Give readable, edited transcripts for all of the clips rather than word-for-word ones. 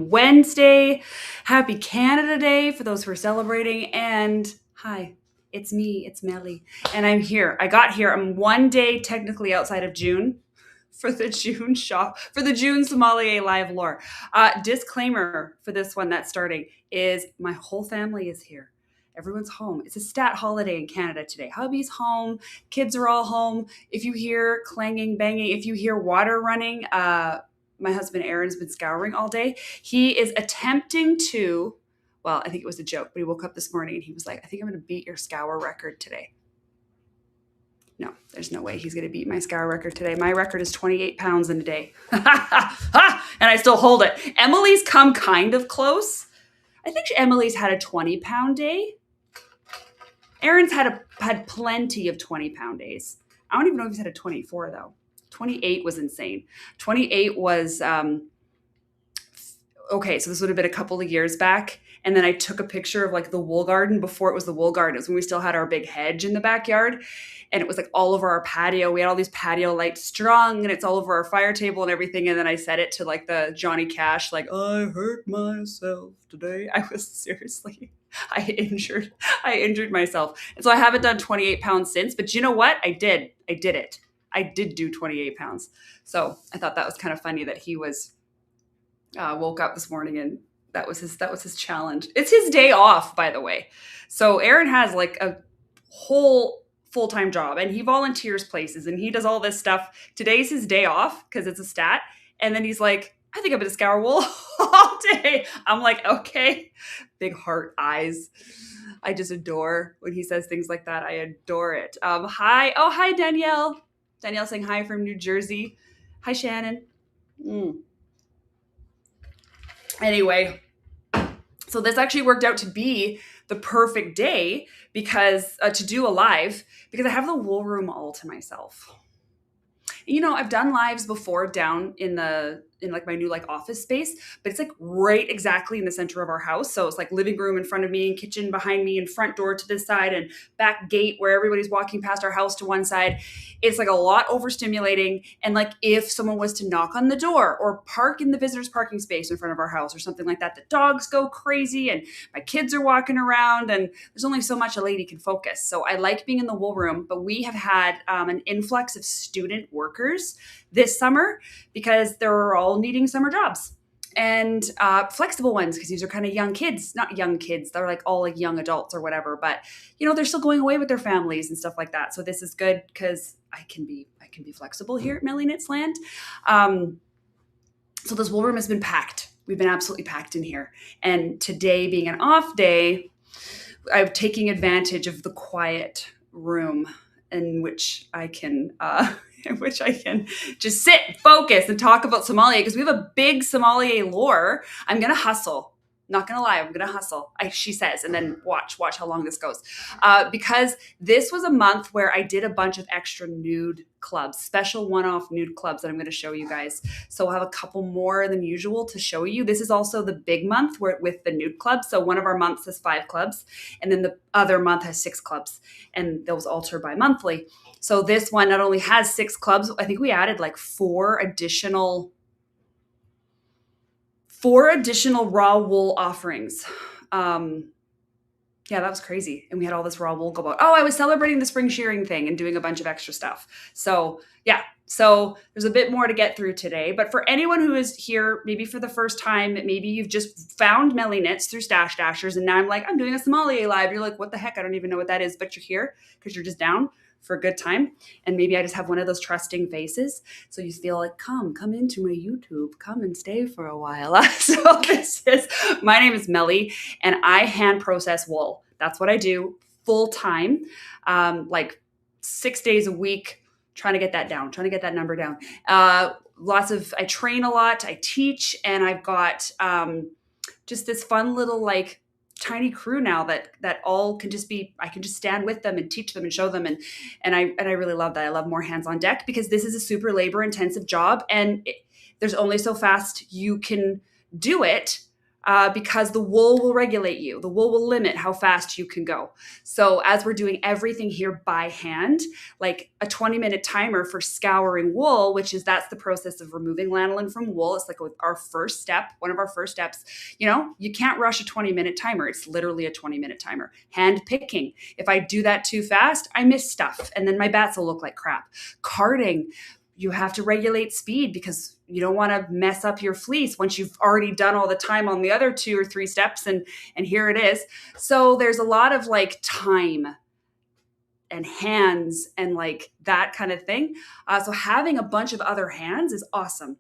Wednesday. Happy Canada Day for those who are celebrating. And hi, it's me, it's Melly. And I'm here. I got here. I'm one day technically outside of June for the June Sommelier Live Lore. Disclaimer for this one that's starting is my whole family is here. Everyone's home. It's a stat holiday in Canada today. Hubby's home. Kids are all home. If you hear clanging, banging, if you hear water running, my husband Aaron's been scouring all day. He is attempting to, well, I think it was a joke, but he woke up this morning and he was like, I think I'm going to beat your scour record today. No, there's no way he's going to beat my scour record today. My record is 28 pounds in a day. And I still hold it. Emily's come kind of close. I think Emily's had a 20-pound day. Aaron's had plenty of 20-pound days. I don't even know if he's had a 24 though. 28 was insane. 28 was, okay, so this would have been a couple of years back. And then I took a picture of like the wool garden before it was the wool garden. It was when we still had our big hedge in the backyard. And it was like all over our patio. We had all these patio lights strung and it's all over our fire table and everything. And then I set it to like the Johnny Cash, like, I hurt myself today. I was seriously, I injured myself. And so I haven't done 28 pounds since, but you know what? I did it. I did do 28 pounds. So I thought that was kind of funny that he was, woke up this morning and that was his challenge. It's his day off, by the way. So Aaron has like a whole full-time job and he volunteers places and he does all this stuff. Today's his day off because it's a stat. And then he's like, I think I'm going to scour wool all day. I'm like, okay. Big heart eyes. I just adore when he says things like that. I adore it. Hi. Oh, hi, Danielle. Danielle saying hi from New Jersey. Hi, Shannon. Anyway, so this actually worked out to be the perfect day because to do a live because I have the wool room all to myself. You know, I've done lives before down in like my new like office space, but it's like right exactly in the center of our house. So it's like living room in front of me and kitchen behind me and front door to this side and back gate where everybody's walking past our house to one side. It's like a lot overstimulating. And like if someone was to knock on the door or park in the visitors parking space in front of our house or something like that, the dogs go crazy and my kids are walking around and there's only so much a lady can focus. So I like being in the wool room, but we have had an influx of student workers this summer because they're all needing summer jobs and flexible ones because these are kind of young kids, not young kids. They're like all like young adults or whatever, but you know, they're still going away with their families and stuff like that. So this is good because I can be flexible here at Melly Knits Land. So this wool room has been packed. We've been absolutely packed in here. And today being an off day, I'm taking advantage of the quiet room in which I can just sit, focus, and talk about sommelier because we have a big sommelier lore. I'm going to hustle. Not going to lie. I'm going to hustle, she says, and then watch how long this goes. Because this was a month where I did a bunch of extra nude clubs, special one-off nude clubs that I'm going to show you guys. So we'll have a couple more than usual to show you. This is also the big month with the nude clubs. So one of our months has 5 clubs, and then the other month has 6 clubs, and those alter bi-monthly. So this one not only has 6 clubs, I think we added like 4 additional raw wool offerings. Yeah, that was crazy. And we had all this raw wool go out. Oh, I was celebrating the spring shearing thing and doing a bunch of extra stuff. So yeah, so there's a bit more to get through today. But for anyone who is here, maybe for the first time, maybe you've just found Melly Knits through Stash Dashers. And now I'm like, I'm doing a sommelier live. You're like, what the heck? I don't even know what that is. But you're here because you're just down for a good time. And maybe I just have one of those trusting faces. So you feel like, come into my YouTube, come and stay for a while. So my name is Melly and I hand process wool. That's what I do full time, like 6 days a week, trying to get that number down. I train a lot, I teach, and I've got just this fun little like tiny crew now that all can just be, I can just stand with them and teach them and show them. And I really love that. I love more hands on deck because this is a super labor intensive job and there's only so fast you can do it because the wool will regulate you. The wool will limit how fast you can go. So as we're doing everything here by hand, like a 20-minute timer for scouring wool, that's the process of removing lanolin from wool. It's like our first step, one of our first steps. You can't rush a 20-minute timer. It's literally a 20-minute timer. Hand picking. If I do that too fast, I miss stuff, and then my bats will look like crap. Carding. You have to regulate speed because you don't want to mess up your fleece once you've already done all the time on the other 2 or 3 steps, and here it is. So there's a lot of like time and hands and like that kind of thing. So having a bunch of other hands is awesome.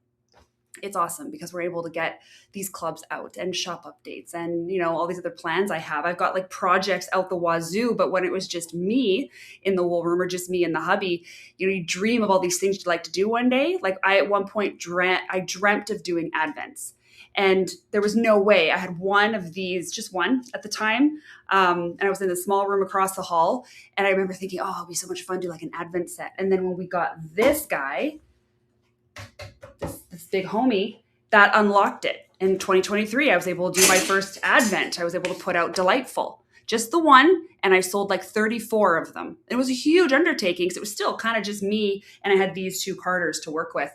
It's awesome because we're able to get these clubs out and shop updates and, all these other plans I have. I've got like projects out the wazoo, but when it was just me in the wool room or just me and the hubby, you dream of all these things you'd like to do one day. Like I, at one point, I dreamt of doing Advents. And there was no way. I had one of these, just one at the time. And I was in the small room across the hall. And I remember thinking, oh, it'll be so much fun to do like an Advent set. And then when we got this guy, this big homie, that unlocked it. In 2023, I was able to do my first Advent. I was able to put out Delightful, just the one, and I sold like 34 of them. It was a huge undertaking because it was still kind of just me, and I had these 2 carders to work with.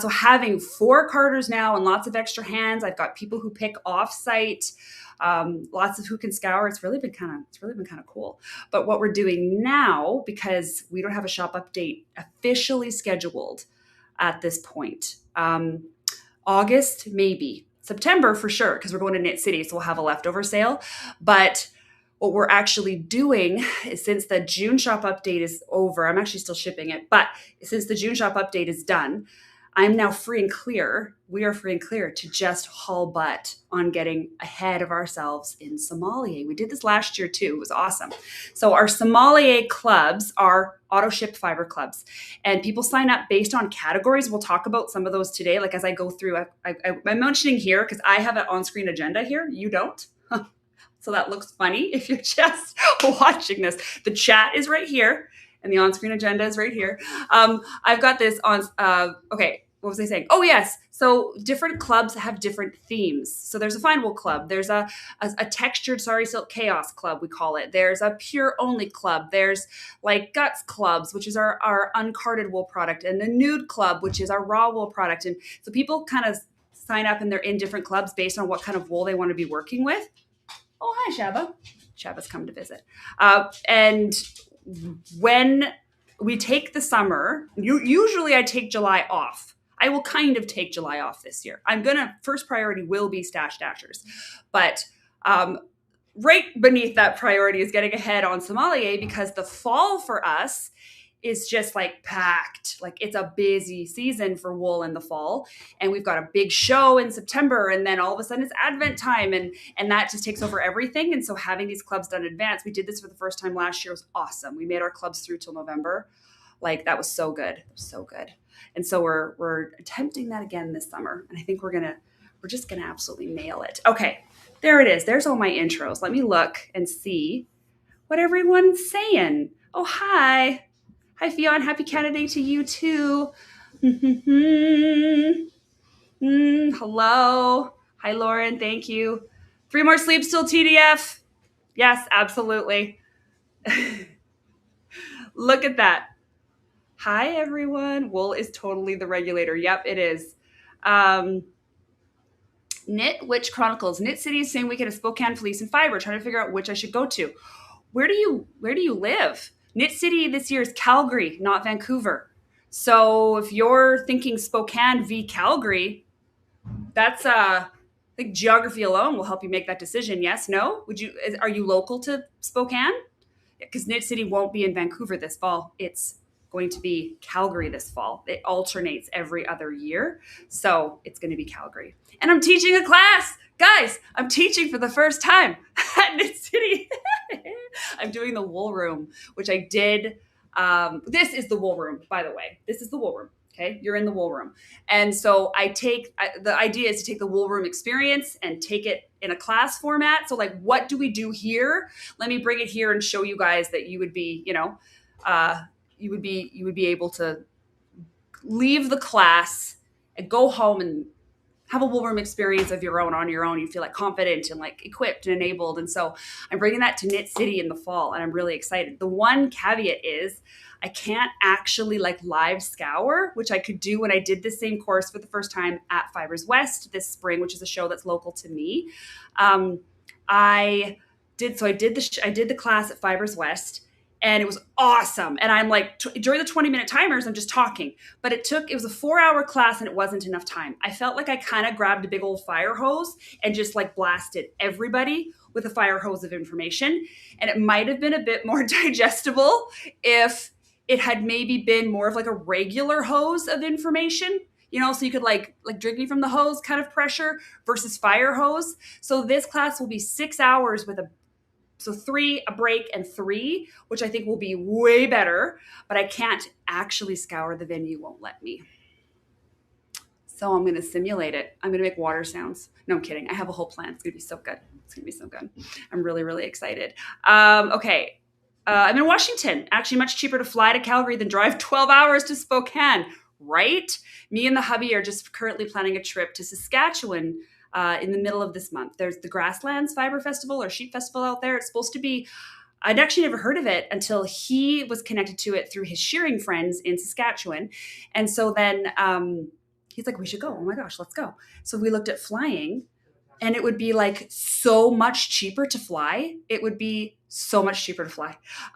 So having 4 carders now and lots of extra hands, I've got people who pick off-site, lots of who can scour. It's really been kind of cool. But what we're doing now, because we don't have a shop update officially scheduled at this point, August maybe, September for sure, because we're going to Knit City, so we'll have a leftover sale. But what we're actually doing is, since the June shop update is over, I'm actually still shipping it, but since the June shop update is done, I'm now free and clear. We are free and clear to just haul butt on getting ahead of ourselves in Sommelier. We did this last year too. It was awesome. So our Sommelier clubs are auto ship fiber clubs, and people sign up based on categories. We'll talk about some of those today. Like as I go through, I'm mentioning here because I have an on-screen agenda here. You don't. So that looks funny if you're just watching this. The chat is right here and the on-screen agenda is right here. I've got this on, okay. What was I saying? Oh, yes. So different clubs have different themes. So there's a fine wool club. There's a textured sari silk chaos club, we call it. There's a pure only club. There's like guts clubs, which is our uncarded wool product, and the nude club, which is our raw wool product. And so people kind of sign up and they're in different clubs based on what kind of wool they want to be working with. Oh, hi, Shaba. Shaba's come to visit. And when we take the summer, usually I take July off. I will kind of take July off this year. First priority will be Stash Dashers. But right beneath that priority is getting ahead on Sommelier, because the fall for us is just like packed. Like it's a busy season for wool in the fall. And we've got a big show in September, and then all of a sudden it's Advent time, and that just takes over everything. And so having these clubs done in advance, we did this for the first time last year, was awesome. We made our clubs through till November. Like that was so good. It was so good. And so we're attempting that again this summer. And I think we're just gonna absolutely nail it. Okay, there it is. There's all my intros. Let me look and see what everyone's saying. Oh, hi. Hi, Fionn. Happy Canada Day to you too. Hello. Hi, Lauren. Thank you. 3 more sleeps till TDF. Yes, absolutely. Look at that. Hi, everyone. Wool is totally the regulator. Yep, it is. Knit Witch Chronicles. Knit City is same weekend as Spokane Fleece and Fiber. Trying to figure out which I should go to. Where do you live? Knit City this year is Calgary, not Vancouver. So if you're thinking Spokane v Calgary, that's I think geography alone will help you make that decision. Yes, no? Are you local to Spokane? Because Knit City won't be in Vancouver this fall. It's going to be Calgary this fall. It alternates every other year. So it's going to be Calgary. And I'm teaching a class. Guys, I'm teaching for the first time at Knit City. I'm doing the wool room, which I did. This is the wool room, by the way. This is the wool room. Okay, you're in the wool room. And so the idea is to take the wool room experience and take it in a class format. So like, what do we do here? Let me bring it here and show you guys that you would be, you would be able to leave the class and go home and have a wool room experience of your own on your own. You feel like confident and like equipped and enabled. And so I'm bringing that to Knit City in the fall, and I'm really excited. The one caveat is I can't actually like live scour, which I could do when I did the same course for the first time at Fibers West this spring, which is a show that's local to me. I did the class at Fibers West, and it was awesome. And I'm like, during the 20-minute timers, I'm just talking. But it was a 4-hour class, and it wasn't enough time. I felt like I kind of grabbed a big old fire hose and just like blasted everybody with a fire hose of information. And it might have been a bit more digestible if it had maybe been more of like a regular hose of information, so you could like drinking from the hose kind of pressure versus fire hose. So this class will be 6 hours with 3, a break, and 3, which I think will be way better, but I can't actually scour. The venue won't let me. So I'm going to simulate it. I'm going to make water sounds. No, I'm kidding. I have a whole plan. It's going to be so good. I'm really, really excited. Okay. I'm in Washington. Actually, much cheaper to fly to Calgary than drive 12 hours to Spokane, right? Me and the hubby are just currently planning a trip to Saskatchewan in the middle of this month. There's the Grasslands Fiber Festival or Sheep Festival out there. It's supposed to be, I'd actually never heard of it until he was connected to it through his shearing friends in Saskatchewan. And so then he's like, we should go. Oh my gosh, let's go. So we looked at flying, and it would be like so much cheaper to fly.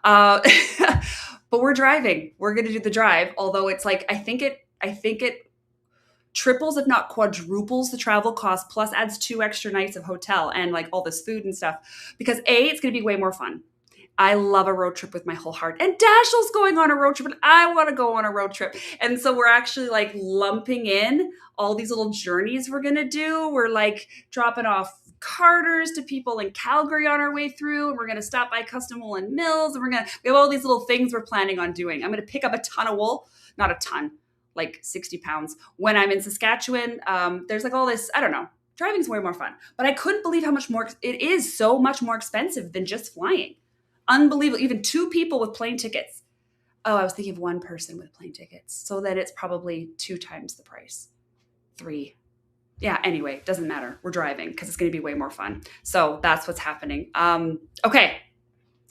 But we're driving. We're going to do the drive. Although it's like, I think it triples, if not quadruples, the travel cost, plus adds 2 extra nights of hotel and like all this food and stuff, because it's going to be way more fun. I love a road trip with my whole heart, and Dashiell's going on a road trip, and I want to go on a road trip. And so we're actually like lumping in all these little journeys we're going to do. We're like dropping off carters to people in Calgary on our way through, and we're going to stop by Custom Wool and Mills, and we have all these little things we're planning on doing. I'm going to pick up a ton of wool, not a ton, like 60 pounds. When I'm in Saskatchewan, there's like all this, I don't know, driving's way more fun. But I couldn't believe how much more, it is so much more expensive than just flying. Unbelievable. Even 2 people with plane tickets. Oh, I was thinking of 1 person with plane tickets. So then it's probably 2 times the price. 3. Yeah, anyway, doesn't matter. We're driving because it's going to be way more fun. So that's what's happening. Okay.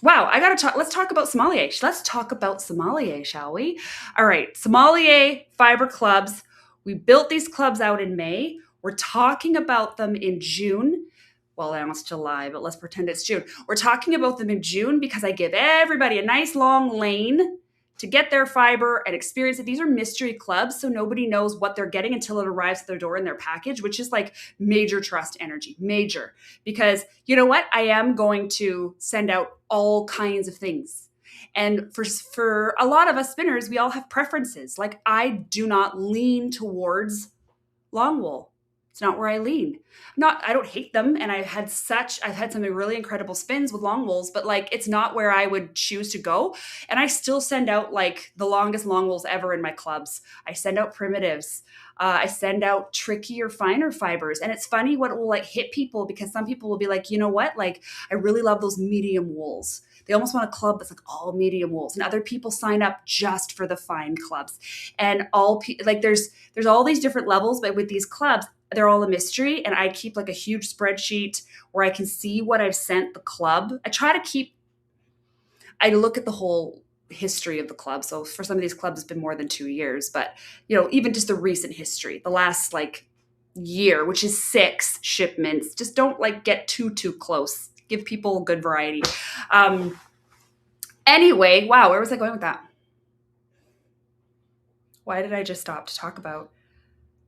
Wow, let's talk about Sommelier. Let's talk about Sommelier, shall we? All right, Sommelier fiber clubs. We built these clubs out in May. We're talking about them in June. Well, now it's July, but let's pretend it's June. We're talking about them in June because I give everybody a nice long lane to get their fiber and experience it. These are mystery clubs, so nobody knows what they're getting until it arrives at their door in their package, which is like major trust energy, major. Because you know what? I am going to send out all kinds of things. And for a lot of us spinners, we all have preferences. Like I do not lean towards long wool. It's not where I lean. I don't hate them. And I've had some really incredible spins with long wools, but like, it's not where I would choose to go. And I still send out like the longest long wools ever in my clubs. I send out primitives. I send out trickier, finer fibers. And it's funny what will like hit people, because some people will be like, you know what? Like, I really love those medium wools. They almost want a club that's like all medium wools, and other people sign up just for the fine clubs. And there's all these different levels, but with these clubs, they're all a mystery. And I keep like a huge spreadsheet where I can see what I've sent the club. I look at the whole history of the club. So for some of these clubs, it's been more than 2 years, but even just the recent history, the last like year, which is 6 shipments, just don't like get too close. Give people good variety. Anyway, wow, where was I going with that? Why did I just stop to talk about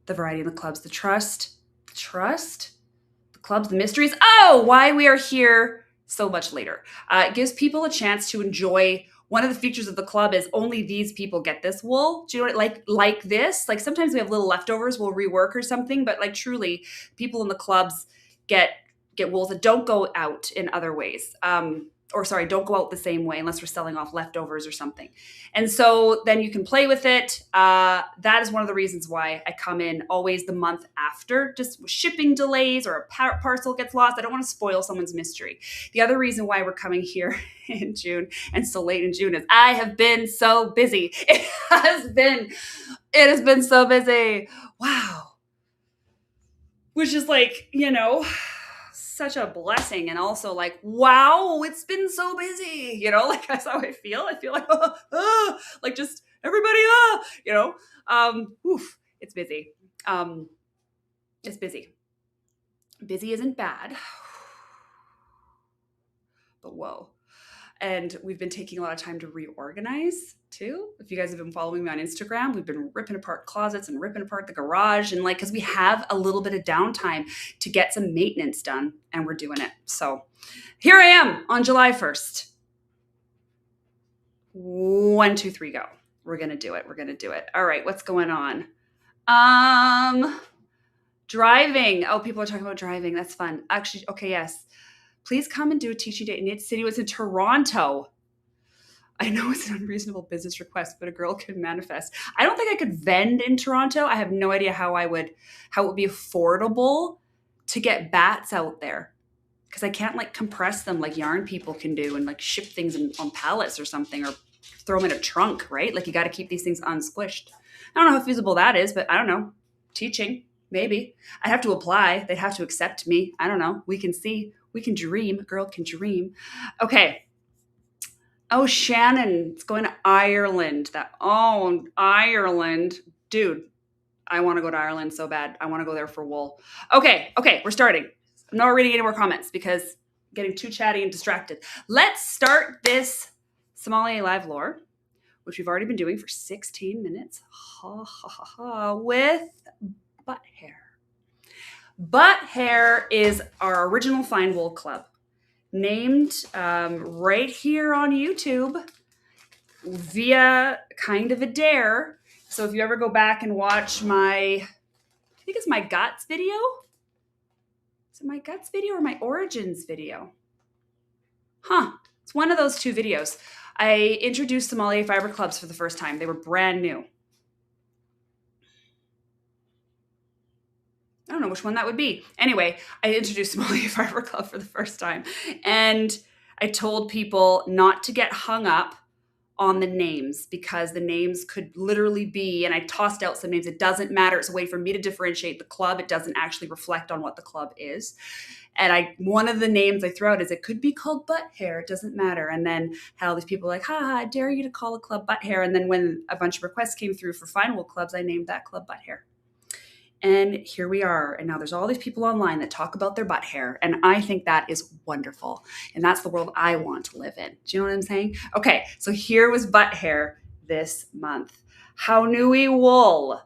the variety in the clubs, the trust, the clubs, the mysteries? Oh, why we are here so much later. It gives people a chance to enjoy. One of the features of the club is only these people get this wool. Do you know what, like this? Like sometimes we have little leftovers, we'll rework or something, but like truly people in the clubs get wools that don't go out in other ways. Don't go out the same way unless we're selling off leftovers or something. And so then you can play with it. That is one of the reasons why I come in always the month after, just with shipping delays or a parcel gets lost. I don't want to spoil someone's mystery. The other reason why we're coming here in June and so late in June is I have been so busy. It has been so busy. Wow. which is like, such a blessing. And also like, wow, it's been so busy, like that's how I feel. I feel like, like just everybody, it's busy. It's busy. Busy isn't bad, but whoa. And we've been taking a lot of time to reorganize too. If you guys have been following me on Instagram, we've been ripping apart closets and ripping apart the garage, and because we have a little bit of downtime to get some maintenance done, and we're doing it. So here I am on July 1st. 1, 2, 3, go. We're going to do it. We're going to do it. All right. What's going on? Driving. Oh, people are talking about driving. That's fun. Actually, okay, yes. Please come and do a teaching day in Knit City. It's in Toronto. I know it's an unreasonable business request, but a girl can manifest. I don't think I could vend in Toronto. I have no idea how it would be affordable to get bats out there, because I can't compress them like yarn people can do and ship things on pallets or something, or throw them in a trunk, right? You got to keep these things unsquished. I don't know how feasible that is, but I don't know. Teaching, maybe. I'd have to apply. They'd have to accept me. I don't know. We can see. We can dream. A girl can dream. Okay. Oh, Shannon, it's going to Ireland. Ireland. Dude, I want to go to Ireland so bad. I want to go there for wool. Okay, we're starting. I'm not reading any more comments because I'm getting too chatty and distracted. Let's start this Sommelier Live lore, which we've already been doing for 16 minutes, with Butthair. Butthair is our original fine wool club, named right here on YouTube via kind of a dare. So if you ever go back and watch I think it's my Guts video. Is it my Guts video or my Origins video? It's one of those two videos. I introduced Sommelier Fiber Clubs for the first time. They were brand new. I don't know which one that would be. Anyway, I introduced Sommelier Fiber Club for the first time. And I told people not to get hung up on the names, because the names could literally be, and I tossed out some names. It doesn't matter. It's a way for me to differentiate the club. It doesn't actually reflect on what the club is. And one of the names I threw out is it could be called Butthair. It doesn't matter. And then had all these people like, I dare you to call a club Butthair. And then when a bunch of requests came through for fine wool clubs, I named that club Butthair. And here we are. And now there's all these people online that talk about their butt hair. And I think that is wonderful. And that's the world I want to live in. Do you know what I'm saying? Okay, so here was butt hair this month. Haunui wool.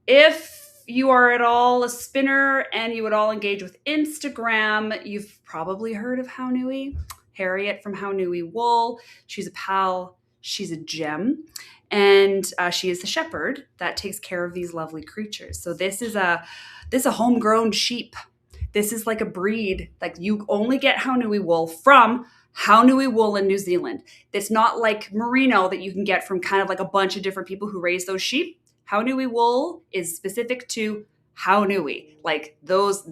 If you are at all a spinner and you would all engage with Instagram, you've probably heard of Haunui. Harriet from Haunui Wool. She's a pal. She's a gem. And she is the shepherd that takes care of these lovely creatures. So this is a homegrown sheep. This is like a breed. You only get Haunui wool from Haunui wool in New Zealand. It's not like Merino that you can get from kind of a bunch of different people who raise those sheep. Haunui wool is specific to Haunui,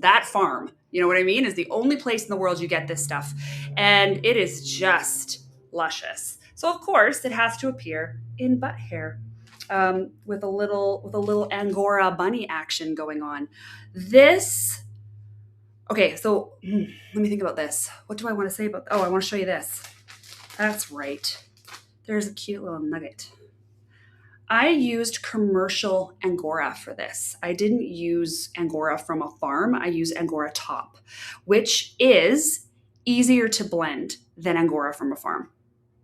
that farm. You know what I mean? Is the only place in the world you get this stuff, and it is just luscious. So of course it has to appear in Butthair, with a little Angora bunny action going on. Okay, so let me think about this. What do I want to say about? Oh, I want to show you this. That's right. There's a cute little nugget. I used commercial Angora for this. I didn't use Angora from a farm. I used Angora top, which is easier to blend than Angora from a farm.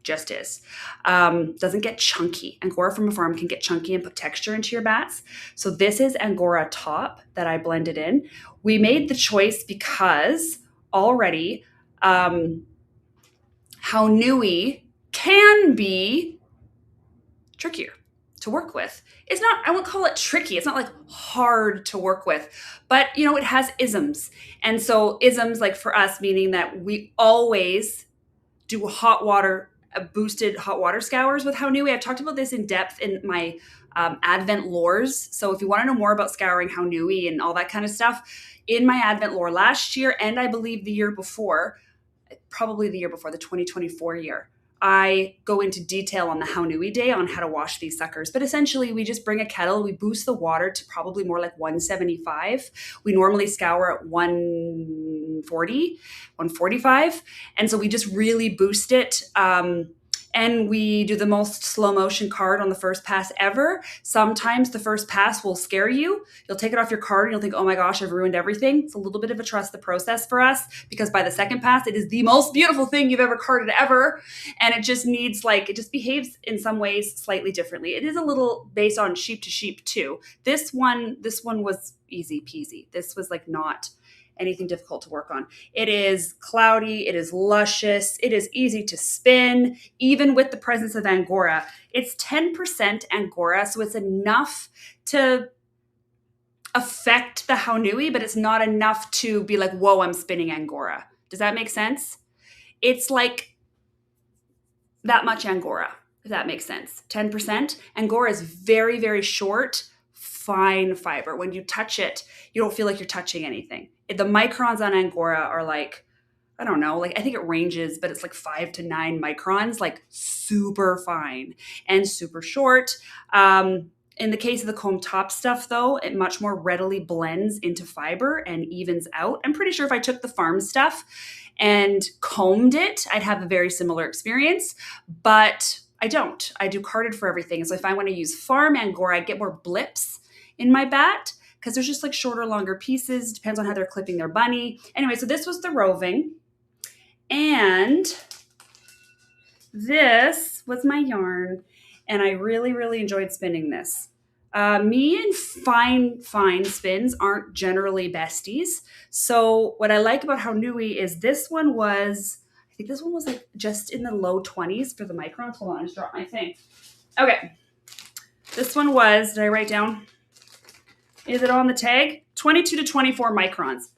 Just is. Doesn't get chunky. Angora from a farm can get chunky and put texture into your bats. So this is Angora top that I blended in. We made the choice because already Haunui can be trickier to work with. It's not, I won't call it tricky. It's not hard to work with, but it has isms. And so isms, for us, meaning that we always do boosted hot water scours with Haunui. I've talked about this in depth in my Advent lores. So if you want to know more about scouring Haunui and all that kind of stuff, in my Advent lore last year, and I believe the year before, probably the year before, the 2024 year, I go into detail on the Haunui day on how to wash these suckers. But essentially, we just bring a kettle, we boost the water to probably more like 175. We normally scour at 140, 145. And so we just really boost it. And we do the most slow motion card on the first pass ever. Sometimes the first pass will scare you. You'll take it off your card and you'll think, oh my gosh, I've ruined everything. It's a little bit of a trust the process for us, because by the second pass, it is the most beautiful thing you've ever carded ever. And it just needs it just behaves in some ways slightly differently. It is a little based on sheep to sheep too. This one was easy peasy. This was not anything difficult to work on. It is cloudy. It is luscious. It is easy to spin, even with the presence of Angora. It's 10% Angora, so it's enough to affect the Haunui, but it's not enough to be like, whoa, I'm spinning Angora. Does that make sense? It's like that much Angora, if that makes sense. 10%. Angora is very, very short, fine fiber. When you touch it, you don't feel like you're touching anything. The microns on Angora are I don't know, I think it ranges, but it's 5 to 9 microns, super fine and super short. In the case of the comb top stuff, though, it much more readily blends into fiber and evens out. I'm pretty sure if I took the farm stuff and combed it, I'd have a very similar experience, but I don't. I do carded for everything. So if I want to use farm Angora, I get more blips in my bat, because there's just shorter, longer pieces. Depends on how they're clipping their bunny. Anyway, so this was the roving. And this was my yarn. And I really, really enjoyed spinning this. Me and fine spins aren't generally besties. So what I like about Haunui is this one was, I think this one was just in the low 20s for the microns. Hold on, I just dropped my thing. Okay. This one was, did I write down? Is it on the tag? 22 to 24 microns.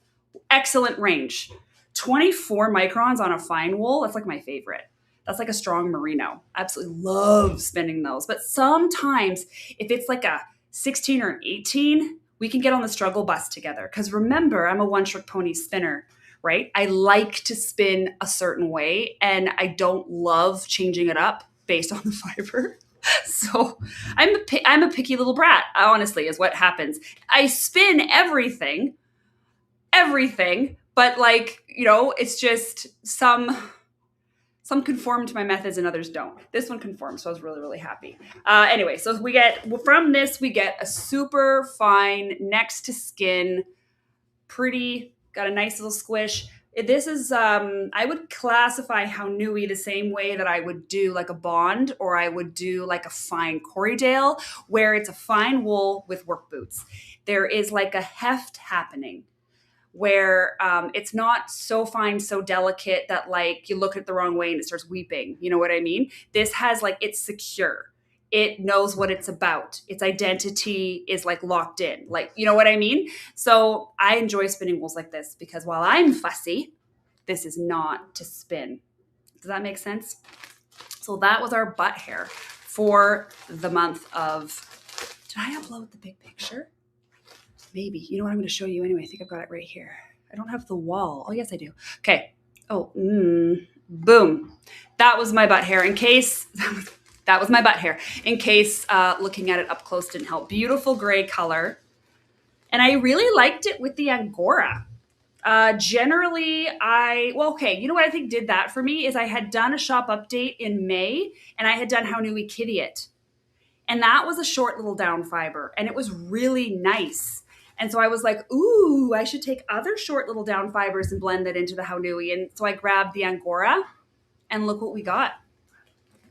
Excellent range. 24 microns on a fine wool, that's my favorite. That's a strong merino. Absolutely love spinning those. But sometimes if it's a 16 or an 18, we can get on the struggle bus together. Because remember, I'm a one-trick pony spinner, right? I like to spin a certain way, and I don't love changing it up based on the fiber. So I'm a picky little brat, honestly, is what happens. I spin everything, but it's just some conform to my methods and others don't. This one conforms, so I was really, really happy. Anyway, so we get a super fine, next to skin, pretty, got a nice little squish. This is, I would classify Haunui the same way that I would do a bond, or I would do a fine Corriedale, where it's a fine wool with work boots. There is a heft happening where it's not so fine, so delicate that you look at it the wrong way and it starts weeping. You know what I mean? This has it's secure. It knows what it's about. Its identity is locked in. You know what I mean? So I enjoy spinning wools like this, because while I'm fussy, this is not to spin. Does that make sense? So that was our Butthair for the month of, did I upload the big picture? Maybe. You know what? I'm going to show you anyway. I think I've got it right here. I don't have the wall. Oh, yes, I do. Okay. Oh, boom. That was my Butthair. In case... That was my Butthair, in case looking at it up close didn't help. Beautiful gray color. And I really liked it with the Angora. Generally, you know what I think did that for me is I had done a shop update in May, and I had done Haunui Kittiet. And that was a short little down fiber, and it was really nice. And so I was like, ooh, I should take other short little down fibers and blend that into the Haunui. And so I grabbed the Angora, and look what we got.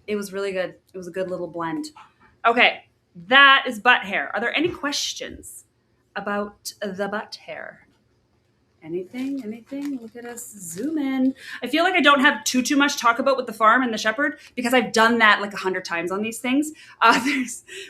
It was really good. It was a good little blend. Okay, that is Butthair. Are there any questions about the Butthair? Anything? Look at us zoom in. I feel like I don't have too much to talk about with the farm and the shepherd, because I've done that 100 times on these things.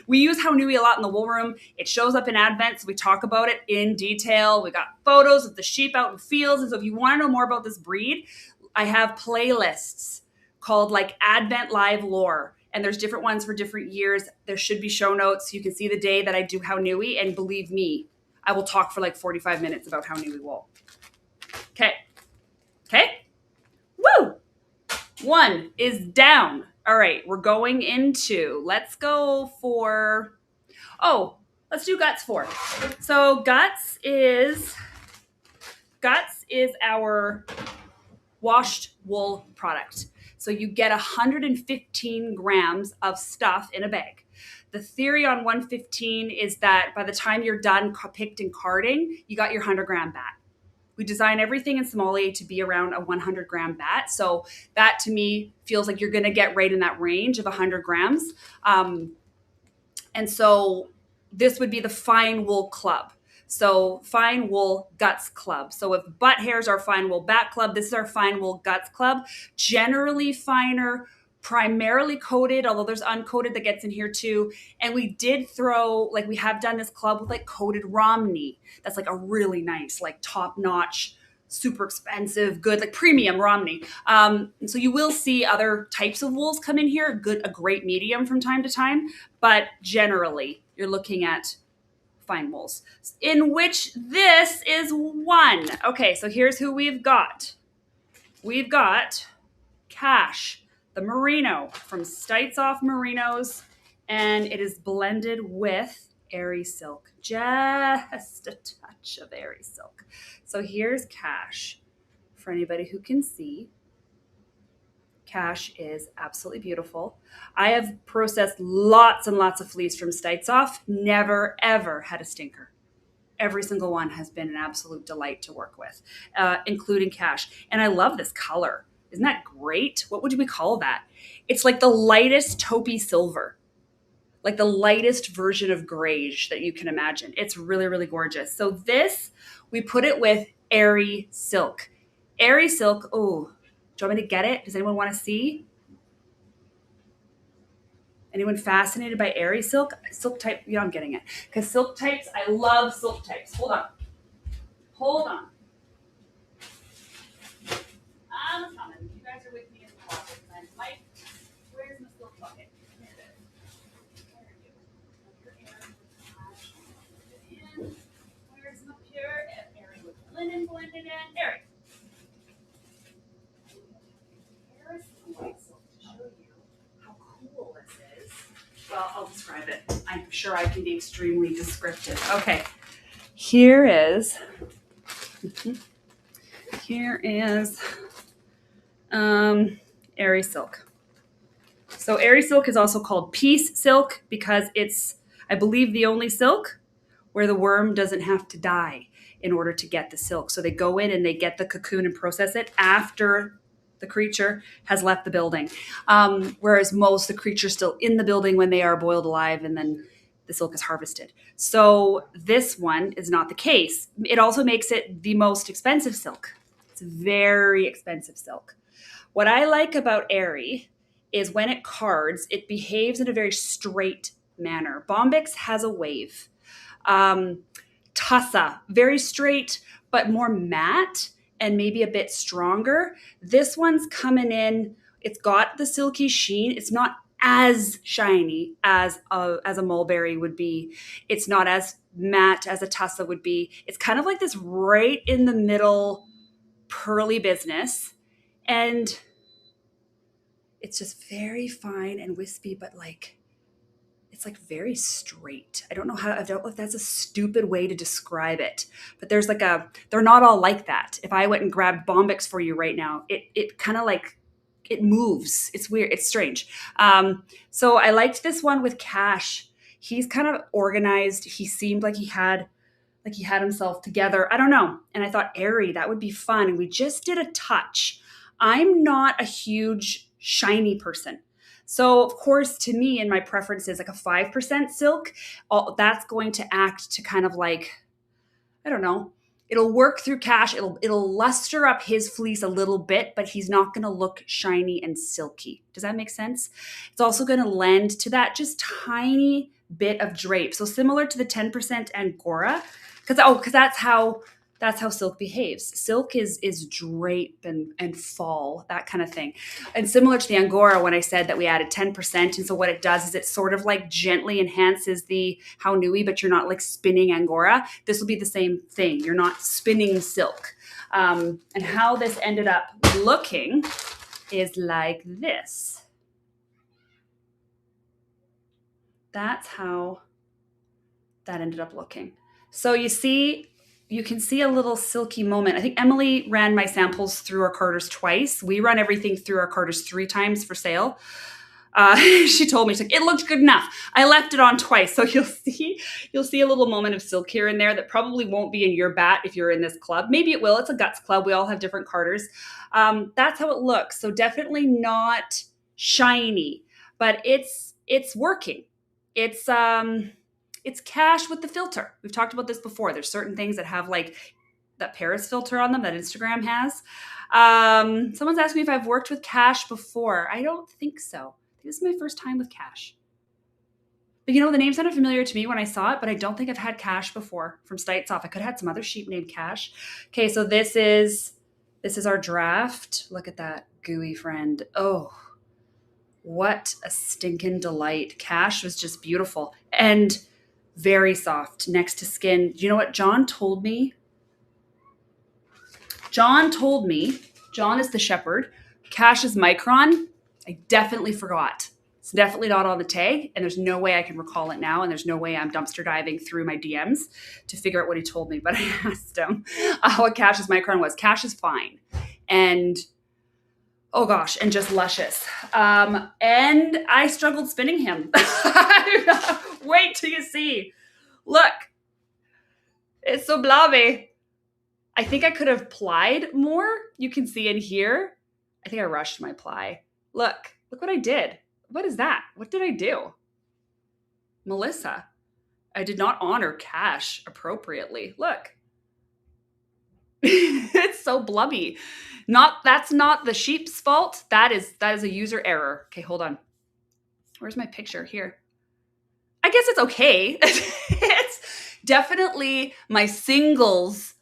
We use Haunui a lot in the wool room. It shows up in Advent, so we talk about it in detail. We got photos of the sheep out in fields. And so if you want to know more about this breed, I have playlists called Advent Live Lore. And there's different ones for different years. There should be show notes. You can see the day that I do Haunui. And believe me, I will talk for 45 minutes about Haunui wool. Okay. Woo! One is down. All right, we're going into, let's go for, let's do Guts 4. So Guts is our washed wool product. So you get 115 grams of stuff in a bag. The theory on 115 is that by the time you're done picked and carding, you got your 100-gram bat. We design everything in Sommelier to be around a 100-gram bat. So that to me feels like you're going to get right in that range of 100 grams. And so this would be the fine wool club. So fine wool guts club. So if Butthair is our fine wool bat club, this is our fine wool guts club. Generally finer, primarily coated, although there's uncoated that gets in here too. And we did throw, like we have done this club with like coated Romney. That's like a really nice, like top notch, super expensive, good, like premium Romney. So you will see other types of wools come in here, a great medium from time to time. But generally you're looking at fine wools, in which this is one. Okay, so here's who we've got. We've got Cash, the Merino from Stites Off Merinos, and it is blended with Airy Silk. Just a touch of Airy Silk. So here's Cash. For anybody who can see, Cash is absolutely beautiful. I have processed lots and lots of fleece from Stites Off. Never, ever had a stinker. Every single one has been an absolute delight to work with, including Cash. And I love this color. Isn't that great? What would we call that? It's like the lightest taupey silver, like the lightest version of greige that you can imagine. It's really, really gorgeous. So this, we put it with Airy Silk. Airy Silk, oh, do you want me to get it? Does anyone want to see? Anyone fascinated by Airy Silk? Silk type, yeah, I'm getting it. Because silk types, I love silk types. Hold on. I'm coming. You guys are with me in the closet. Mike, where's my silk bucket? Here it is. Where are you? Where's my pure Airy with linen blended in? Airy. Here's some white silk to show you how cool this is. Well, I'll describe it. I'm sure I can be extremely descriptive. Okay. Here is Airy Silk. So Airy Silk is also called piece silk because it's, I believe, the only silk where the worm doesn't have to die in order to get the silk. So they go in and they get the cocoon and process it after the creature has left the building. Whereas the creature's still in the building when they are boiled alive and then the silk is harvested. So this one is not the case. It also makes it the most expensive silk. It's very expensive silk. What I like about Airy is when it cards, it behaves in a very straight manner. Bombyx has a wave. Tussa, very straight, but more matte and maybe a bit stronger. This one's coming in, it's got the silky sheen. It's not as shiny as a mulberry would be. It's not as matte as a tussa would be. It's kind of like this right in the middle pearly business. And it's just very fine and wispy, but like, it's like very straight. I don't know if that's a stupid way to describe it, but they're not all like that. If I went and grabbed Bombyx for you right now, it kind of like, it moves. It's weird. It's strange. So I liked this one with Cash. He's kind of organized. He seemed like he had himself together. I don't know. And I thought Airy, that would be fun. And we just did a touch. I'm not a huge shiny person. So of course, to me, and my preference is like a 5% silk. That's going to act to kind of like, I don't know, it'll work through Cash. It'll luster up his fleece a little bit, but he's not going to look shiny and silky. Does that make sense? It's also going to lend to that just tiny bit of drape. So similar to the 10% Angora, because that's how silk behaves. Silk is drape and fall, that kind of thing. And similar to the Angora, when I said that we added 10%, and so what it does is it sort of like gently enhances the Haunui, but you're not like spinning Angora. This will be the same thing. You're not spinning silk. And how this ended up looking is like this. That's how that ended up looking. So you can see a little silky moment. I think Emily ran my samples through our carders twice. We run everything through our carders 3 times for sale. She told me, she's like, it looked good enough. I left it on twice. So you'll see a little moment of silk here and there that probably won't be in your bat if you're in this club. Maybe it will. It's a guts club. We all have different carders. That's how it looks. So definitely not shiny, but it's working. It's cash with the filter. We've talked about this before. There's certain things that have like that Paris filter on them that Instagram has. Someone's asked me if I've worked with cash before. I don't think so. This is my first time with cash. But the name sounded familiar to me when I saw it, but I don't think I've had cash before from Stites Off. I could have had some other sheep named Cash. Okay, so this is our draft. Look at that gooey friend. Oh, what a stinking delight. Cash was just beautiful and very soft next to skin. Do you know what John told me? John is the shepherd. Cash is micron. I definitely forgot. It's definitely not on the tag, and there's no way I can recall it now, and there's no way I'm dumpster diving through my DMs to figure out what he told me, but I asked him what Cash's micron was. Cash is fine. And oh gosh, and just luscious. And I struggled spinning him. Wait till you see. Look. It's so blobby. I think I could have plied more. You can see in here. I think I rushed my ply. Look what I did. What is that? What did I do? Melissa, I did not honor Cash appropriately. Look. It's so blubby. That's not the sheep's fault. That is a user error. Okay, hold on. Where's my picture? Here. I guess it's okay. It's definitely my singles.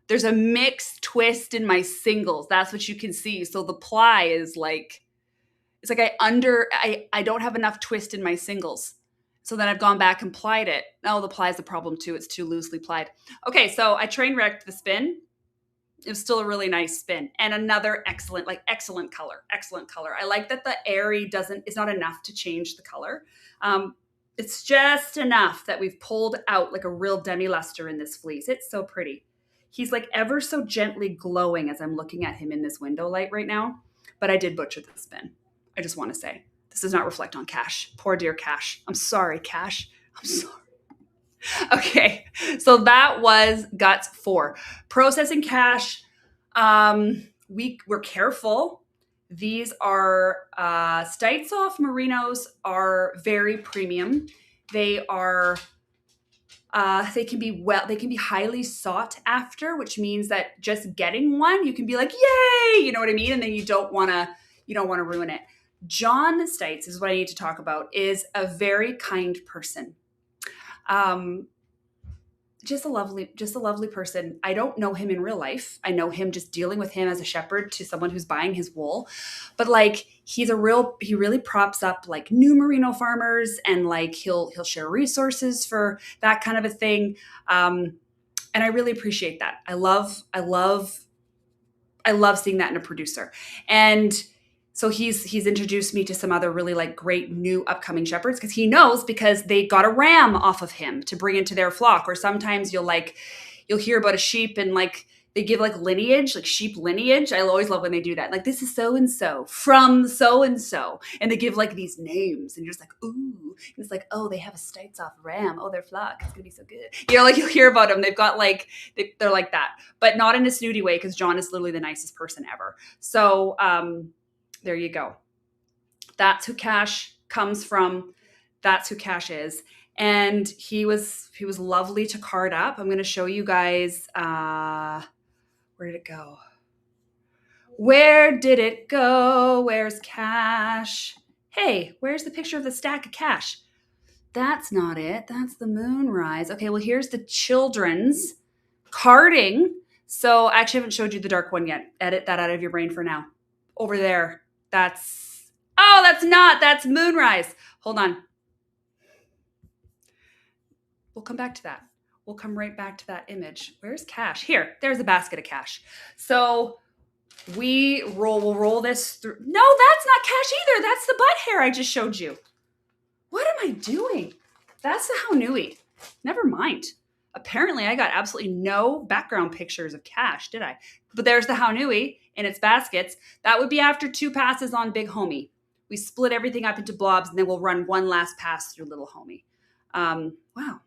There's a mixed twist in my singles. That's what you can see. So the ply is like, it's like I don't have enough twist in my singles. So then I've gone back and plied it. Oh, the ply is the problem too. It's too loosely plied. Okay, so I train wrecked the spin. It was still a really nice spin. And another excellent color. Excellent color. I like that the airy is not enough to change the color. It's just enough that we've pulled out like a real demi-luster in this fleece. It's so pretty. He's like ever so gently glowing as I'm looking at him in this window light right now. But I did butcher the spin. I just want to say, this does not reflect on Cash. Poor dear Cash. I'm sorry, Cash. I'm sorry. Okay, so that was Guts 4. Processing Cash, we're careful. These are Stites Off Merinos are very premium. They are they can be highly sought after, which means that just getting one, you can be like, yay, you know what I mean? And then you don't want to ruin it. John Stites is what I need to talk about, is a very kind person. Just a lovely person. I don't know him in real life. I know him just dealing with him as a shepherd to someone who's buying his wool. But like, he really props up like new merino farmers, and like he'll share resources for that kind of a thing. And I really appreciate that. I love seeing that in a producer. And so he's introduced me to some other really like great new upcoming shepherds, because he knows, because they got a ram off of him to bring into their flock. Or sometimes you'll hear about a sheep and like they give like lineage, like sheep lineage. I always love when they do that. Like, this is so-and-so from so-and-so. And they give like these names and you're just like, ooh. And it's like, oh, they have a Stites Off ram. Oh, their flock. It's going to be so good. Like you'll hear about them. They've got like, they're like that, but not in a snooty way, because John is literally the nicest person ever. So, there you go. That's who Cash comes from. That's who Cash is. And he was lovely to card up. I'm going to show you guys. Where did it go? Where did it go? Where's Cash? Hey, where's the picture of the stack of cash? That's not it. That's the Moonrise. Okay, well, here's the children's carding. So I actually haven't showed you the dark one yet. Edit that out of your brain for now. Over there. That's Moonrise. Hold on. We'll come back to that. We'll come right back to that image. Where's Cash? Here, there's a basket of cash. So We'll roll this through. No, that's not cash either. That's the Butthair I just showed you. What am I doing? That's the Haunui. Never mind. Apparently, I got absolutely no background pictures of cash, did I? But there's the Haunui in its baskets. That would be after 2 passes on Big Homie. We split everything up into blobs, and then we'll run one last pass through Little Homie. Wow.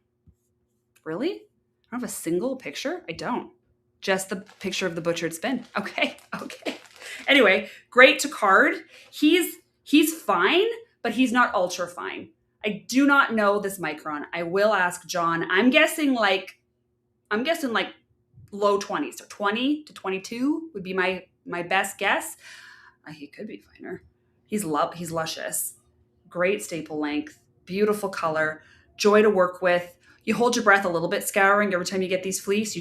Really? I don't have a single picture? I don't. Just the picture of the butchered spin. Okay. Anyway, great to card. He's fine, but he's not ultra fine. I do not know this micron. I will ask John. I'm guessing like low 20s. So 20 to 22 would be my best guess. He could be finer. He's luscious. Great staple length. Beautiful color. Joy to work with. You hold your breath a little bit scouring every time you get these fleece.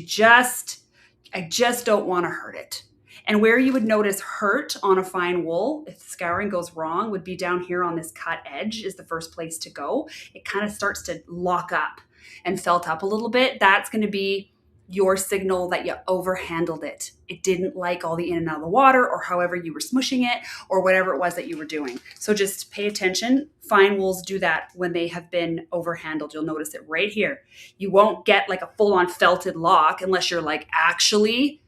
I just don't want to hurt it. And where you would notice hurt on a fine wool, if scouring goes wrong, would be down here on this cut edge is the first place to go. It kind of starts to lock up and felt up a little bit. That's going to be your signal that you overhandled it. It didn't like all the in and out of the water or however you were smushing it or whatever it was that you were doing. So just pay attention. Fine wools do that when they have been overhandled. You'll notice it right here. You won't get like a full-on felted lock unless you're like actually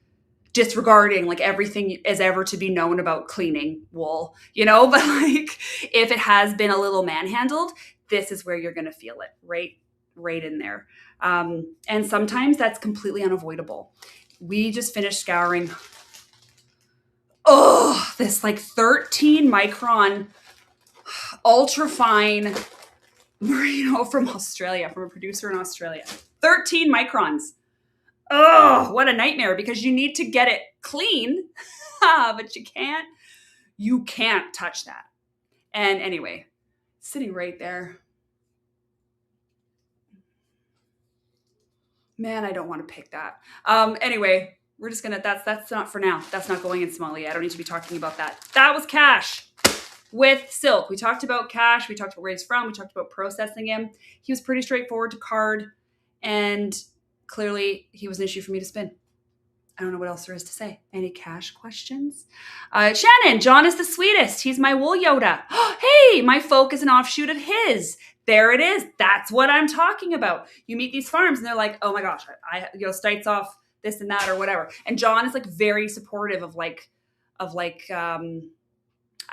disregarding like everything is ever to be known about cleaning wool, but like if it has been a little manhandled, this is where you're going to feel it right in there. And sometimes that's completely unavoidable. We just finished scouring. Oh, this like 13 micron ultra fine merino from Australia, from a producer in Australia. 13 microns. Oh, what a nightmare, because you need to get it clean, but you can't touch that. And anyway, sitting right there. Man, I don't want to pick that. Anyway, we're just gonna, that's not for now. That's not going in Sommelier. I don't need to be talking about that. That was cash with silk. We talked about cash. We talked about where he's from. We talked about processing him. He was pretty straightforward to card, and clearly he was an issue for me to spin. I don't know what else there is to say. Any cash questions? Shannon, John is the sweetest. He's my wool Yoda. Hey, my folk is an offshoot of his. There it is. That's what I'm talking about. You meet these farms and they're like, oh my gosh, Stites off this and that or whatever. And John is like very supportive of I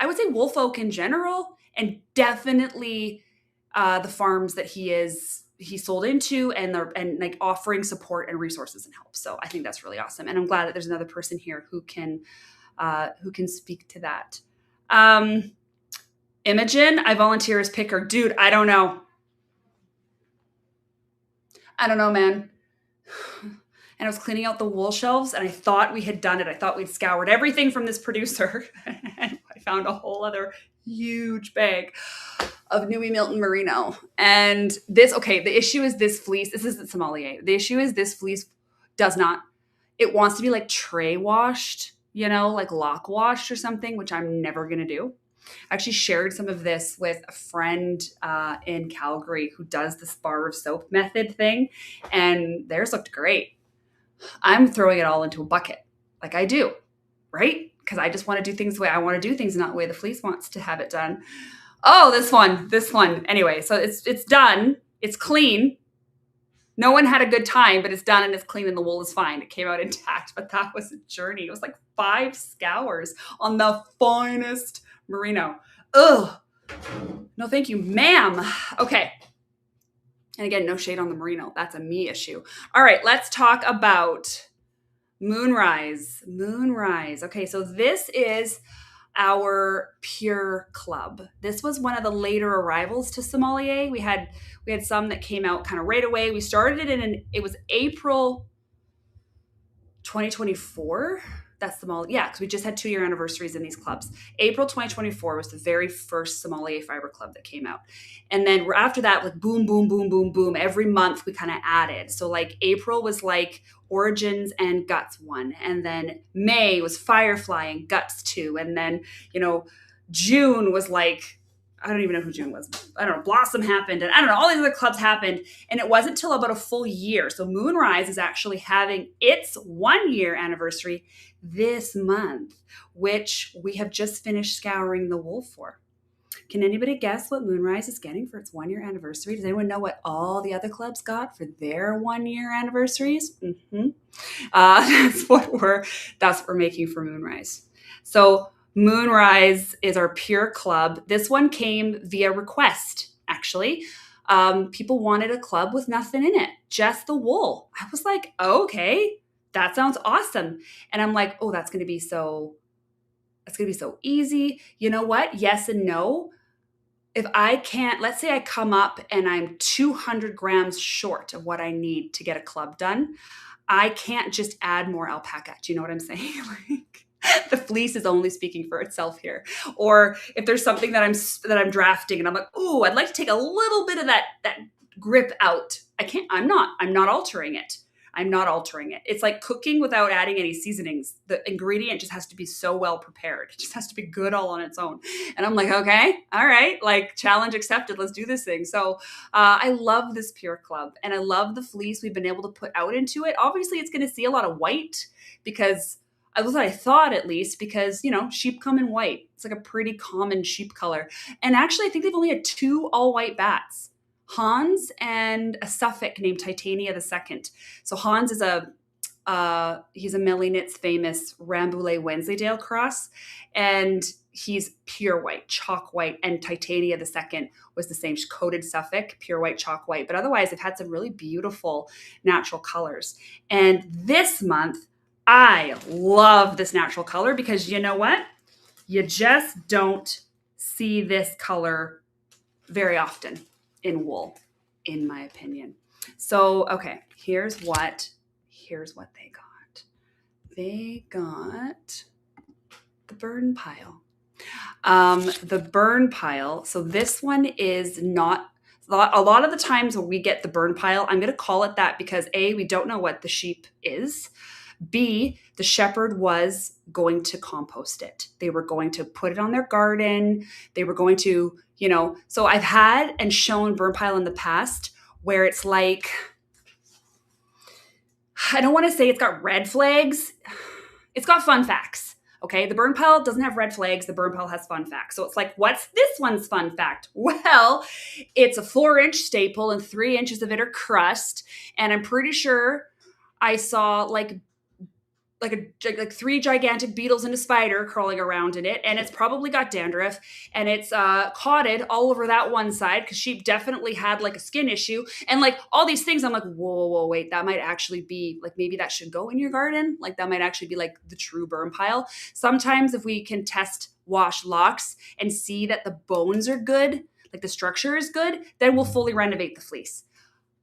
would say wool folk in general, and definitely the farms that he sold into and like offering support and resources and help. So I think that's really awesome. And I'm glad that there's another person here who can speak to that. Imogen, I volunteer as picker. Dude, I don't know, man. And I was cleaning out the wool shelves and I thought we had done it. I thought we'd scoured everything from this producer. And I found a whole other huge bag of New Milton Merino. And the issue is this fleece. This isn't Sommelier. The issue is this fleece it wants to be like tray washed, like lock washed or something, which I'm never going to do. I actually shared some of this with a friend in Calgary who does this bar of soap method thing, and theirs looked great. I'm throwing it all into a bucket like I do, right? Because I just want to do things the way I want to do things, not the way the fleece wants to have it done. Oh, this one. Anyway, so it's done. It's clean. No one had a good time, but it's done and it's clean and the wool is fine. It came out intact, but that was a journey. It was like 5 scours on the finest merino. Ugh. No, thank you, ma'am. Okay. And again, no shade on the merino. That's a me issue. All right, let's talk about Moonrise. Okay, so this is our pure club. This was one of the later arrivals to Sommelier. We had some that came out kind of right away. We started it it was April 2024. That's Sommelier. Yeah, because we just had 2-year anniversaries in these clubs. April 2024 was the very first Sommelier Fiber Club that came out. And then after that, like boom, boom, boom, boom, boom. Every month we kind of added. So like April was like Origins and Guts 1. And then May was Firefly and Guts 2. And then, June was like I don't even know who June was. I don't know. Blossom happened, and I don't know. All these other clubs happened, and it wasn't until about a full year. So Moonrise is actually having its 1 year anniversary this month, which we have just finished scouring the wool for. Can anybody guess what Moonrise is getting for its 1 year anniversary? Does anyone know what all the other clubs got for their 1 year anniversaries? That's what we're making for Moonrise. So Moonrise is our pure club. This one came via request, actually. People wanted a club with nothing in it, just the wool. I was like, oh, okay, that sounds awesome. And I'm like, oh, that's going to be so easy. You know what? Yes and no. If I can't, let's say I come up and I'm 200 grams short of what I need to get a club done, I can't just add more alpaca. Do you know what I'm saying? Like, the fleece is only speaking for itself here. Or if there's something that I'm drafting and I'm like, ooh, I'd like to take a little bit of that grip out. I'm not altering it. I'm not altering it. It's like cooking without adding any seasonings. The ingredient just has to be so well prepared. It just has to be good all on its own. And I'm like, okay, all right, like challenge accepted. Let's do this thing. So I love this pure club, and I love the fleece we've been able to put out into it. Obviously, it's going to see a lot of white because that was what I thought, at least, because, you know, sheep come in white. It's like a pretty common sheep color. And actually, I think they've only had 2 all-white bats. Hans and a Suffolk named Titania II. So Hans is he's a Millie Knits famous Rambouillet Wensleydale cross, and he's pure white, chalk white, and Titania II was the same coated Suffolk, pure white, chalk white. But otherwise, they've had some really beautiful natural colors. And this month, I love this natural color because you know what? You just don't see this color very often in wool, in my opinion. So, okay, here's what they got. They got the burn pile. The burn pile. So this one is not, a lot of the times when we get the burn pile, I'm going to call it that because A, we don't know what the sheep is. B, the shepherd was going to compost it. They were going to put it on their garden. They were going to, you know, so I've had and shown burn pile in the past where it's like, I don't want to say it's got red flags. It's got fun facts. Okay. The burn pile doesn't have red flags. The burn pile has fun facts. So it's like, what's this one's fun fact? Well, it's a 4-inch staple and 3 inches of it are crust. And I'm pretty sure I saw like 3 gigantic beetles and a spider crawling around in it, and it's probably got dandruff, and it's cotted all over that one side because sheep definitely had like a skin issue, and like all these things. I'm like, whoa, wait, that might actually be like, maybe that should go in your garden. Like that might actually be like the true burn pile. Sometimes if we can test wash locks and see that the bones are good, like the structure is good, then we'll fully renovate the fleece.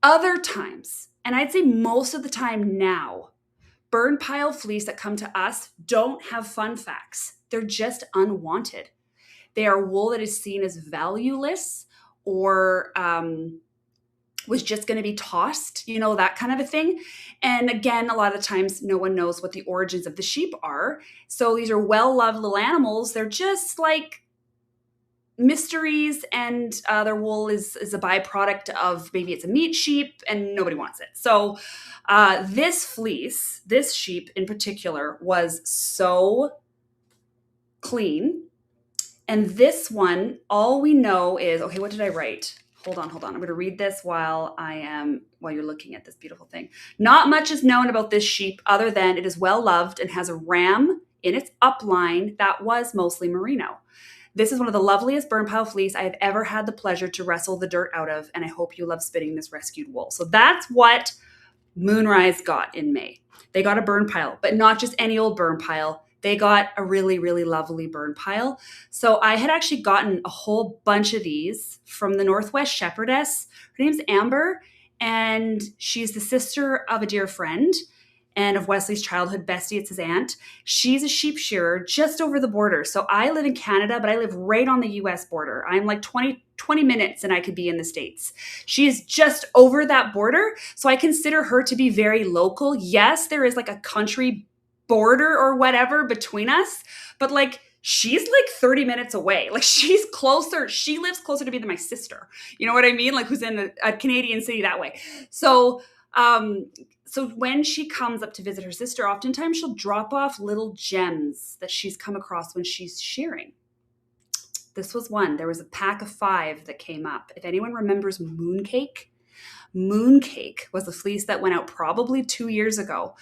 Other times, and I'd say most of the time now, burn pile fleece that come to us don't have fun facts. They're just unwanted. They are wool that is seen as valueless or was just going to be tossed, you know, that kind of a thing. And again, a lot of the times no one knows what the origins of the sheep are. So these are well-loved little animals. They're just like mysteries, and their wool is a byproduct of, maybe it's a meat sheep and nobody wants it. So this fleece, this sheep in particular, was so clean. And this one, all we know is, okay, what did I write? Hold on. I'm going to read this while you're looking at this beautiful thing. Not much is known about this sheep other than it is well loved and has a ram in its upline that was mostly merino. This is one of the loveliest burn pile fleece I have ever had the pleasure to wrestle the dirt out of, and I hope you love spinning this rescued wool. So that's what Moonrise got in May. They got a burn pile, but not just any old burn pile. They got a really, really lovely burn pile. So I had actually gotten a whole bunch of these from the Northwest Shepherdess. Her name's Amber, and she's the sister of a dear friend and of Wesley's childhood bestie. It's his aunt. She's a sheep shearer just over the border. So I live in Canada, but I live right on the US border. I'm like 20 minutes and I could be in the States. She is just over that border. So I consider her to be very local. Yes, there is like a country border or whatever between us, but like she's like 30 minutes away. Like she's closer. She lives closer to me than my sister. You know what I mean? Like who's in a Canadian city that way. So, so when she comes up to visit her sister, oftentimes she'll drop off little gems that she's come across when she's shearing. This was one. There was a pack of 5 that came up. If anyone remembers Mooncake was a fleece that went out probably 2 years ago.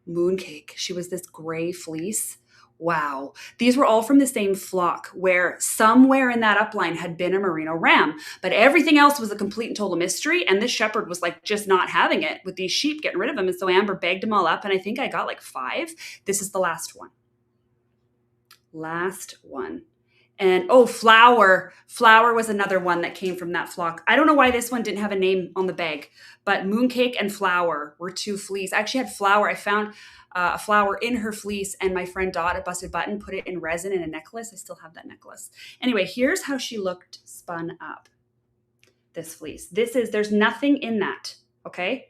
Mooncake. She was this gray fleece. Wow. These were all from the same flock where somewhere in that upline had been a merino ram, but everything else was a complete and total mystery. And this shepherd was like just not having it with these sheep, getting rid of them. And so Amber bagged them all up. And I think I got like 5. This is the last one. And Flower was another one that came from that flock. I don't know why this one didn't have a name on the bag, but Mooncake and Flower were 2 fleece. I actually had Flower. I found a flower in her fleece, and my friend Dot at Busted Button put it in resin in a necklace. I still have that necklace. Anyway, here's how she looked spun up. This fleece. There's nothing in that. Okay.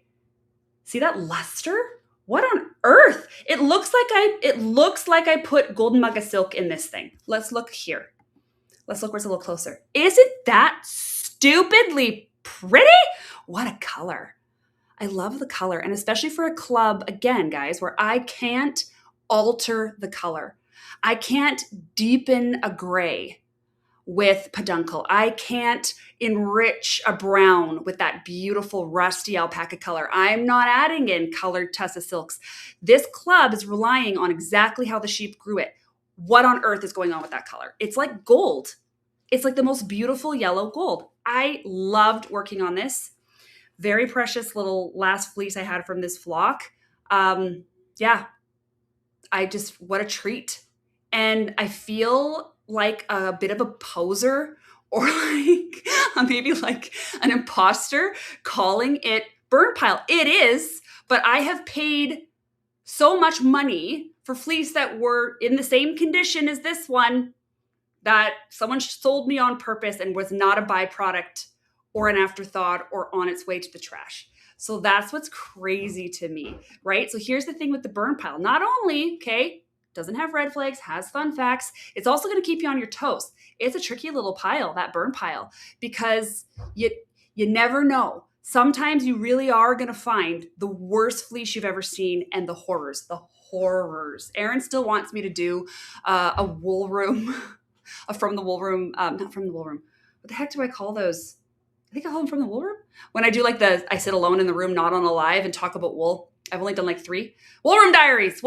See that luster? What on earth? It looks like I put golden mug of silk in this thing. Let's look here. Let's look where it's a little closer. Isn't that stupidly pretty? What a color. I love the color. And especially for a club, again, guys, where I can't alter the color. I can't deepen a gray with peduncle. I can't enrich a brown with that beautiful rusty alpaca color. I'm not adding in colored tussa silks. This club is relying on exactly how the sheep grew it. What on earth is going on with that color? It's like gold. It's like the most beautiful yellow gold. I loved working on this. Very precious little last fleece I had from this flock. What a treat. And I feel like a bit of a poser or like maybe like an imposter calling it burn pile. It is, but I have paid so much money for fleece that were in the same condition as this one that someone sold me on purpose and was not a byproduct or an afterthought or on its way to the trash. So that's what's crazy to me, right? So here's the thing with the burn pile. Not only, doesn't have red flags, has fun facts, it's also going to keep you on your toes. It's a tricky little pile, that burn pile, because you never know. Sometimes you really are going to find the worst fleece you've ever seen and the horrors. Erin still wants me to do a wool room, not from the wool room. What the heck do I call those? I think I call them from the wool room. When I do like I sit alone in the room, not on a live, and talk about wool. I've only done like 3. Wool room diaries.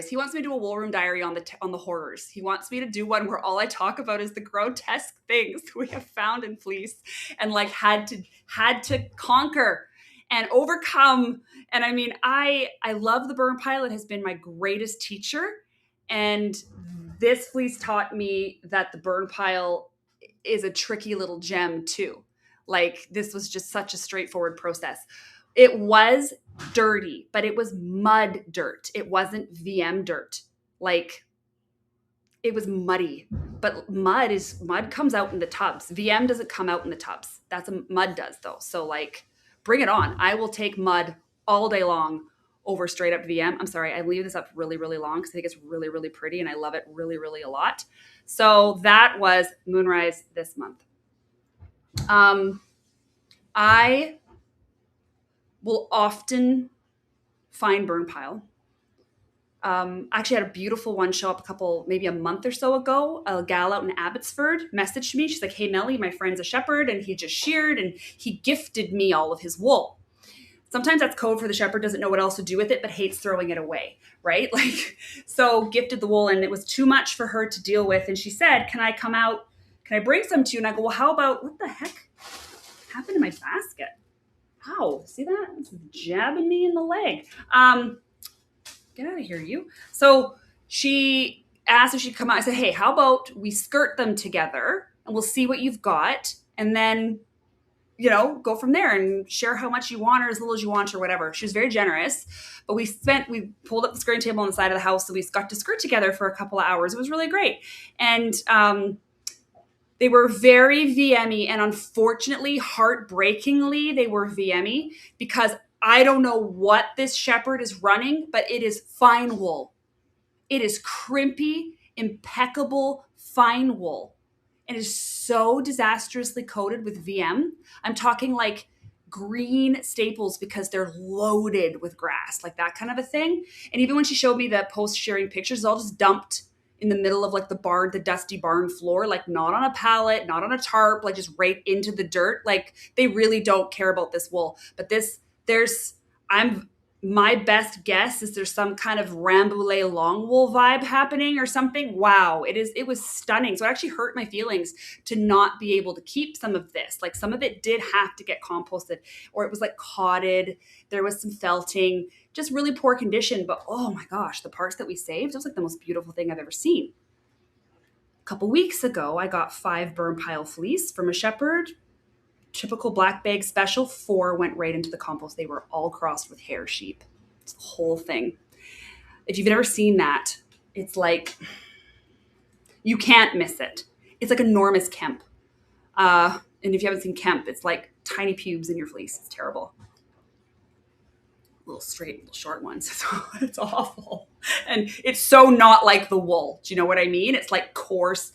He wants me to do a wool room diary on the horrors. He wants me to do one where all I talk about is the grotesque things we have found in fleece and like had to conquer and overcome. And I mean, I love the burn pile. It has been my greatest teacher. And this fleece taught me that the burn pile is a tricky little gem too. Like this was just such a straightforward process. It was dirty, but it was mud dirt. It wasn't VM dirt. Like it was muddy, but mud comes out in the tubs. VM doesn't come out in the tubs. Mud does though. So like bring it on. I will take mud all day long over straight up VM. I'm sorry. I leave this up really, really long because I think it's really, really pretty and I love it really, really a lot. So that was Moonrise this month. I will often find burn pile. Actually had a beautiful one show up maybe a month or so ago. A gal out in Abbotsford messaged me. She's like, "Hey Melly, my friend's a shepherd and he just sheared and he gifted me all of his wool." Sometimes that's code for the shepherd doesn't know what else to do with it, but hates throwing it away, right? Like, so gifted the wool and it was too much for her to deal with. And she said, "Can I come out? Can I bring some to you?" And I go, "Well, how about, what the heck happened to my basket? Ow, see that? It's jabbing me in the leg. Get out of here, you." So she asked if she'd come out. I said, "Hey, how about we skirt them together and we'll see what you've got. And then, go from there and share how much you want or as little as you want or whatever." She was very generous, but we pulled up the skirting table on the side of the house. So we got to skirt together for a couple of hours. It was really great. And, they were very VMy, and unfortunately, heartbreakingly, they were VMy because I don't know what this shepherd is running, but it is fine wool. It is crimpy, impeccable, fine wool. It is so disastrously coated with VM. I'm talking like green staples because they're loaded with grass, like that kind of a thing. And even when she showed me the post sharing pictures, it's all just dumped in the middle of like the barn, the dusty barn floor, like not on a pallet, not on a tarp, like just right into the dirt. Like they really don't care about this wool. But my best guess is there's some kind of Rambouillet long wool vibe happening or something. Wow, it was stunning. So it actually hurt my feelings to not be able to keep some of this. Like some of it did have to get composted, or it was like cotted. There was some felting, just really poor condition. But oh my gosh, the parts that we saved, it was like the most beautiful thing I've ever seen. A couple weeks ago, I got 5 burn pile fleece from a shepherd. Typical black bag special. 4 went right into the compost. They were all crossed with hair sheep. It's the whole thing. If you've never seen that, it's like, you can't miss it. It's like enormous Kemp. And if you haven't seen Kemp, it's like tiny pubes in your fleece. It's terrible. Little straight, little short ones. It's awful. And it's so not like the wool. Do you know what I mean? It's like coarse.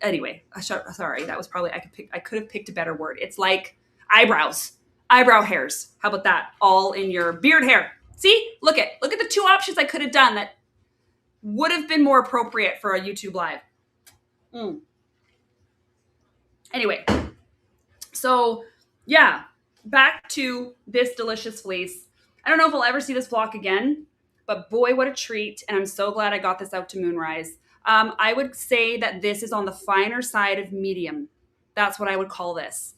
Anyway, sorry, that was probably, I could have picked a better word. It's like eyebrow hairs. How about that? All in your beard hair. See, look at the 2 options I could have done that would have been more appropriate for a YouTube live. Anyway, so yeah, back to this delicious fleece. I don't know if I'll ever see this flock again, but boy, what a treat. And I'm so glad I got this out to Moonrise. I would say that this is on the finer side of medium. That's what I would call this.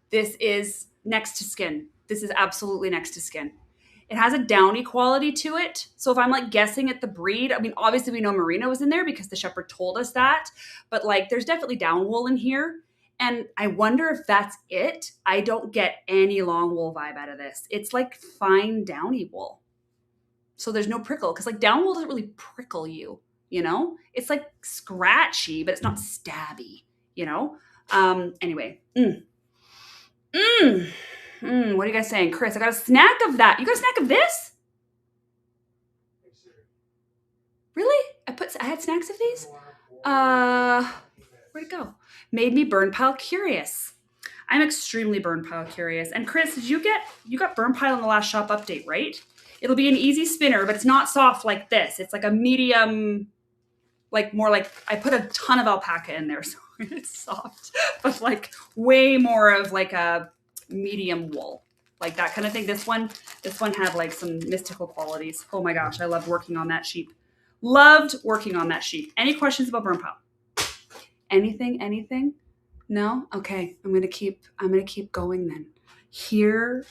This is next to skin. This is absolutely next to skin. It has a downy quality to it. So if I'm like guessing at the breed, I mean, obviously we know Merino was in there because the shepherd told us that, but like there's definitely down wool in here. And I wonder if that's it. I don't get any long wool vibe out of this. It's like fine downy wool. So there's no prickle because like down wool doesn't really prickle you. You know, it's like scratchy, but it's not stabby, you know? Anyway. What are you guys saying? Chris, I got a snack of that. You got a snack of this? Really? I had snacks of these? Where'd it go? Made me burn pile curious. I'm extremely burn pile curious. And Chris, did you got burn pile in the last shop update, right? It'll be an easy spinner, but it's not soft like this. It's like a medium, like more like, I put a ton of alpaca in there, so it's soft, but like way more of like a medium wool, like that kind of thing. This one had like some mystical qualities. Oh my gosh, I loved working on that sheep. Any questions about burn pile? Anything? No? Okay, I'm gonna keep going then. Here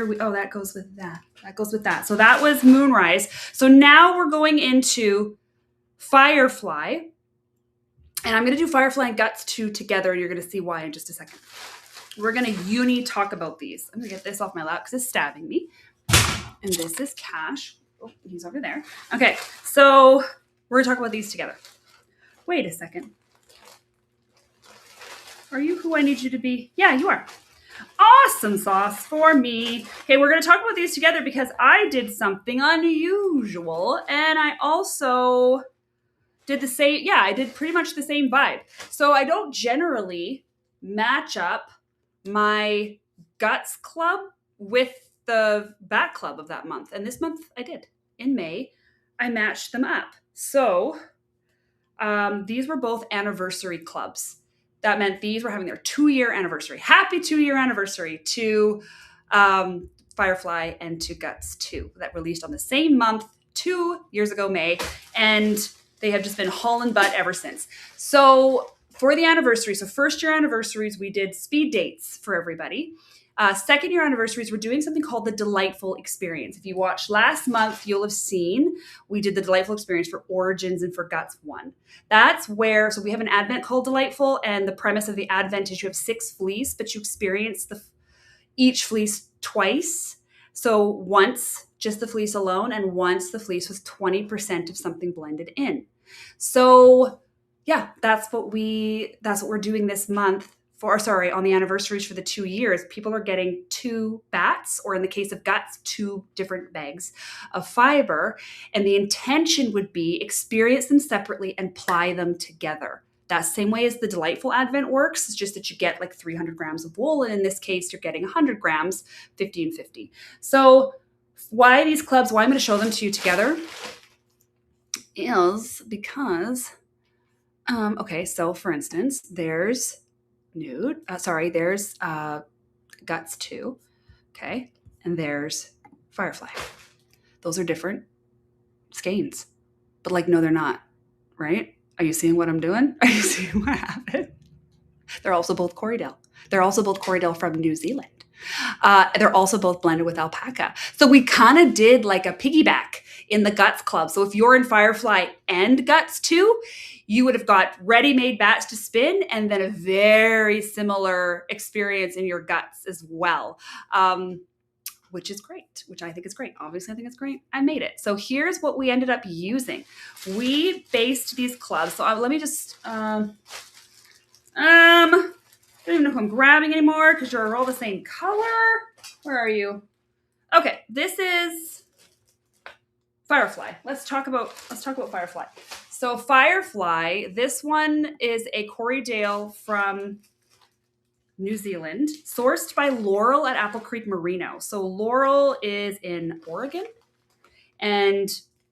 we, that goes with that. So that was Moonrise. So now we're going into Firefly, and I'm going to do Firefly and Guts 2 together, and you're going to see why in just a second. We're going to talk about these. I'm going to get this off my lap because it's stabbing me. And this is Cash. Oh, he's over there. Okay, so we're going to talk about these together. Wait a second. Are you who I need you to be? Yeah, you are. Awesome sauce for me. Okay, we're going to talk about these together because I did something unusual, and I also did the same. Yeah, I did pretty much the same vibe. So I don't generally match up my Guts club with the Bat club of that month. And this month I did. In May, I matched them up. So these were both anniversary clubs. That meant these were having their 2-year anniversary. Happy 2-year anniversary to Firefly and to Guts 2 that released on the same month 2 years ago, May. And they have just been hauling butt ever since. So for the anniversary, so 1st-year anniversaries, we did speed dates for everybody. 2nd-year anniversaries, we're doing something called the Delightful Experience. If you watched last month, you'll have seen we did the Delightful Experience for Origins and for Guts 1. That's where, so we have an advent called Delightful, and the premise of the advent is you have 6 fleece, but you experience each fleece twice. So once just the fleece alone, and once the fleece with 20% of something blended in. So yeah, that's what we're doing this month on the anniversaries for the 2 years, people are getting 2 bats, or in the case of Guts, 2 different bags of fiber. And the intention would be experience them separately and ply them together. That same way as the Delightful Advent works. It's just that you get like 300 grams of wool. And in this case, you're getting 100 grams, 50 and 50. So why these clubs, why I'm going to show them to you together is because, okay, so for instance, there's Nude, there's Guts 2, okay, and there's Firefly. Those are different skeins, but like, no, they're not, right? Are you seeing what I'm doing? Are you seeing what happened? They're also both Corriedale. They're also both Corriedale from New Zealand. They're also both blended with alpaca. So we kind of did like a piggyback in the Guts club. So if you're in Firefly and Guts too, you would have got ready-made bats to spin and then a very similar experience in your Guts as well, which is great, which I think is great. Obviously, I think it's great. I made it. So here's what we ended up using. We based these clubs. So let me just, I don't even know if I'm grabbing anymore because you're all the same color. Where are you? Okay, this is Firefly. Let's talk about Firefly. So Firefly, this one is a Corriedale from New Zealand, sourced by Laurel at Apple Creek Merino. So Laurel is in Oregon, and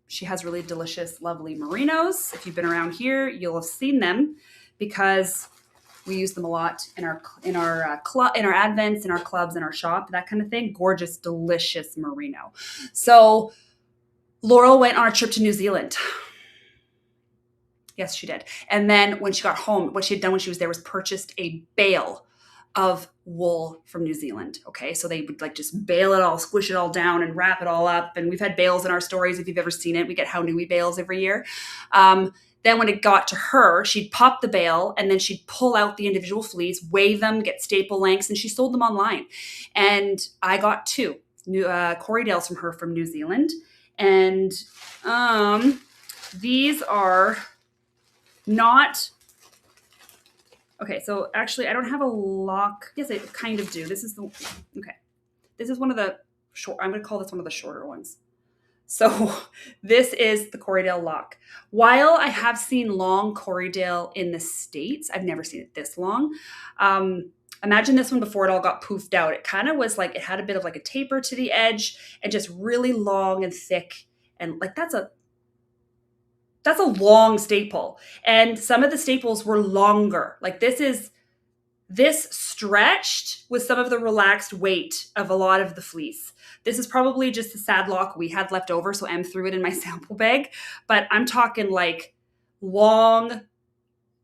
she has really delicious, lovely merinos. If you've been around here, you'll have seen them because we use them a lot in our advents, in our clubs, in our shop, that kind of thing. Gorgeous, delicious merino. So Laurel went on a trip to New Zealand. Yes, she did. And then when she got home, what she had done when she was there was purchased a bale of wool from New Zealand. Okay, so they would like just bale it all, squish it all down, and wrap it all up. And we've had bales in our stories. If you've ever seen it, we get Haunui bales every year. Then when it got to her, she'd pop the bale and then she'd pull out the individual fleece, weigh them, get staple lengths, and she sold them online. And I got 2 new Corriedales from her from New Zealand. And these are not, okay, so actually I don't have a lock. Yes, I kind of do. This is one of the short, I'm going to call this one of the shorter ones. So this is the Corriedale lock. While I have seen long Corriedale in the States, I've never seen it this long. Imagine this one before it all got poofed out. It kind of was like, it had a bit of like a taper to the edge and just really long and thick. And like, that's a long staple. And some of the staples were longer. Like this stretched with some of the relaxed weight of a lot of the fleece. This is probably just the sad lock we had left over, so Em threw it in my sample bag. But I'm talking like long,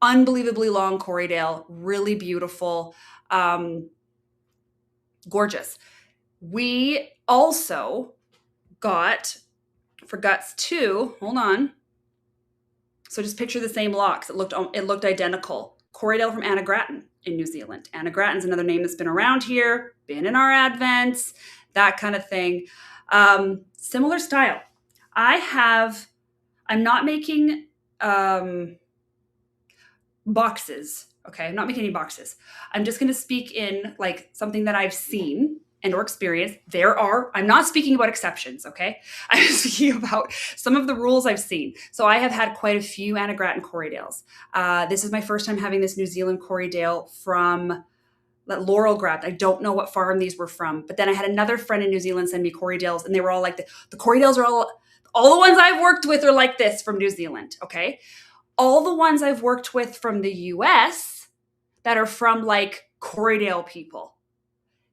unbelievably long Corriedale, really beautiful, gorgeous. We also got, for Guts 2, hold on. So just picture the same locks. It looked identical. Corriedale from Anna Gratton in New Zealand. Anna Gratton's another name that's been around here, been in our advents, that kind of thing. Similar style. I'm not making boxes. Okay, I'm not making any boxes. I'm just going to speak in like something that I've seen and or experienced. I'm not speaking about exceptions, okay? I'm speaking about some of the rules I've seen. So I have had quite a few Anna Gratton Corriedales. This is my first time having this New Zealand Corriedale from that Laurel grabbed. I don't know what farm these were from, but then I had another friend in New Zealand send me Corriedales, and they were all like, the Corriedales are all the ones I've worked with are like this from New Zealand, okay? All the ones I've worked with from the US that are from like Corriedale people,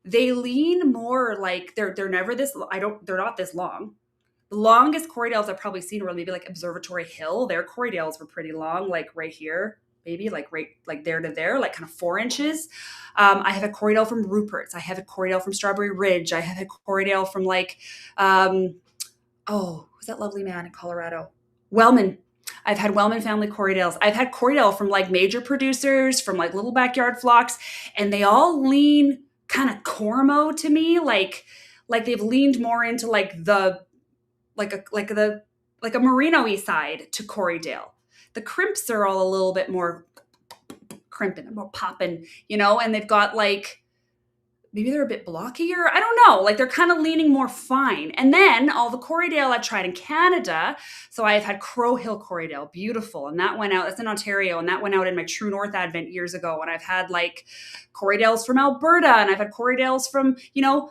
they lean more like they're never this, they're not this long. The longest Corriedales I've probably seen were maybe like Observatory Hill. Their Corriedales were pretty long, like right here, maybe like right, like there to there, like kind of 4 inches. I have a Corriedale from Rupert's. I have a Corriedale from Strawberry Ridge. I have a Corriedale from like, who's that lovely man in Colorado? Wellman. I've had Wellman family Corriedales. I've had Corriedale from like major producers, from like little backyard flocks, and they all lean kind of Cormo to me, like they've leaned more into like a Merino-y side to Corriedale. The crimps are all a little bit more crimping, they're more popping, and they've got like, maybe they're a bit blockier. I don't know. Like they're kind of leaning more fine. And then all the Corriedale I've tried in Canada. So I've had Crow Hill Corriedale, beautiful. And that went out, that's in Ontario. And that went out in my True North Advent years ago. And I've had like Corriedales from Alberta. And I've had Corriedales from,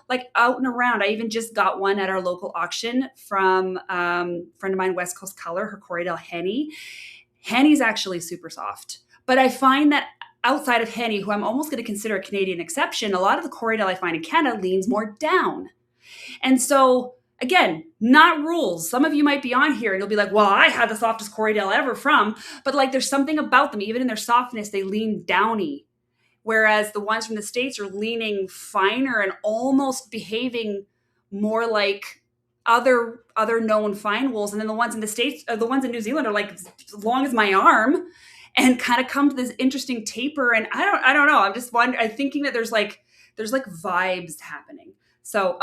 like out and around. I even just got one at our local auction from a friend of mine, West Coast Color, her Corriedale Henny. Henny's actually super soft. But I find that outside of Henny, who I'm almost going to consider a Canadian exception, a lot of the Corriedale I find in Canada leans more down. And so, again, not rules. Some of you might be on here and you'll be like, well, I had the softest Corriedale ever from, but like there's something about them, even in their softness, they lean downy. Whereas the ones from the States are leaning finer and almost behaving more like other known fine wools. And then the ones in the States, the ones in New Zealand are like as long as my arm, and kind of come to this interesting taper. And I don't know. I'm just wondering, I'm thinking that there's like vibes happening. So,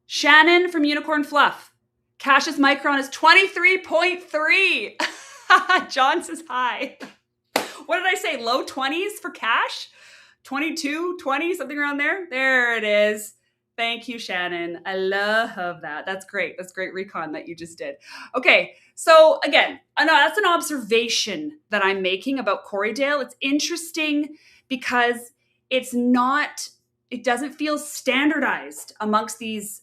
Shannon from Unicorn Fluff. Cassius Micron is 23.3. John says hi. What did I say? Low 20s for Cash? 22, 20, something around there? There it is. Thank you, Shannon. I love that. That's great. That's great recon that you just did. Okay. So again, that's an observation that I'm making about Corriedale. It's interesting because it doesn't feel standardized amongst these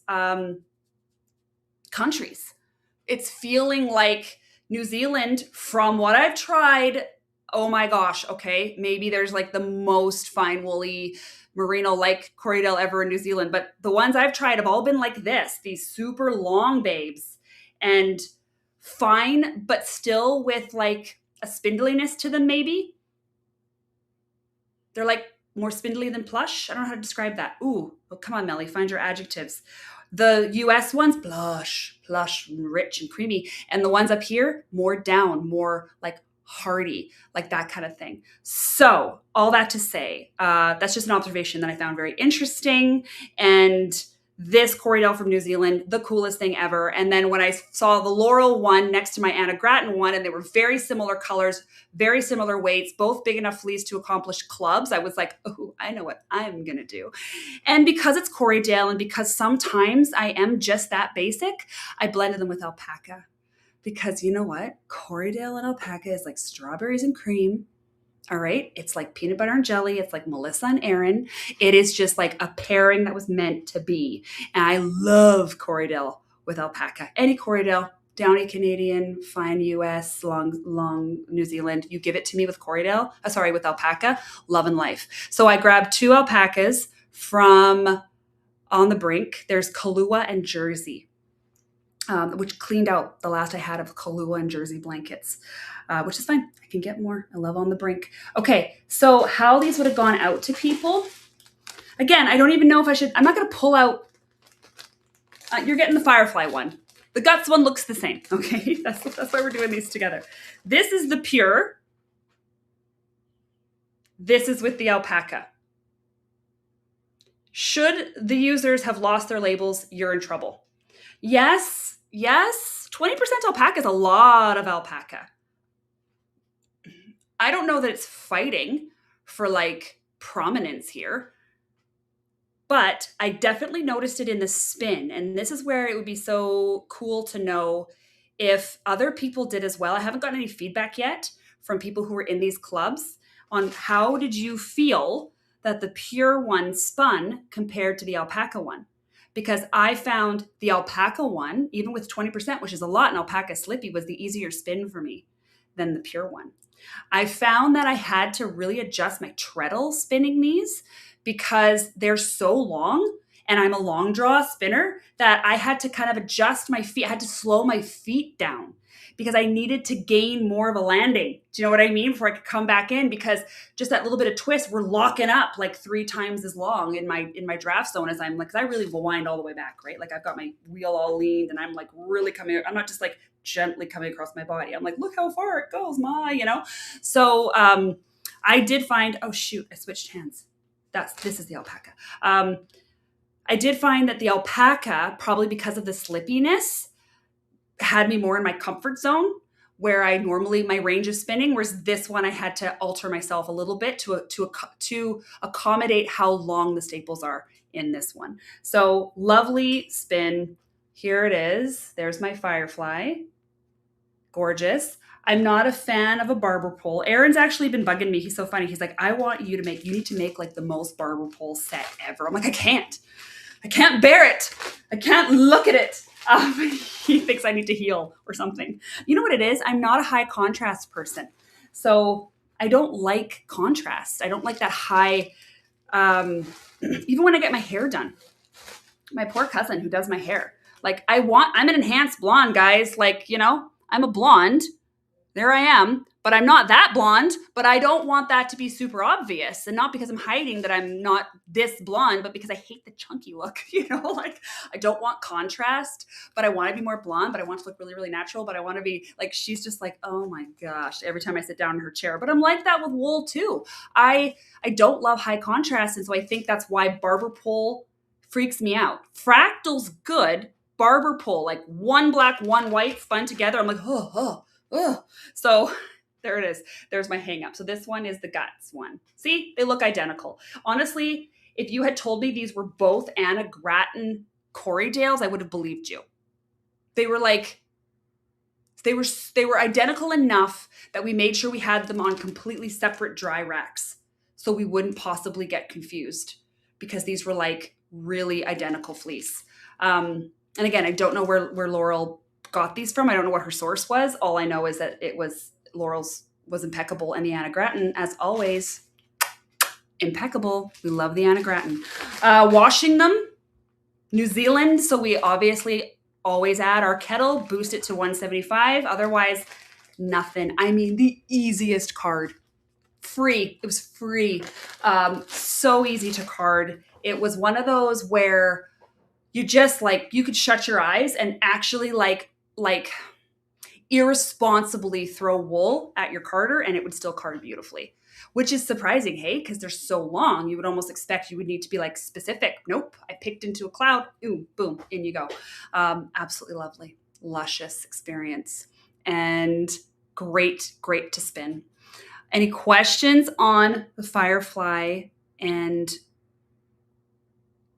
countries. It's feeling like New Zealand, from what I've tried, oh my gosh, okay, maybe there's like the most fine woolly Merino like Corriedale ever in New Zealand. But the ones I've tried have all been like this, these super long babes and fine, but still with like a spindliness to them maybe. They're like more spindly than plush. I don't know how to describe that. Ooh, well, come on, Melly, find your adjectives. The US ones, plush, rich and creamy. And the ones up here, more down, more like hardy, like that kind of thing. So all that to say, that's just an observation that I found very interesting. And this Corriedale from New Zealand, the coolest thing ever. And then when I saw the Laurel one next to my Anna Gratton one, and they were very similar colors, very similar weights, both big enough fleas to accomplish clubs, I was like, oh, I know what I'm going to do. And because it's Corriedale and because sometimes I am just that basic, I blended them with alpaca. Because you know what? Corriedale and alpaca is like strawberries and cream. All right. It's like peanut butter and jelly. It's like Melissa and Aaron. It is just like a pairing that was meant to be. And I love Corriedale with alpaca. Any Corriedale, downy Canadian, fine US, long New Zealand. You give it to me with with alpaca, love and life. So I grabbed 2 alpacas from On the Brink. There's Kahlua and Jersey. Which cleaned out the last I had of Kahlua and Jersey blankets, which is fine. I can get more. I love On the Brink. Okay, so how these would have gone out to people. Again, I don't even know if I should. I'm not going to pull out. You're getting the Firefly one. The Guts one looks the same. Okay, that's why we're doing these together. This is the pure. This is with the alpaca. Should the users have lost their labels, you're in trouble. Yes, 20% alpaca is a lot of alpaca. I don't know that it's fighting for like prominence here, but I definitely noticed it in the spin. And this is where it would be so cool to know if other people did as well. I haven't gotten any feedback yet from people who were in these clubs on how did you feel that the pure one spun compared to the alpaca one. Because I found the alpaca one, even with 20%, which is a lot in alpaca slippy, was the easier spin for me than the pure one. I found that I had to really adjust my treadle spinning these because they're so long and I'm a long draw spinner that I had to kind of adjust my feet. I had to slow my feet down because I needed to gain more of a landing. Do you know what I mean? Before I could come back in, because just that little bit of twist, we're locking up like 3 times as long in my draft zone as I'm like, 'cause I really will wind all the way back, right? Like I've got my wheel all leaned and I'm like really coming, I'm not just like gently coming across my body. I'm like, look how far it goes, So I did find, oh shoot, I switched hands. This is the alpaca. I did find that the alpaca, probably because of the slippiness, had me more in my comfort zone, where I normally, my range of spinning, whereas this one I had to alter myself a little bit to accommodate how long the staples are in this one. So lovely spin. Here it is. There's my Firefly. Gorgeous. I'm not a fan of a barber pole. Aaron's actually been bugging me. He's so funny. He's like, you need to make like the most barber pole set ever. I'm like, I can't bear it. I can't look at it. He thinks I need to heal or something. You know what it is? I'm not a high contrast person. So I don't like contrast. I don't like that high, even when I get my hair done. My poor cousin who does my hair. Like I'm an enhanced blonde, guys. Like, I'm a blonde. There I am, but I'm not that blonde, but I don't want that to be super obvious. And not because I'm hiding that I'm not this blonde, but because I hate the chunky look, like I don't want contrast, but I want to be more blonde, but I want to look really, really natural, but I want to be like, she's just like, oh my gosh, every time I sit down in her chair, but I'm like that with wool too. I don't love high contrast. And so I think that's why barber pole freaks me out. Fractal's good. Barber pole, like one black, one white spun together. I'm like, oh. So there it is. There's my hang up. So this one is the Guts one. See, they look identical. Honestly, if you had told me these were both Anna Gratton Corriedales, I would have believed you. They were identical enough that we made sure we had them on completely separate dry racks so we wouldn't possibly get confused because these were like really identical fleece. And again, I don't know where Laurel got these from. I don't know what her source was. All I know is that Laurel's was impeccable, and the Anna Gratton, as always, impeccable. We love the Anna Gratton. Washing them, New Zealand. So we obviously always add our kettle, boost it to 175. Otherwise, nothing. I mean, the easiest card. Free. It was free. So easy to card. It was one of those where you just you could shut your eyes and actually like irresponsibly throw wool at your carder and it would still card beautifully, which is surprising, hey, because they're so long. You would almost expect you would need to be like specific. Nope. I picked into a cloud. Ooh, boom, in you go. Absolutely lovely, luscious experience and great to spin. Any questions on the Firefly and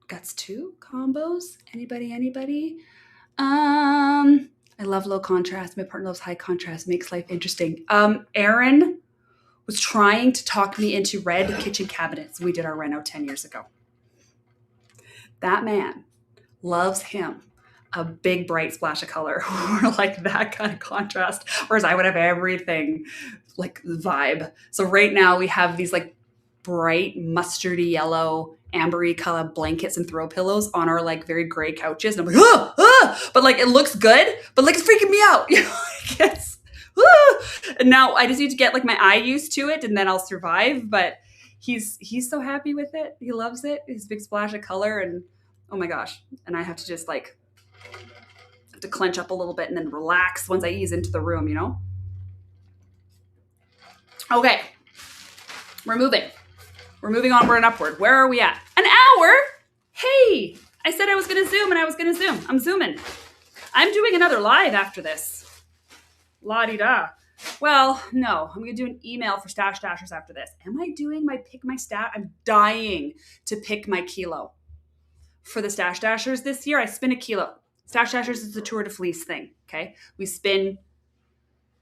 Guts 2 combos? Anybody? I love low contrast. My partner loves high contrast. Makes life interesting. Aaron was trying to talk me into red kitchen cabinets. We did our reno 10 years ago. That man loves him a big bright splash of color or like that kind of contrast. Whereas I would have everything like vibe. So right now we have these like bright mustardy yellow ambery color blankets and throw pillows on our like very gray couches. And I'm like, but like it looks good, but like it's freaking me out. And now I just need to get like my eye used to it and then I'll survive. But he's so happy with it. He loves it. His big splash of color and oh my gosh. And I have to just have to clench up a little bit and then relax once I ease into the room, Okay. We're moving onward and upward. Where are we at? An hour? Hey, I said I was going to zoom and I was going to zoom. I'm zooming. I'm doing another live after this. La-di-da. Well, no, I'm going to do an email for Stash Dashers after this. Am I doing my pick my stat? I'm dying to pick my kilo. For the Stash Dashers this year, I spin a kilo. Stash Dashers is the Tour de Fleece thing, okay? We spin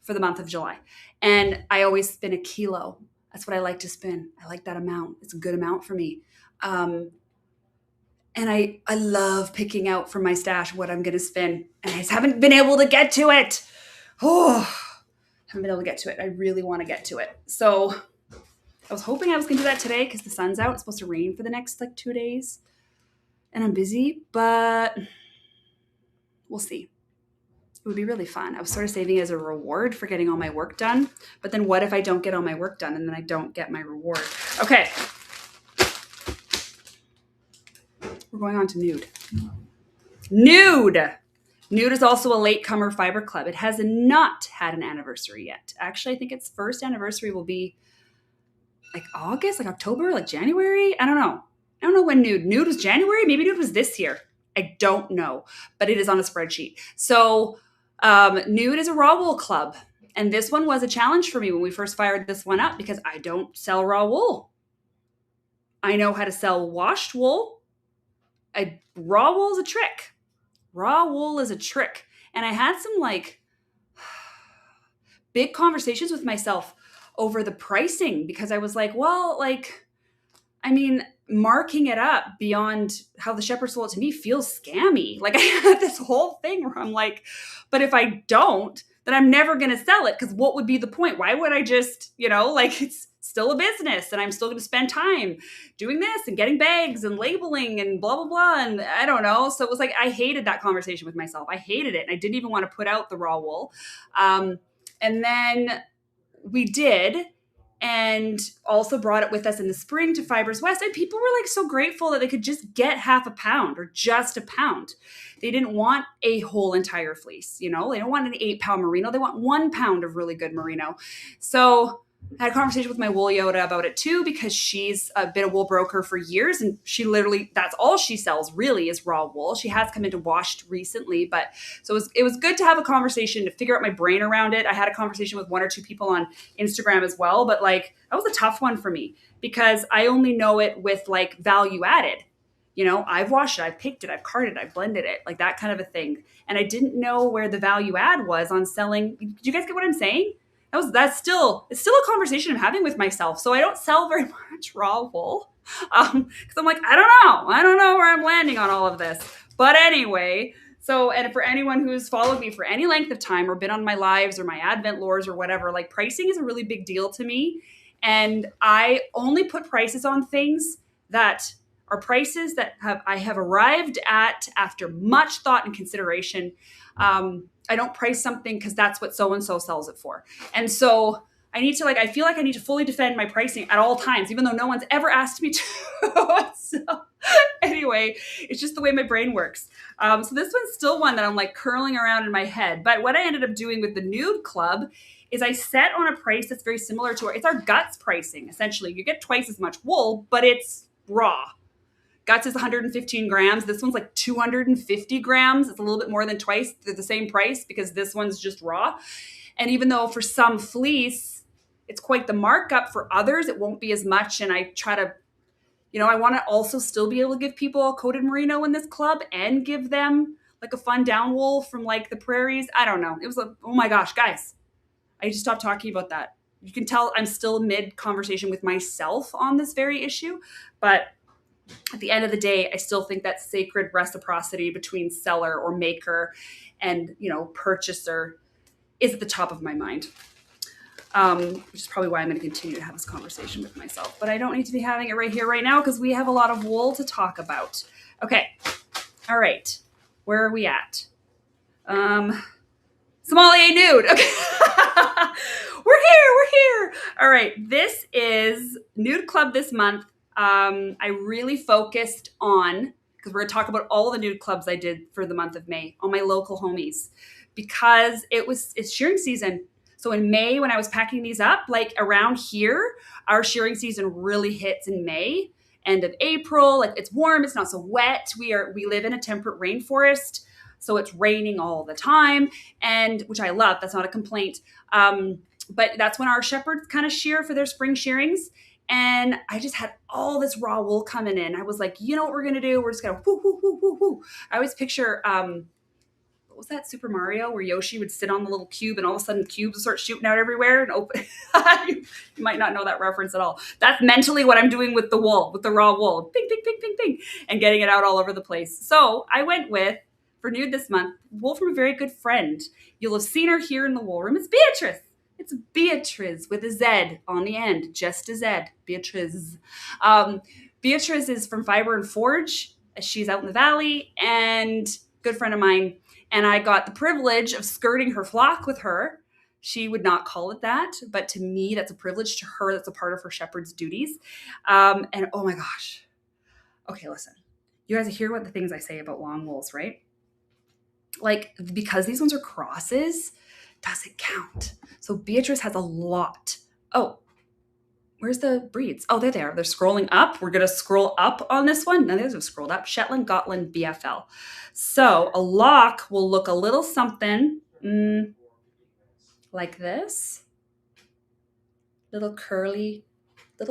for the month of July. And I always spin a kilo. That's what I like to spin. I like that amount. It's a good amount for me. And I love picking out from my stash what I'm going to spin. And I just haven't been able to get to it. Haven't been able to get to it. I really want to get to it. So I was hoping I was going to do that today because the sun's out. It's supposed to rain for the next 2 days. And I'm busy, but we'll see. It would be really fun. I was sort of saving it as a reward for getting all my work done. But then what if I don't get all my work done and then I don't get my reward? Okay. We're going on to Nude. Nude is also a latecomer fiber club. It has not had an anniversary yet. Actually, I think its first anniversary will be like August, like October, like January. I don't know when Nude was January. Maybe Nude was this year. I don't know, but it is on a spreadsheet. So Nude is a raw wool club. And this one was a challenge for me when we first fired this one up because I don't sell raw wool. I know how to sell washed wool. Raw wool is a trick. Raw wool is a trick. And I had some like big conversations with myself over the pricing because I was like, well, like, I mean, marking it up beyond how the shepherd sold it to me feels scammy. Like I had this whole thing where I'm like, but if I don't, then I'm never going to sell it because what would be the point? Why would I just, like it's still a business and I'm still going to spend time doing this and getting bags and labeling and blah, blah, blah. And I don't know. So it was like, I hated that conversation with myself. I hated it. And I didn't even want to put out the raw wool. And then we did. And also brought it with us in the spring to Fibers West. And people were like so grateful that they could just get half a pound or just a pound. They didn't want a whole entire fleece, They don't want an 8-pound merino. They want 1 pound of really good merino. So I had a conversation with my wool Yoda about it too, because she's been a wool broker for years. And she literally, that's all she sells really is raw wool. She has come into washed recently, but so it was good to have a conversation to figure out my brain around it. I had a conversation with 1 or 2 people on Instagram as well, but like that was a tough one for me because I only know it with like value added. I've washed it, I've picked it, I've carded, I've blended it, like that kind of a thing. And I didn't know where the value add was on selling. Do you guys get what I'm saying? It's still a conversation I'm having with myself. So I don't sell very much raw wool because I'm like, I don't know where I'm landing on all of this. But anyway, and for anyone who's followed me for any length of time or been on my lives or my Advent lures or whatever, like pricing is a really big deal to me. And I only put prices on things that are prices that I have arrived at after much thought and consideration. I don't price something because that's what so-and-so sells it for. And so I feel like I need to fully defend my pricing at all times, even though no one's ever asked me to. So anyway, it's just the way my brain works. So this one's still one that I'm like curling around in my head. But what I ended up doing with the Nude Club is I set on a price that's very similar to it's our Guts pricing. Essentially, you get twice as much wool, but it's raw. Guts is 115 grams. This one's like 250 grams. It's a little bit more than twice the same price because this one's just raw. And even though for some fleece, it's quite the markup, for others, it won't be as much. And I try to, I want to also still be able to give people a coated merino in this club and give them like a fun down wool from like the prairies. I don't know. It was oh my gosh, guys, I just stopped talking about that. You can tell I'm still mid conversation with myself on this very issue, but at the end of the day, I still think that sacred reciprocity between seller or maker and, purchaser is at the top of my mind, which is probably why I'm going to continue to have this conversation with myself. But I don't need to be having it right here, right now, because we have a lot of wool to talk about. Okay. All right. Where are we at? Sommelier Nude. Okay. We're here. All right. This is Nude Club this month. I really focused on, because we're going to talk about all the Nude Clubs I did for the month of May on my local homies, because it's shearing season. So in May, when I was packing these up, like around here, our shearing season really hits in May, end of April. Like it's warm, it's not so wet. We live in a temperate rainforest, so it's raining all the time, and which I love. That's not a complaint. But that's when our shepherds kind of shear for their spring shearings. And I just had all this raw wool coming in. I was like, you know what we're going to do? We're just going to whoo, whoo, whoo, whoo, whoo. I always picture, what was that, Super Mario, where Yoshi would sit on the little cube and all of a sudden cubes would start shooting out everywhere and open. You might not know that reference at all. That's mentally what I'm doing with the wool, with the raw wool. Ping, ping, ping, ping, ping. And getting it out all over the place. So I went with, for Nude this month, wool from a very good friend. You'll have seen her here in the wool room. It's Beatrice. It's Beatrice with a Z on the end, just a Z, Beatrice. Beatrice is from Fiber and Forge. She's out in the valley and good friend of mine. And I got the privilege of skirting her flock with her. She would not call it that, but to me, that's a privilege. To her, that's a part of her shepherd's duties. And oh my gosh. Okay, listen. You guys hear what the things I say about long wools, right? Like, because these ones are crosses, does it count? So Beatrice has a lot. Oh, where's the breeds? Oh, there they are. They're scrolling up. We're going to scroll up on this one. None of those have scrolled up. Shetland, Gotland, BFL. So a lock will look a little something like this. Little curly guy.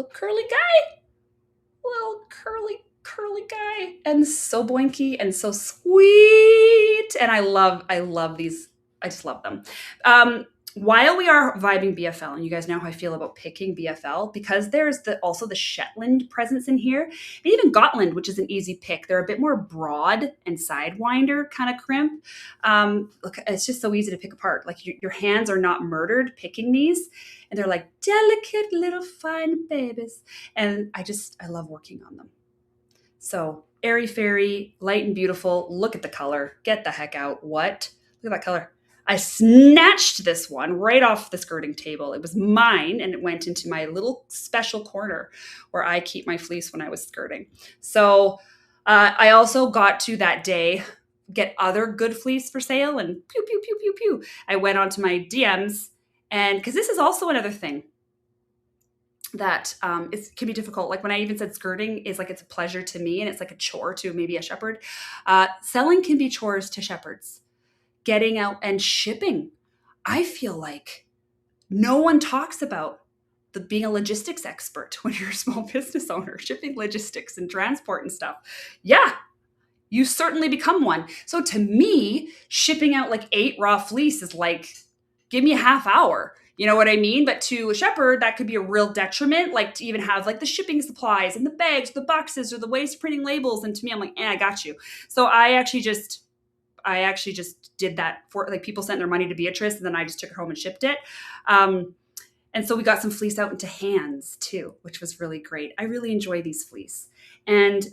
Little curly guy. And so boinky and so sweet. And I love these. I just love them. While we are vibing BFL, and you guys know how I feel about picking BFL, because there's also the Shetland presence in here, and even Gotland, which is an easy pick. They're a bit more broad and sidewinder kind of crimp. Look, it's just so easy to pick apart. Like your hands are not murdered picking these, and they're like delicate little fine babies. And I love working on them. So airy fairy, light and beautiful. Look at the color. Get the heck out. What? Look at that color. I snatched this one right off the skirting table. It was mine, and it went into my little special corner where I keep my fleece when I was skirting. So I also got to that day get other good fleece for sale, and pew, pew, pew, pew, pew. I went onto my DMs, and because this is also another thing that can be difficult. Like when I even said skirting is like, it's a pleasure to me, and it's like a chore to maybe a shepherd. Selling can be chores to shepherds. Getting out and shipping. I feel like no one talks about being a logistics expert when you're a small business owner, shipping logistics and transport and stuff. Yeah, you certainly become one. So to me, shipping out like 8 raw fleece is like, give me a half hour. You know what I mean? But to a shepherd, that could be a real detriment, like to even have like the shipping supplies and the bags, the boxes, or the ways printing labels. And to me, I'm like, I got you. So I actually just did that for, like, people sent their money to Beatrice, and then I just took it home and shipped it. And so we got some fleece out into hands too, which was really great. I really enjoy these fleece, and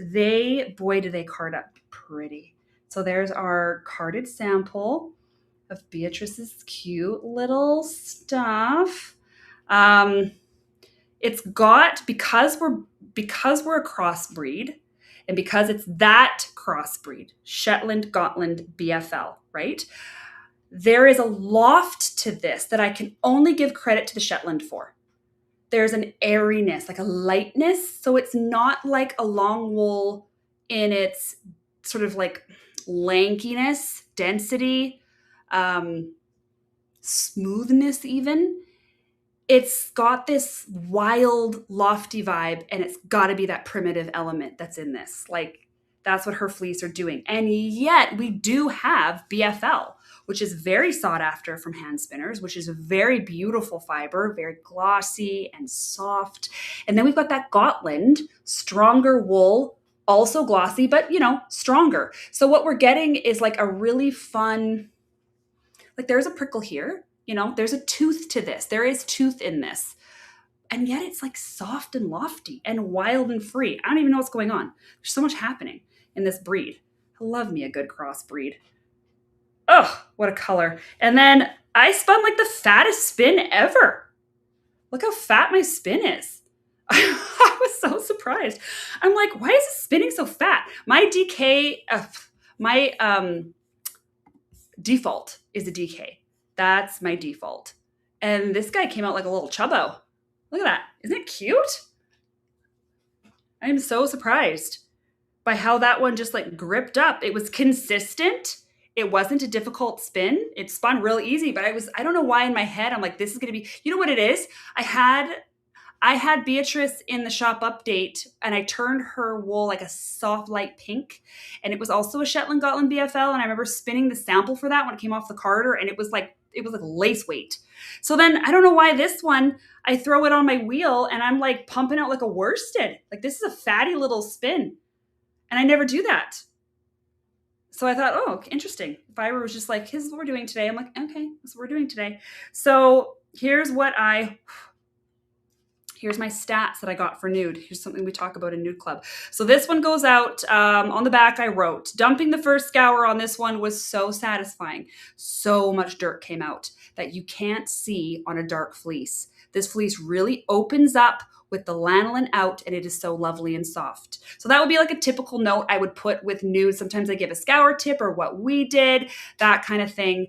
boy, do they card up pretty. So there's our carded sample of Beatrice's cute little stuff. It's got, because we're a crossbreed, and because it's that crossbreed, Shetland, Gotland, BFL, right? There is a loft to this that I can only give credit to the Shetland for. There's an airiness, like a lightness. So it's not like a long wool in its sort of like lankiness, density, smoothness even. It's got this wild, lofty vibe, and it's got to be that primitive element that's in this. Like, that's what her fleece are doing. And yet we do have BFL, which is very sought after from hand spinners, which is a very beautiful fiber, very glossy and soft. And then we've got that Gotland, stronger wool, also glossy, but, stronger. So what we're getting is like a really fun, like there's a prickle here. There's a tooth to this. There is tooth in this. And yet it's like soft and lofty and wild and free. I don't even know what's going on. There's so much happening in this breed. I love me a good crossbreed. Oh, what a color. And then I spun like the fattest spin ever. Look how fat my spin is. I was so surprised. I'm like, why is it spinning so fat? My DK, default is a DK. That's my default. And this guy came out like a little chubbo. Look at that. Isn't it cute? I am so surprised by how that one just like gripped up. It was consistent. It wasn't a difficult spin. It spun real easy, but I don't know why in my head, I'm like, this is going to be, you know what it is? I had Beatrice in the shop update, and I turned her wool like a soft light pink. And it was also a Shetland Gotland BFL. And I remember spinning the sample for that when it came off the carder, and it was like lace weight. So then I don't know why this one, I throw it on my wheel and I'm like pumping out like a worsted. Like, this is a fatty little spin. And I never do that. So I thought, oh, interesting. Fiber was just like, here's what we're doing today. I'm like, okay, that's what we're doing today. So here's my stats that I got for Nude. Here's something we talk about in Nude Club. So this one goes out, on the back I wrote, dumping the first scour on this one was so satisfying. So much dirt came out that you can't see on a dark fleece. This fleece really opens up with the lanolin out, and it is so lovely and soft. So that would be like a typical note I would put with Nude. Sometimes I give a scour tip or what we did, that kind of thing.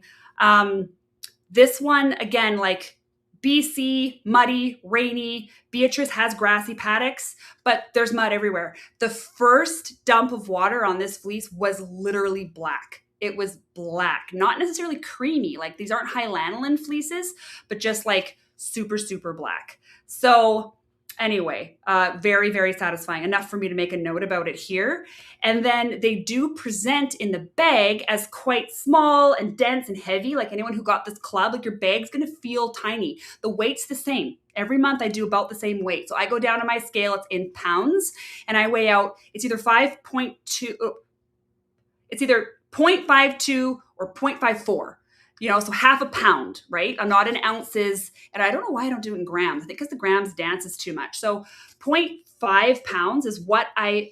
This one, again, like BC, muddy, rainy. Beatrice has grassy paddocks, but there's mud everywhere. The first dump of water on this fleece was literally black. It was black, not necessarily creamy. Like these aren't high lanolin fleeces, but just like super, super black. So anyway, very, very satisfying. Enough for me to make a note about it here. And then they do present in the bag as quite small and dense and heavy. Like anyone who got this club, like your bag's going to feel tiny. The weight's the same. Every month I do about the same weight. So I go down to my scale, it's in pounds, and I weigh out, it's either 5.2, it's either 0.52 or 0.54. So half a pound, right? I'm not in ounces. And I don't know why I don't do it in grams. I think because the grams dances too much. So 0.5 pounds is what I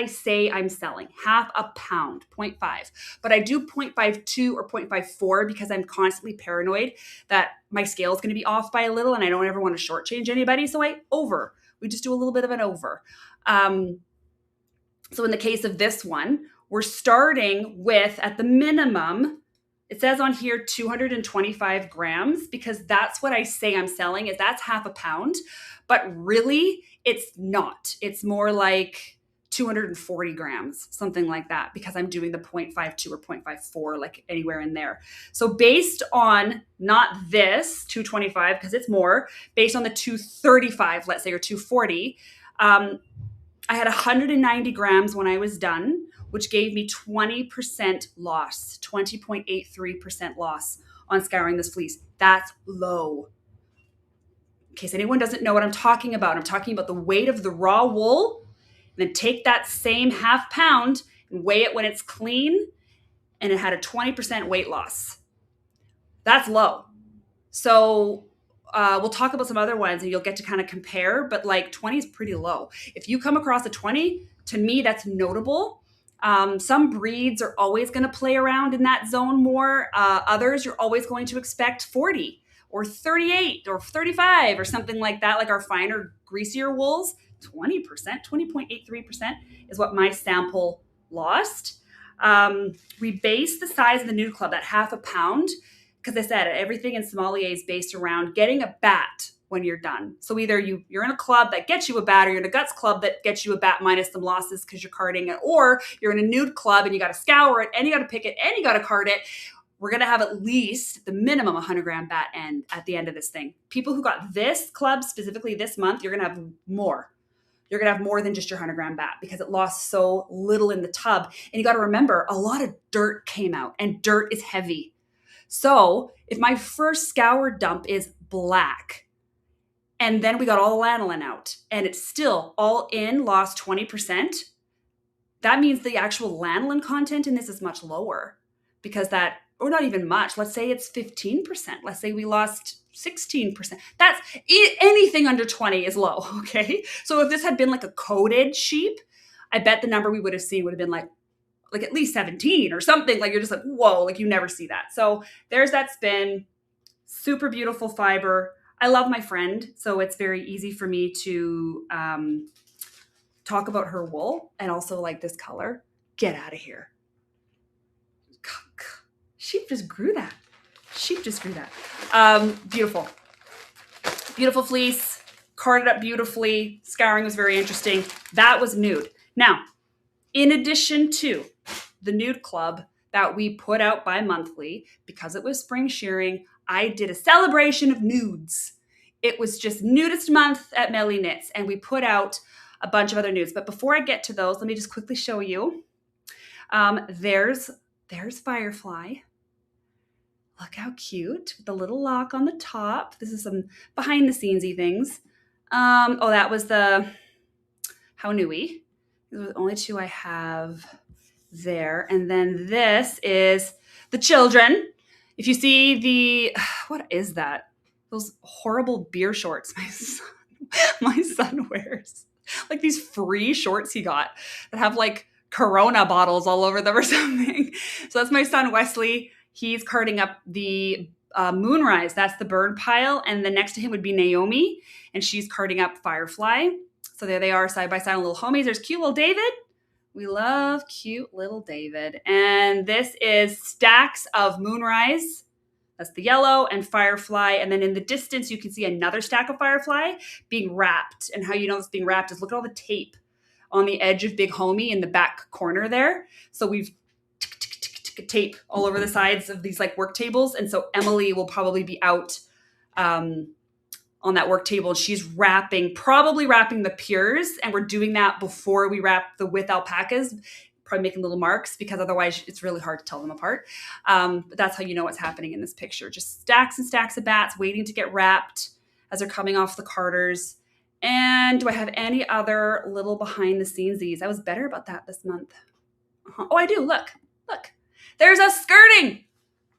say I'm selling. Half a pound, 0.5. But I do 0.52 or 0.54 because I'm constantly paranoid that my scale is going to be off by a little and I don't ever want to shortchange anybody. So we just do a little bit of an over. So in the case of this one, we're starting with, at the minimum, it says on here 225 grams because that's what I say I'm selling, is that's half a pound. But really, it's not. It's more like 240 grams, something like that, because I'm doing the 0.52 or 0.54, like anywhere in there. So based on not this 225, because it's more, based on the 235, let's say, or 240, I had 190 grams when I was done, which gave me 20% loss, 20.83% loss on scouring this fleece. That's low. In case anyone doesn't know what I'm talking about the weight of the raw wool, and then take that same half pound and weigh it when it's clean, and it had a 20% weight loss. That's low. So we'll talk about some other ones and you'll get to kind of compare, but like 20 is pretty low. If you come across a 20, to me, that's notable. Some breeds are always going to play around in that zone more. Others, you're always going to expect 40 or 38 or 35 or something like that, like our finer, greasier wools. 20%, 20.83% is what my sample lost. We base the size of the Nude Club at half a pound because I said everything in Sommelier is based around getting a bat when you're done. So either you're in a club that gets you a bat, or you're in a guts club that gets you a bat minus some losses because you're carding it, or you're in a nude club and you got to scour it and you got to pick it and you got to card it. We're going to have at least the minimum 100 gram bat end at the end of this thing. People who got this club specifically this month, you're going to have more. You're going to have more than just your 100 gram bat because it lost so little in the tub. And you got to remember, a lot of dirt came out, and dirt is heavy. So if my first scour dump is black, and then we got all the lanolin out, and it's still all in lost 20%, that means the actual lanolin content in this is much lower because that, or not even much. Let's say it's 15%. Let's say we lost 16%. That's anything under 20 is low. Okay. So if this had been like a coated sheep, I bet the number we would have seen would have been like at least 17 or something. Like you're just like, whoa, like you never see that. So there's that spin. Super beautiful fiber. I love my friend, so it's very easy for me to talk about her wool and also like this color. Get out of here. Sheep just grew that. Beautiful. Beautiful fleece, carded up beautifully. Scouring was very interesting. That was Nude. Now, in addition to the Nude Club that we put out bi-monthly, because it was spring shearing, I did a celebration of nudes. It was just Nudist Month at Melly Knits, and we put out a bunch of other nudes. But before I get to those, let me just quickly show you. There's Firefly. Look how cute, with the little lock on the top. This is some behind-the-scenesy things. That was the Haunui. Those are the only two I have there. And then this is the children. If you see what is that? Those horrible beer shorts my son wears. Like these free shorts he got that have like Corona bottles all over them or something. So that's my son, Wesley. He's carding up the Moonrise. That's the bird pile. And then next to him would be Naomi. And she's carding up Firefly. So there they are, side by side, little homies. There's cute little David. We love cute little David. And this is stacks of Moonrise. That's the yellow, and Firefly. And then in the distance, you can see another stack of Firefly being wrapped. And how you know it's being wrapped is look at all the tape on the edge of Big Homie in the back corner there. So we've tape all over the sides of these like work tables. And so Emily will probably be out on that work table. She's probably wrapping the pures. And we're doing that before we wrap the with alpacas, probably making little marks because otherwise it's really hard to tell them apart. But that's how you know what's happening in this picture. Just stacks and stacks of bats waiting to get wrapped as they're coming off the carters. And do I have any other little behind the scenes? I was better about that this month. Oh, I do. Look. There's a skirting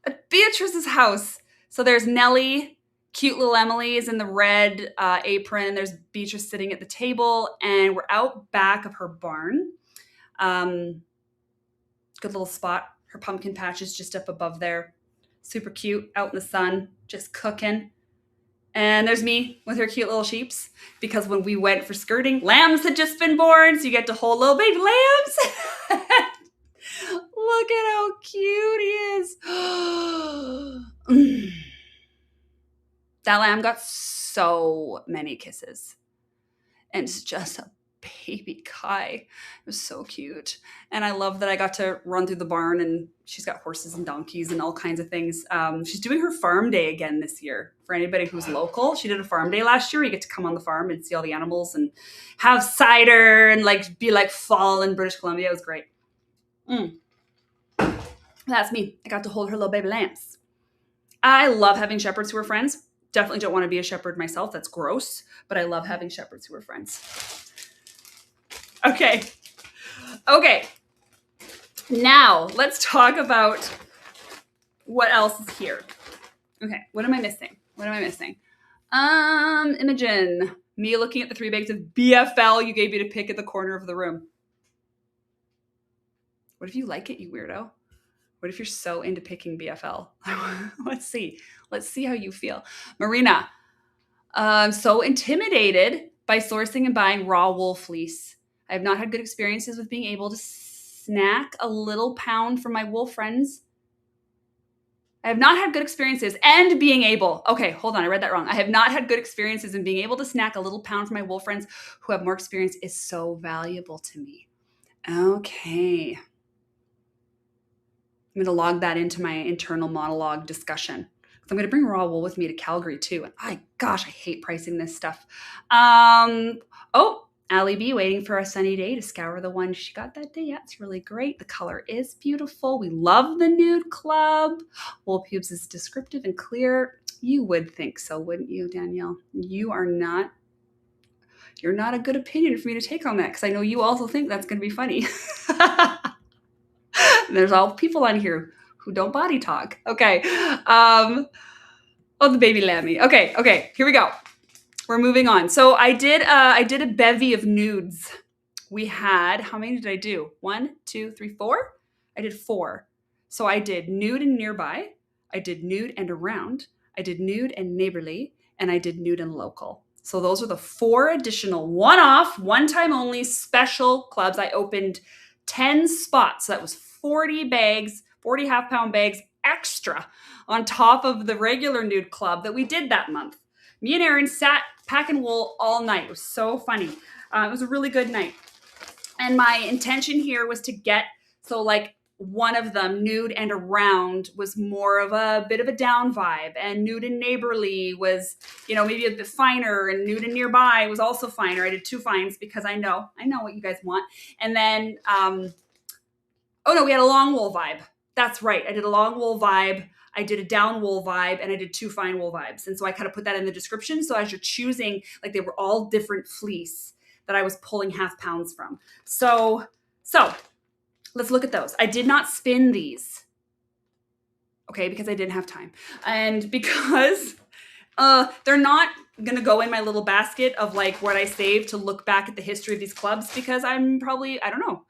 at Beatrice's house. So there's Nellie. Cute little Emily is in the red apron. There's Beatrice sitting at the table, and we're out back of her barn. Good little spot. Her pumpkin patch is just up above there. Super cute, out in the sun, just cooking. And there's me with her cute little sheeps, because when we went for skirting, lambs had just been born, so you get to hold little baby lambs. Look at how cute he is. That lamb got so many kisses. And it's just a baby Kai. It was so cute. And I love that I got to run through the barn, and she's got horses and donkeys and all kinds of things. She's doing her farm day again this year. For anybody who's local, she did a farm day last year. You get to come on the farm and see all the animals and have cider and like be like fall in British Columbia. It was great. That's me. I got to hold her little baby lambs. I love having shepherds who are friends. Definitely don't want to be a shepherd myself. That's gross. But I love having shepherds who are friends. Okay. Now, let's talk about what else is here. Okay. What am I missing? Imogen. Me looking at the 3 bags of BFL you gave me to pick at the corner of the room. What if you like it, you weirdo? What if you're so into picking BFL? Let's see how you feel. Marina, I'm so intimidated by sourcing and buying raw wool fleece. I have not had good experiences with being able to snack a little pound from my wool friends. I have not had good experiences and being able. Okay, hold on. I read that wrong. I have not had good experiences in being able to snack a little pound from my wool friends who have more experience is so valuable to me. Okay. I'm going to log that into my internal monologue discussion. I'm going to bring raw wool with me to Calgary too. And I hate pricing this stuff. Allie B waiting for a sunny day to scour the one she got that day. Yeah, it's really great. The color is beautiful. We love the Nude Club. Wool pubes is descriptive and clear. You would think so, wouldn't you, Danielle? You're not a good opinion for me to take on that, because I know you also think that's going to be funny. There's all people on here who don't body talk. Okay. The baby lammy. Okay. Here we go. We're moving on. So I did a bevy of nudes. We had, how many did I do? 1, 2, 3, 4? I did 4. So I did nude and nearby. I did nude and around. I did nude and neighborly. And I did nude and local. So those are the 4 additional one-off, one-time only special clubs. I opened 10 spots. So that was 40 bags, 40 half-pound bags extra on top of the regular Nude Club that we did that month. Me and Erin sat packing wool all night. It was so funny. It was a really good night. And my intention here was to get, so like one of them, nude and around, was more of a bit of a down vibe. And nude and neighborly was, maybe a bit finer. And nude and nearby was also finer. I did 2 fines because I know what you guys want. And then, we had a long wool vibe. That's right. I did a long wool vibe. I did a down wool vibe, and I did 2 fine wool vibes. And so I kind of put that in the description. So as you're choosing, like, they were all different fleece that I was pulling half pounds from. So let's look at those. I did not spin these. Okay. Because I didn't have time. And because they're not going to go in my little basket of like what I saved to look back at the history of these clubs, because I'm probably, I don't know.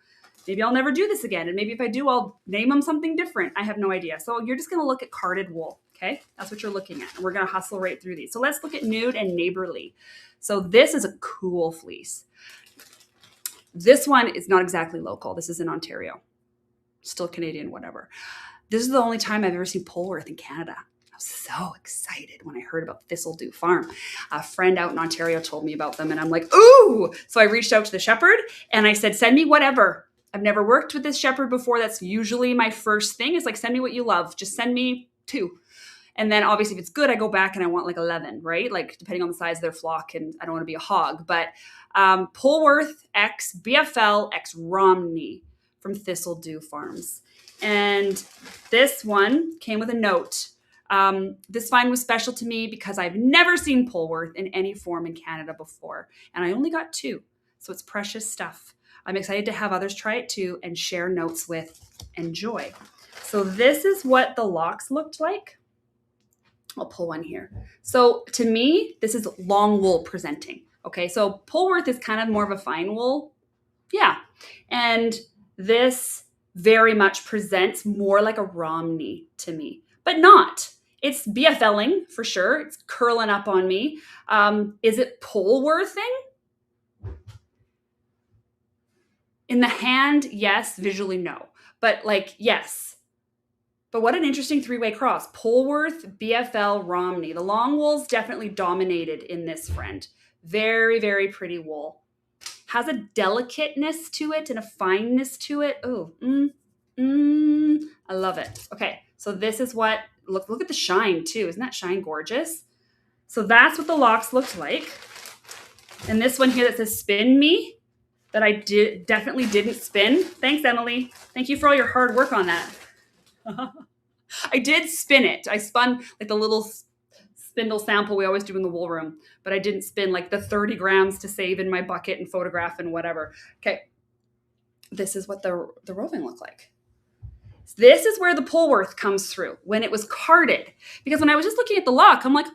Maybe I'll never do this again. And maybe if I do, I'll name them something different. I have no idea. So you're just going to look at carded wool. Okay. That's what you're looking at. And we're going to hustle right through these. So let's look at nude and neighborly. So this is a cool fleece. This one is not exactly local. This is in Ontario. Still Canadian, whatever. This is the only time I've ever seen Polworth in Canada. I was so excited when I heard about Thistledew Farm. A friend out in Ontario told me about them, and I'm like, ooh! So I reached out to the shepherd and I said, send me whatever. I've never worked with this shepherd before. That's usually my first thing is like, send me what you love. Just send me 2. And then obviously if it's good, I go back and I want like 11, right? Like depending on the size of their flock, and I don't want to be a hog, but Polworth X BFL X Romney from Thistledew Farms. And this one came with a note. This find was special to me because I've never seen Polworth in any form in Canada before. And I only got 2. So it's precious stuff. I'm excited to have others try it too and share notes with. Enjoy. So this is what the locks looked like. I'll pull one here. So to me, this is long wool presenting. Okay, so Polworth is kind of more of a fine wool. Yeah. And this very much presents more like a Romney to me, but not. It's BFLing for sure. It's curling up on me. Is it Polworthing? In the hand, yes. Visually, no. But like, yes. But what an interesting 3-way cross. Polworth, BFL, Romney. The long wool's definitely dominated in this friend. Very, very pretty wool. Has a delicateness to it and a fineness to it. Oh, I love it. Okay, so this is what, look at the shine too. Isn't that shine gorgeous? So that's what the locks looked like. And this one here that says spin me, that I definitely didn't spin. Thanks, Emily. Thank you for all your hard work on that. I did spin it. I spun like the little spindle sample we always do in the wool room, but I didn't spin like the 30 grams to save in my bucket and photograph and whatever. Okay. This is what the roving looked like. This is where the Polworth comes through when it was carded. Because when I was just looking at the lock, I'm like,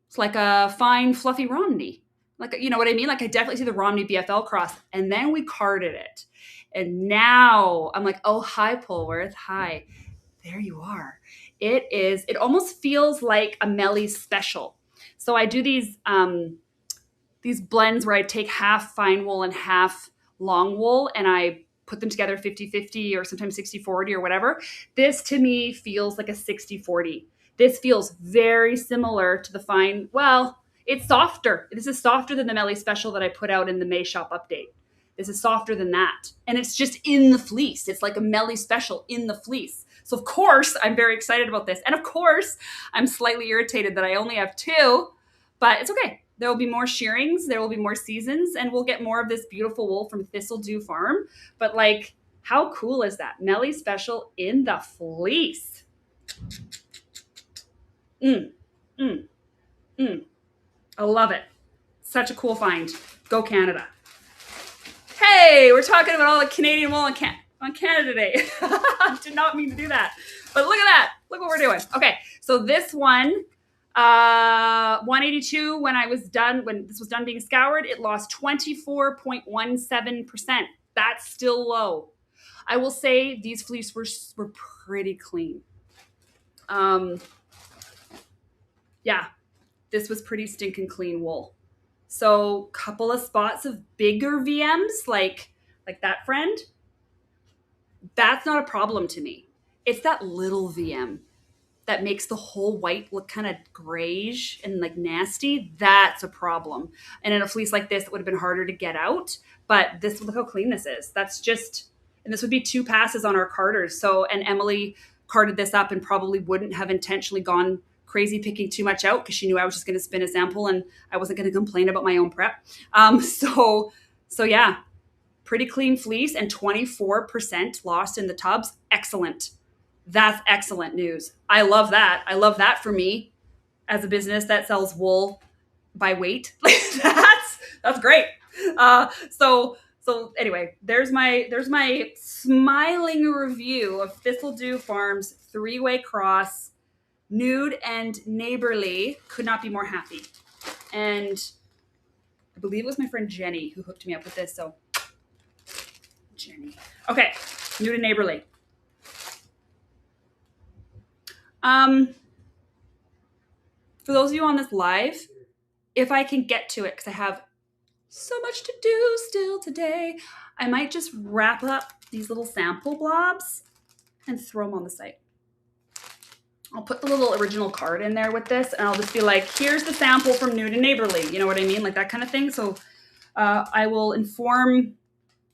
it's like a fine, fluffy Romney. Like, you know what I mean? Like I definitely see the Romney BFL cross. And then we carded it. And now I'm like, oh, hi, Polworth. Hi. There you are. It almost feels like a Melly special. So I do these blends where I take half fine wool and half long wool and I put them together 50-50 or sometimes 60-40 or whatever. This to me feels like a 60-40. This feels very similar to the fine. Well, it's softer. This is softer than the Melly special that I put out in the May shop update. This is softer than that. And it's just in the fleece. It's like a Melly special in the fleece. So of course, I'm very excited about this. And of course, I'm slightly irritated that I only have 2, but it's okay. There will be more shearings. There will be more seasons, and we'll get more of this beautiful wool from Thistledew Farm. But like, how cool is that? Melly special in the fleece. I love it. Such a cool find. Go Canada. Hey, we're talking about all the Canadian wool on Canada today. Did not mean to do that. But look at that. Look what we're doing. Okay, so this one, 182, when this was done being scoured, it lost 24.17%. That's still low. I will say these fleece were pretty clean. Yeah, this was pretty stinking clean wool. So couple of spots of bigger VMs, like that friend, that's not a problem to me. It's that little VM that makes the whole white look kind of grayish and like nasty. That's a problem. And in a fleece like this, it would have been harder to get out. But this, look how clean this is. That's just, and this would be 2 passes on our carders. So, and Emily carded this up and probably wouldn't have intentionally gone crazy picking too much out because she knew I was just going to spin a sample and I wasn't going to complain about my own prep. So yeah, pretty clean fleece and 24% lost in the tubs. Excellent. That's excellent news. I love that. I love that for me as a business that sells wool by weight. That's great. So anyway, there's my smiling review of Thistledew Farms 3-way cross. Nude and Neighborly. Could not be more happy. And I believe it was my friend Jenny who hooked me up with this. So Jenny. Okay. Nude and Neighborly. For those of you on this live, if I can get to it, because I have so much to do still today, I might just wrap up these little sample blobs and throw them on the site. I'll put the little original card in there with this, and I'll just be like, here's the sample from Nude and Neighborly. You know what I mean? Like that kind of thing. So I will inform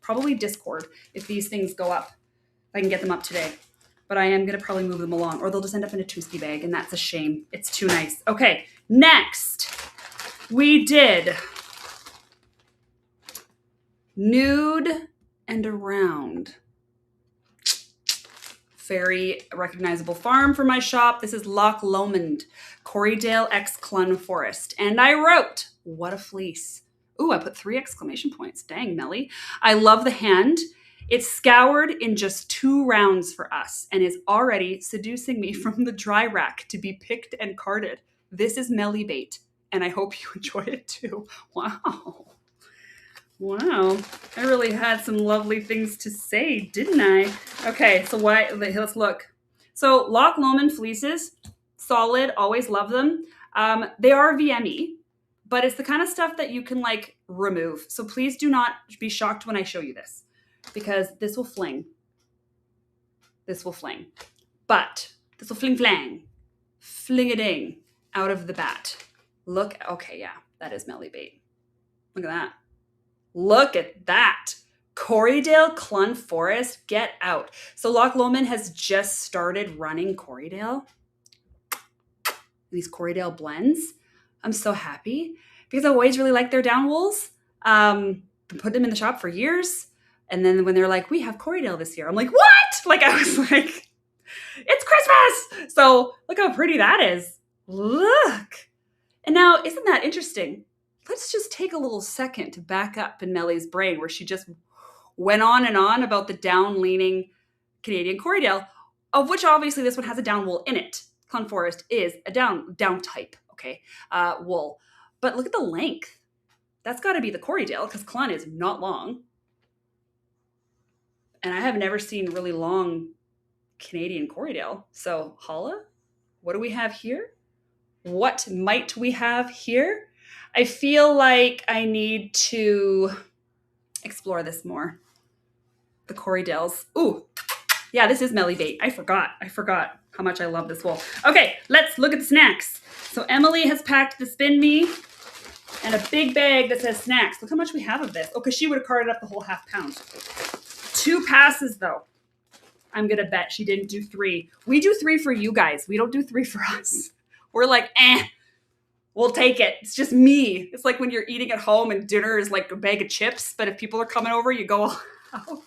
probably Discord if these things go up. If I can get them up today. But I am going to probably move them along, or they'll just end up in a Tuesday bag, and that's a shame. It's too nice. Okay, next we did Nude and Around. Very recognizable farm for my shop. This is Loch Lomond, Corriedale x Clun Forest. And I wrote, what a fleece. Ooh, I put 3 exclamation points. Dang, Melly. I love the hand. It's scoured in just 2 rounds for us and is already seducing me from the dry rack to be picked and carded. This is Melly bait, and I hope you enjoy it too. Wow. Wow, I really had some lovely things to say, didn't I? Okay, so let's look. So Loch Lomond fleeces, solid, always love them. They are VME, but it's the kind of stuff that you can like remove. So please do not be shocked when I show you this, because this will fling. This will fling. But this will fling-flang, fling-a-ding out of the bat. Look, okay, yeah, that is Melly bait. Look at that. Look at that. Corriedale Clun Forest, get out. So Loch Lomond has just started running Corriedale. These Corriedale blends. I'm so happy because I always really liked their down wools. Been putting them in the shop for years. And then when they're like, we have Corriedale this year, I'm like, what? Like, I was like, it's Christmas. So look how pretty that is. Look. And now, isn't that interesting? Let's just take a little second to back up in Melly's brain where she just went on and on about the down-leaning Canadian Corriedale, of which obviously this one has a down wool in it. Clun Forest is a down type, okay, wool. But look at the length. That's got to be the Corriedale because Clun is not long. And I have never seen really long Canadian Corriedale. So Holla, what do we have here? What might we have here? I feel like I need to explore this more. The Corriedales. Ooh, yeah, this is Melly bait. I forgot how much I love this wool. Okay, let's look at the snacks. So Emily has packed the Spin Me and a big bag that says snacks. Look how much we have of this. Oh, because she would have carted up the whole half pound. 2 passes, though. I'm going to bet she didn't do 3. We do 3 for you guys. We don't do 3 for us. We're like, we'll take it. It's just me. It's like when you're eating at home and dinner is like a bag of chips, but if people are coming over, you go out.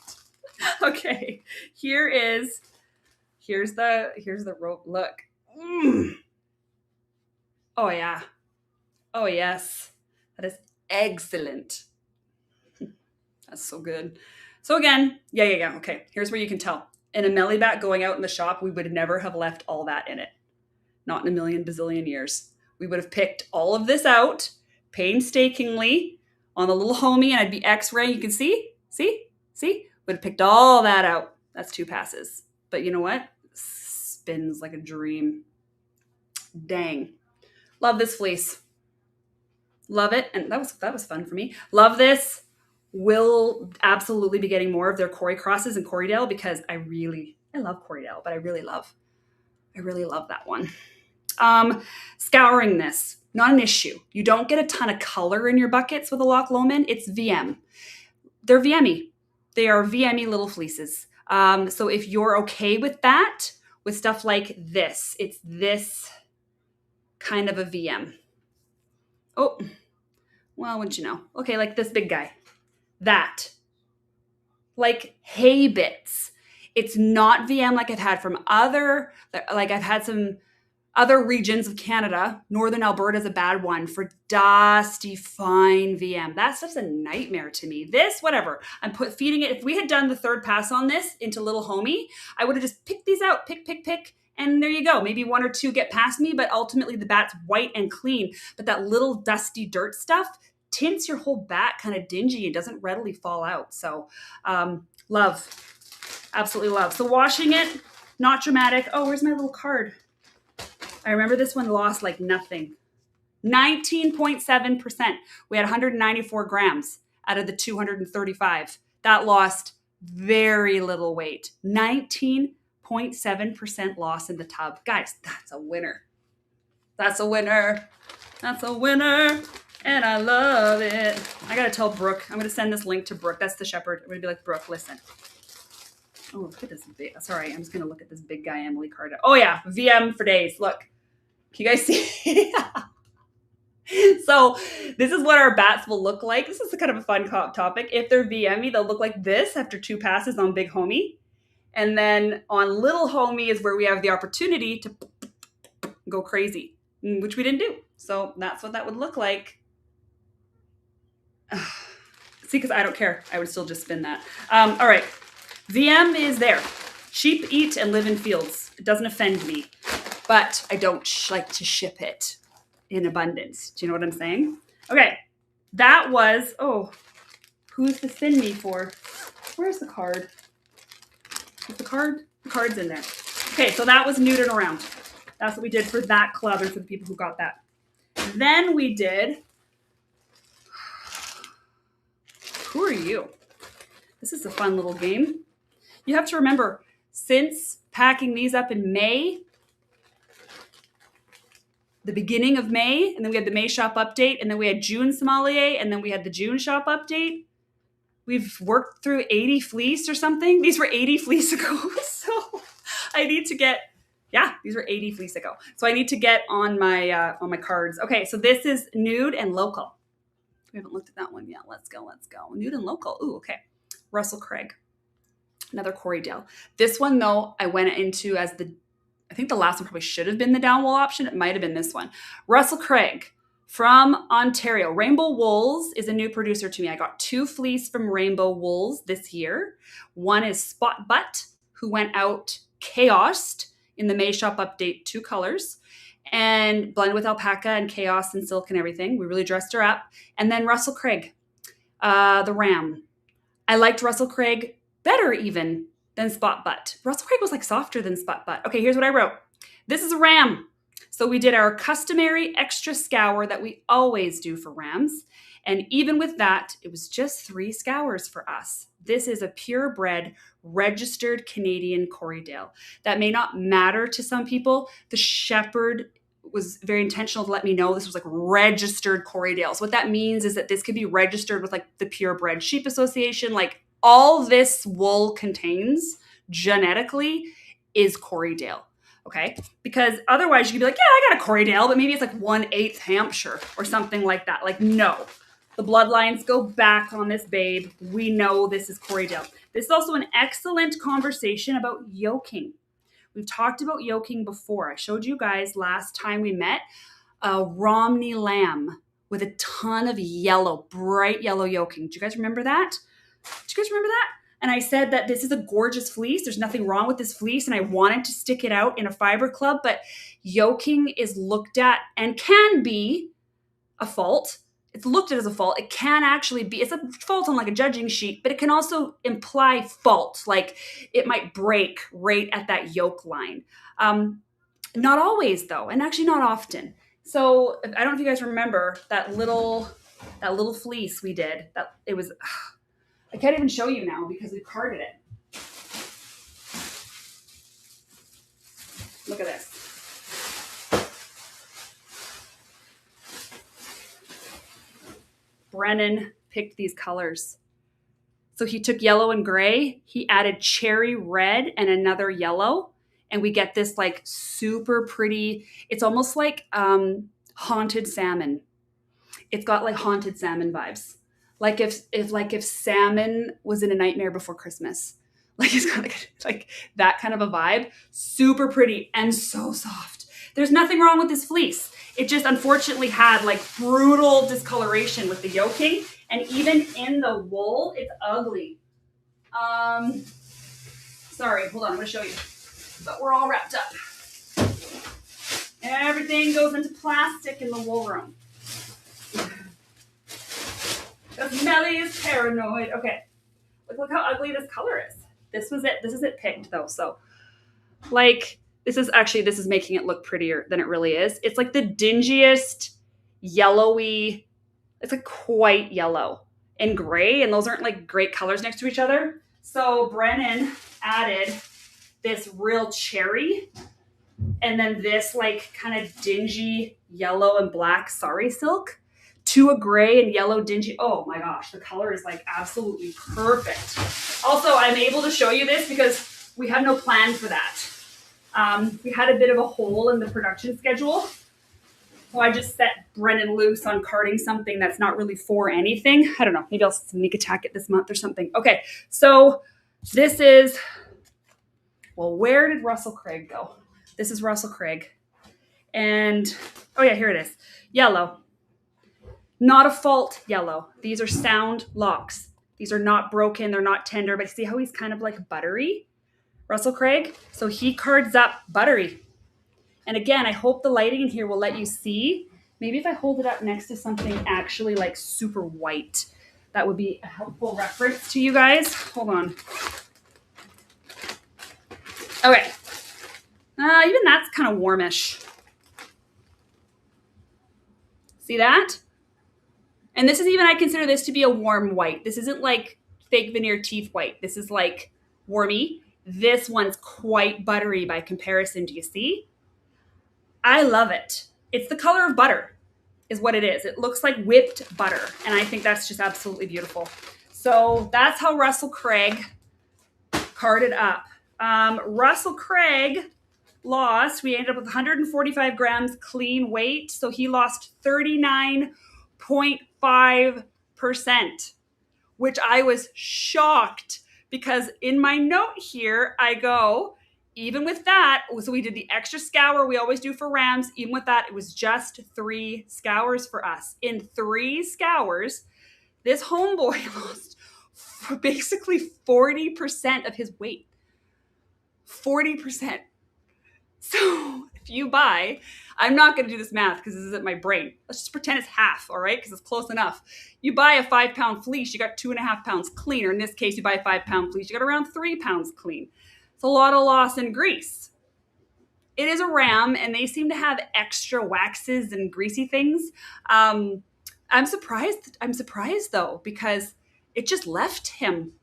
Okay, here's the rope. Look. Oh yeah. Oh yes. That is excellent. That's so good. So again, yeah. Okay, here's where you can tell. In a Melly bat going out in the shop, we would never have left all that in it. Not in a million bazillion years. We would have picked all of this out painstakingly on the little homie, and I'd be X-ray. You can see? Would have picked all that out. That's 2 passes. But you know what? Spins like a dream. Dang. Love this fleece. Love it. And that was fun for me. Love this. Will absolutely be getting more of their Corrie crosses in Corriedale because I love Corriedale, but I really love that one. Scouring this, not an issue. You don't get a ton of color in your buckets with a Loch Lomond. It's VM. They're VME. They are VME little fleeces. So if you're okay with that, with stuff like this, it's this kind of a VM. Oh, well, wouldn't you know? Okay, like this big guy. That. Like hay bits. It's not VM like I've had from I've had some other regions of Canada. Northern Alberta is a bad one for dusty, fine VM. That stuff's a nightmare to me. This, whatever. I'm feeding it. If we had done the 3rd pass on this into little homie, I would have just picked these out, pick, and there you go. Maybe 1 or 2 get past me, but ultimately the bat's white and clean. But that little dusty dirt stuff tints your whole bat kind of dingy and doesn't readily fall out. So love. Absolutely love. So washing it, not dramatic. Oh, where's my little card? I remember this one lost like nothing. 19.7%. We had 194 grams out of the 235. That lost very little weight. 19.7% loss in the tub. Guys, that's a winner. That's a winner. That's a winner. And I love it. I gotta tell Brooke. I'm gonna send this link to Brooke. That's the shepherd. I'm gonna be like, Brooke, listen. Oh, look at this big. Sorry, I'm just gonna look at this big guy, Emily Carter. Oh yeah, VM for days. Look, can you guys see? So this is what our bats will look like. This is kind of a fun topic. If they're VME, they'll look like this after 2 passes on Big Homie. And then on Little Homie is where we have the opportunity to go crazy, which we didn't do. So that's what that would look like. See, because I don't care. I would still just spin that. All right. VM is there. Sheep eat and live in fields. It doesn't offend me, but I don't like to ship it in abundance. Do you know what I'm saying? Okay. That was, who's to spin me for? Where's the card? Is the card? The card's in there. Okay, so that was Nude and Around. That's what we did for that club and for the people who got that. Then we did, who are you? This is a fun little game. You have to remember, since packing these up in May, the beginning of May, and then we had the May shop update, and then we had June Sommelier, and then we had the June shop update. We've worked through 80 fleece or something. These were 80 fleece ago. So I need to get, these were 80 fleece ago. So I need to get on my cards. Okay, so this is Nude and Local. We haven't looked at that one yet. Let's go. Nude and Local. Ooh, okay. Russell Craig. Another Corriedale. This one, though, I went into as I think the last one probably should have been the downwall option. It might have been this one. Russell Craig from Ontario. Rainbow Wools is a new producer to me. I got 2 fleece from Rainbow Wools this year. One is Spot Butt, who went out chaosed in the May shop update, 2 colors, and blended with alpaca and chaos and silk and everything. We really dressed her up. And then Russell Craig, the Ram. I liked Russell Craig better even than Spot Butt. Russell Craig was like softer than Spot Butt. Okay, here's what I wrote. This is a Ram. So we did our customary extra scour that we always do for Rams. And even with that, it was just 3 scours for us. This is a purebred, registered Canadian Corriedale. That may not matter to some people. The shepherd was very intentional to let me know this was like registered Corriedale. So what that means is that this could be registered with like the Purebred Sheep Association. Like all this wool contains genetically is Corriedale. Okay, because otherwise you could be like, yeah, I got a Corriedale, but maybe it's like 1/8 Hampshire or something like that. Like, no, the bloodlines go back on this babe. We know this is Corriedale. This is also an excellent conversation about yoking. We've talked about yoking before. I showed you guys last time we met a Romney lamb with a ton of yellow, bright yellow yoking. Do you guys remember that? And I said that this is a gorgeous fleece. There's nothing wrong with this fleece. And I wanted to stick it out in a fiber club, but yoking is looked at and can be a fault. It's looked at as a fault. It can actually be, it's a fault on like a judging sheet, but it can also imply fault. Like it might break right at that yoke line. Not always though, and actually not often. So I don't know if you guys remember that little fleece we did. That it was, I can't even show you now because we've carded it. Look at this. Brennan picked these colors. So he took yellow and gray. He added cherry red and another yellow. And we get this like super pretty, it's almost like haunted salmon. It's got like haunted salmon vibes. Like if salmon was in A Nightmare Before Christmas. Like it's got like that kind of a vibe. Super pretty and so soft. There's nothing wrong with this fleece. It just unfortunately had like brutal discoloration with the yoking. And even in the wool, it's ugly. Sorry, hold on, I'm gonna show you. But we're all wrapped up. Everything goes into plastic in the wool room. Because Melly is paranoid. Okay, look how ugly this color is. This was it. This is it picked though. So like, this is making it look prettier than it really is. It's like the dingiest yellowy, it's like quite yellow and gray. And those aren't like great colors next to each other. So Brennan added this real cherry and then this like kind of dingy yellow and black sari silk to a gray and yellow dingy. Oh my gosh, the color is like absolutely perfect. Also, I'm able to show you this because we had no plan for that. We had a bit of a hole in the production schedule. So I just set Brennan loose on carding something that's not really for anything. I don't know. Maybe I'll sneak attack it this month or something. Okay, so this is, well, where did Russell Craig go? This is Russell Craig. And, oh yeah, here it is. Yellow. Not a fault yellow. These are sound locks. These are not broken. They're not tender. But see how he's kind of like buttery? Russell Craig? So he cards up buttery. And again, I hope the lighting in here will let you see. Maybe if I hold it up next to something actually like super white, that would be a helpful reference to you guys. Hold on. Okay. Even that's kind of warmish. See that? And this is even, I consider this to be a warm white. This isn't like fake veneer teeth white. This is like warmy. This one's quite buttery by comparison. Do you see? I love it. It's the color of butter is what it is. It looks like whipped butter. And I think that's just absolutely beautiful. So that's how Russell Craig carded up. Russell Craig lost. We ended up with 145 grams clean weight. So he lost 39.5%, which I was shocked because in my note here, I go, even with that, so we did the extra scour we always do for rams. Even with that, it was just 3 scours for us. In 3 scours, this homeboy lost basically 40% of his weight. 40%. So if you buy, I'm not going to do this math because this isn't my brain. Let's just pretend it's half, all right? Because it's close enough. You buy a 5-pound fleece, you got 2.5 pounds clean. Or in this case, you buy a 5-pound fleece, you got around 3 pounds clean. It's a lot of loss in grease. It is a ram, and they seem to have extra waxes and greasy things. I'm surprised. I'm surprised though, because it just left him.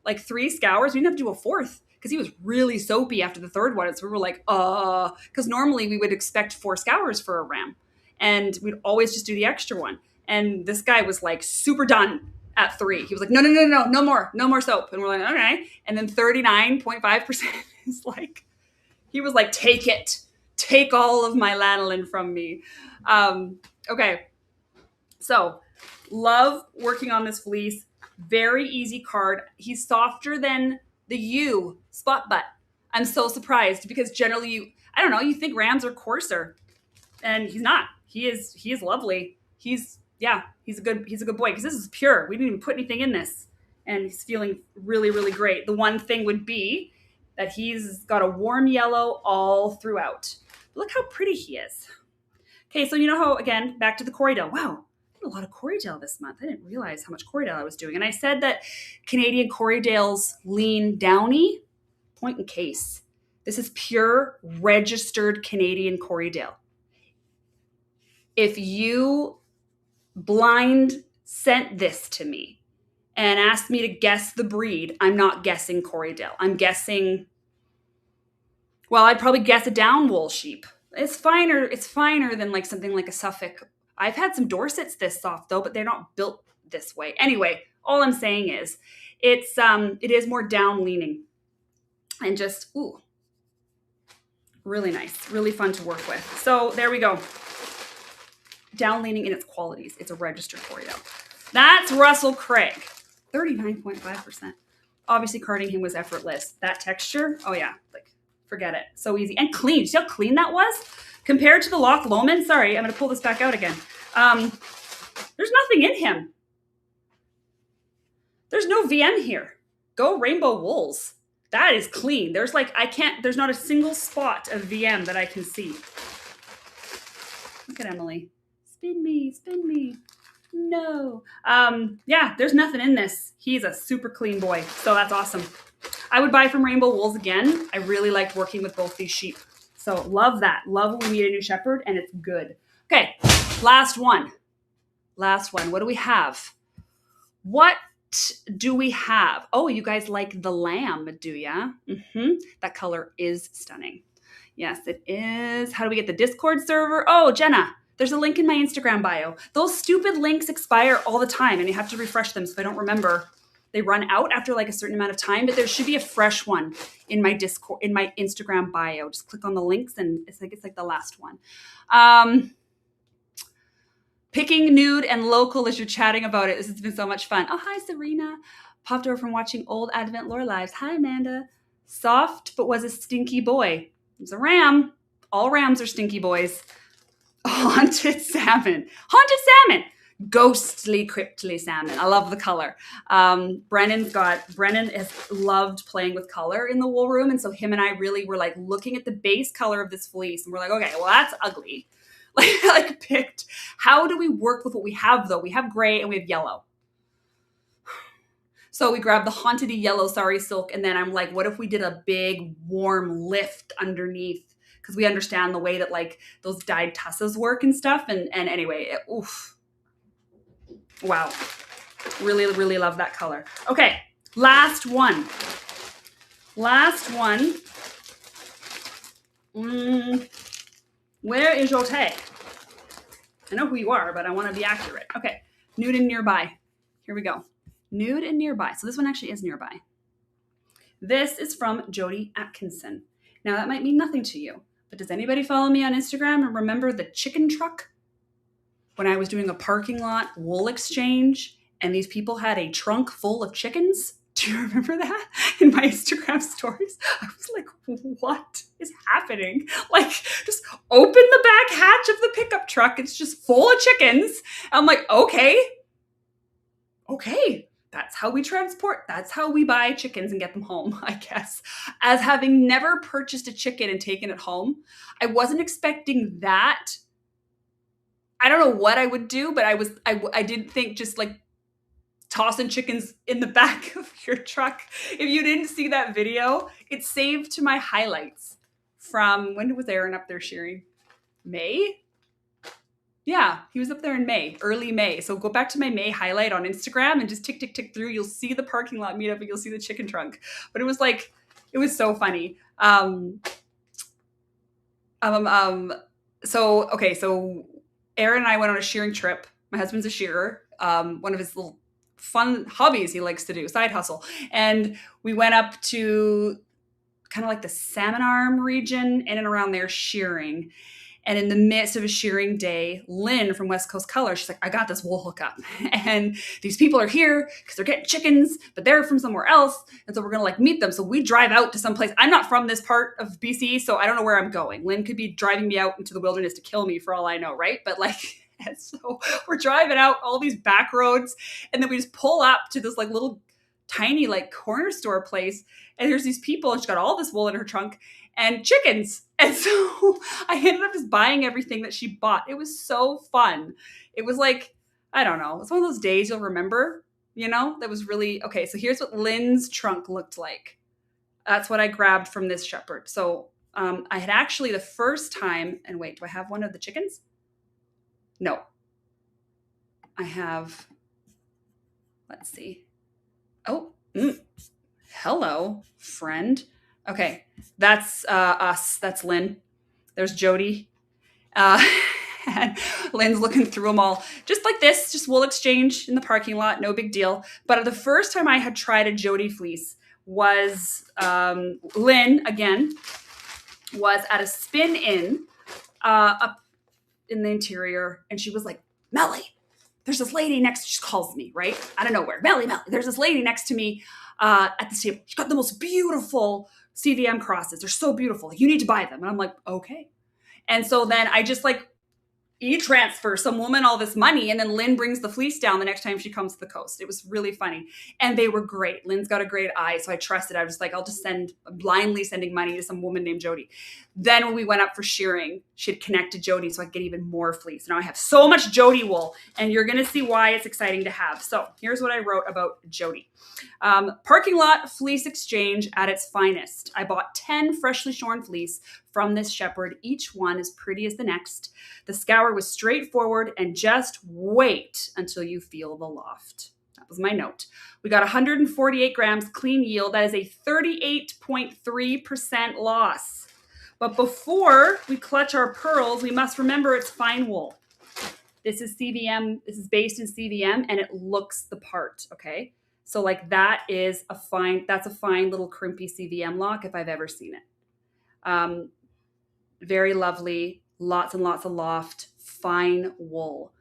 Like 3 scours. We didn't have to do a 4th because he was really soapy after the 3rd one. So we were like, because normally we would expect 4 scours for a ram, and we'd always just do the extra one. And this guy was like super done at 3. He was like, no more soap. And we're like, okay. And then 39.5% is like, he was like, take all of my lanolin from me. Okay. So love working on this fleece. Very easy card. He's softer than the U spot butt. I'm so surprised because generally you think rams are coarser, and he's not. He is lovely. He's a good boy because this is pure. We didn't even put anything in this, and he's feeling really, really great. The one thing would be that he's got a warm yellow all throughout. But look how pretty he is. Okay, so you know how, again, back to the Corriedale. Wow, I did a lot of Corriedale this month. I didn't realize how much Corriedale I was doing. And I said that Canadian Corriedales lean downy. Point in case. This is pure registered Canadian Corriedale. If you blind sent this to me and asked me to guess the breed, I'm not guessing Corriedale. I'm guessing, well, I'd probably guess a down wool sheep. It's finer than like something like a Suffolk. I've had some Dorsets this soft though, but they're not built this way. Anyway, all I'm saying is it is more down leaning and just, ooh, really nice, really fun to work with. So there we go. Down leaning in its qualities. It's a registered Corriedale. That's Russell Craig. 39.5%. Obviously, carding him was effortless. That texture, oh yeah, like forget it. So easy and clean. See how clean that was compared to the Loch Lomond? Sorry, I'm going to pull this back out again. There's nothing in him. There's no VM here. Go Rainbow Wools. That is clean. There's not a single spot of VM that I can see. Look at Emily. Spin me. No. Yeah, there's nothing in this. He's a super clean boy. So that's awesome. I would buy from Rainbow Wools again. I really liked working with both these sheep. So love that. Love when we meet a new shepherd and it's good. Okay, last one. What do we have? What do we have? Oh, you guys like the lamb, do ya? That color is stunning. Yes, it is. How do we get the Discord server? Oh, Jenna, There's a link in my Instagram bio. Those stupid links expire all the time and you have to refresh them. So if I don't remember, they run out after like a certain amount of time, but there should be a fresh one in my Discord, in my Instagram bio. Just click on the links and it's like the last one. Picking nude and local as you're chatting about it. This has been so much fun. Oh, hi, Serena. Popped over from watching old Advent Lore Lives. Hi, Amanda. Soft, but was a stinky boy. It was a ram. All rams are stinky boys. Haunted salmon. Haunted salmon. Ghostly, cryptly salmon. I love the color. Brennan has loved playing with color in the wool room. And so him and I really were like looking at the base color of this fleece. And we're like, okay, well, that's ugly. Like picked. How do we work with what we have though? We have gray and we have yellow. So we grabbed the haunted yellow sari silk. And then I'm like, what if we did a big warm lift underneath? Because we understand the way that like those dyed tussas work and stuff. And anyway, oof. Wow. Really, really love that color. Okay. Last one. Where is your tag? I know who you are, but I want to be accurate. Okay. Nude and nearby. Here we go. Nude and nearby. So this one actually is nearby. This is from Jody Atkinson. Now that might mean nothing to you, but does anybody follow me on Instagram and remember the chicken truck? When I was doing a parking lot wool exchange and these people had a trunk full of chickens. Do you remember that in my Instagram stories? I was like, what is happening? Like, just open the back hatch of the pickup truck. It's just full of chickens. I'm like, okay. That's how we transport. That's how we buy chickens and get them home, I guess. As having never purchased a chicken and taken it home, I wasn't expecting that. I don't know what I would do, but I didn't think just like tossing chickens in the back of your truck. If you didn't see that video, it's saved to my highlights from, when was Aaron up there shearing? May? Yeah, he was up there in May, early May. So go back to my May highlight on Instagram and just tick through. You'll see the parking lot meetup and you'll see the chicken trunk. But it was like, it was so funny. So Aaron and I went on a shearing trip. My husband's a shearer. One of his little fun hobbies he likes to do, side hustle. And we went up to kind of like the Salmon Arm region in and around there shearing. And in the midst of a shearing day, Lynn from West Coast Color, she's like, I got this wool hookup. And these people are here because they're getting chickens, but they're from somewhere else. And so we're going to like meet them. So we drive out to some place. I'm not from this part of BC, so I don't know where I'm going. Lynn could be driving me out into the wilderness to kill me for all I know, right? But like, and so we're driving out all these back roads. And then we just pull up to this like little tiny like corner store place. And there's these people and she's got all this wool in her trunk and chickens. And so I ended up just buying everything that she bought. It was so fun. It was like, I don't know. It's one of those days you'll remember, you know, that was really, okay. So here's what Lynn's trunk looked like. That's what I grabbed from this shepherd. So I had actually the first time, and wait, do I have one of the chickens? No. I have, let's see. Oh, hello, friend. Okay, that's us. That's Lynn. There's Jody. And Lynn's looking through them all. Just like this, just wool exchange in the parking lot. No big deal. But the first time I had tried a Jody fleece was Lynn, again, was at a spin-in up in the interior. And she was like, Melly, there's this lady next, she calls me, right? Out of nowhere. Melly, there's this lady next to me at the table. She's got the most beautiful CVM crosses. They're so beautiful. You need to buy them. And I'm like, okay. And so then I just like e-transfer some woman all this money. And then Lynn brings the fleece down the next time she comes to the coast. It was really funny. And they were great. Lynn's got a great eye. So I trusted. I was just like, I'll just blindly sending money to some woman named Jody. Then when we went up for shearing, she had connected Jody so I could get even more fleece. Now I have so much Jody wool and you're going to see why it's exciting to have. So here's what I wrote about Jody. Parking lot fleece exchange at its finest. I bought 10 freshly shorn fleece from this shepherd, each one as pretty as the next. The scour was straightforward and just wait until you feel the loft. That was my note. We got 148 grams clean yield. That is a 38.3% loss. But before we clutch our pearls, we must remember it's fine wool. This is CVM. This is based in CVM, and it looks the part. Okay. So like that's a fine little crimpy CVM lock if I've ever seen it. Very lovely, lots and lots of loft, fine wool.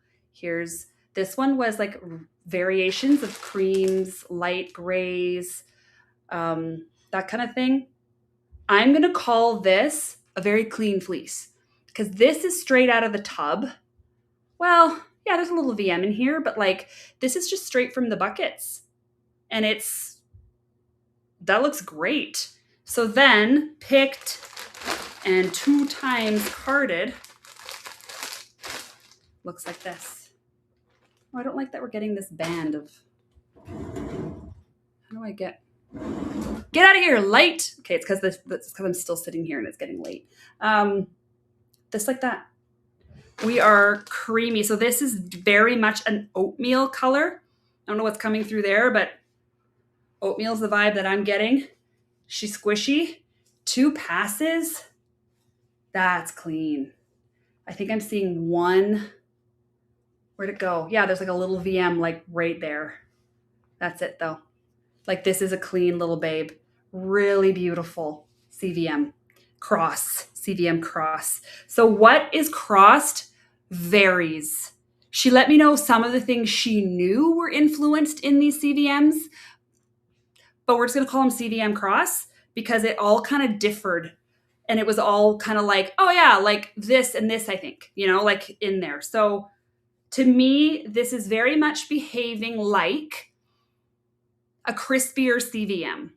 This one was like variations of creams, light grays, that kind of thing. I'm going to call this a very clean fleece because this is straight out of the tub. Well, yeah, there's a little VM in here, but like this is just straight from the buckets. And that looks great. So then picked and 2 times carded. Looks like this. Oh, I don't like that we're getting this band of, how do I get out of here, light. Okay, it's because I'm still sitting here and it's getting late. Just like that. We are creamy. So this is very much an oatmeal color. I don't know what's coming through there, but oatmeal is the vibe that I'm getting. She's squishy. 2 passes. That's clean. I think I'm seeing one. Where'd it go? Yeah, there's like a little VM like right there. That's it though. Like this is a clean little babe. Really beautiful CVM cross. CVM cross. So what is crossed varies. She let me know some of the things she knew were influenced in these CVMs, but we're just going to call them CVM cross because it all kind of differed. And it was all kind of like, oh yeah, like this and this, I think, like in there. So to me, this is very much behaving like a crispier CVM.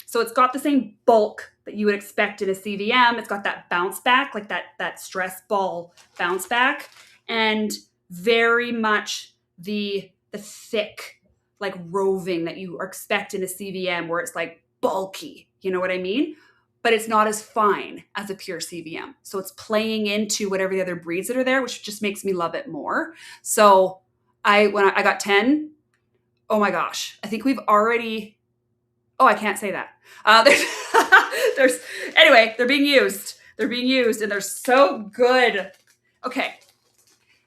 So it's got the same bulk that you would expect in a CVM. It's got that bounce back, like that stress ball bounce back, and very much the thick, like roving that you expect in a CVM where it's like bulky, you know what I mean? But it's not as fine as a pure CVM. So it's playing into whatever the other breeds that are there, which just makes me love it more. So when I got 10, oh my gosh, I think we've already, I can't say that. Anyway, they're being used. They're being used and they're so good. Okay.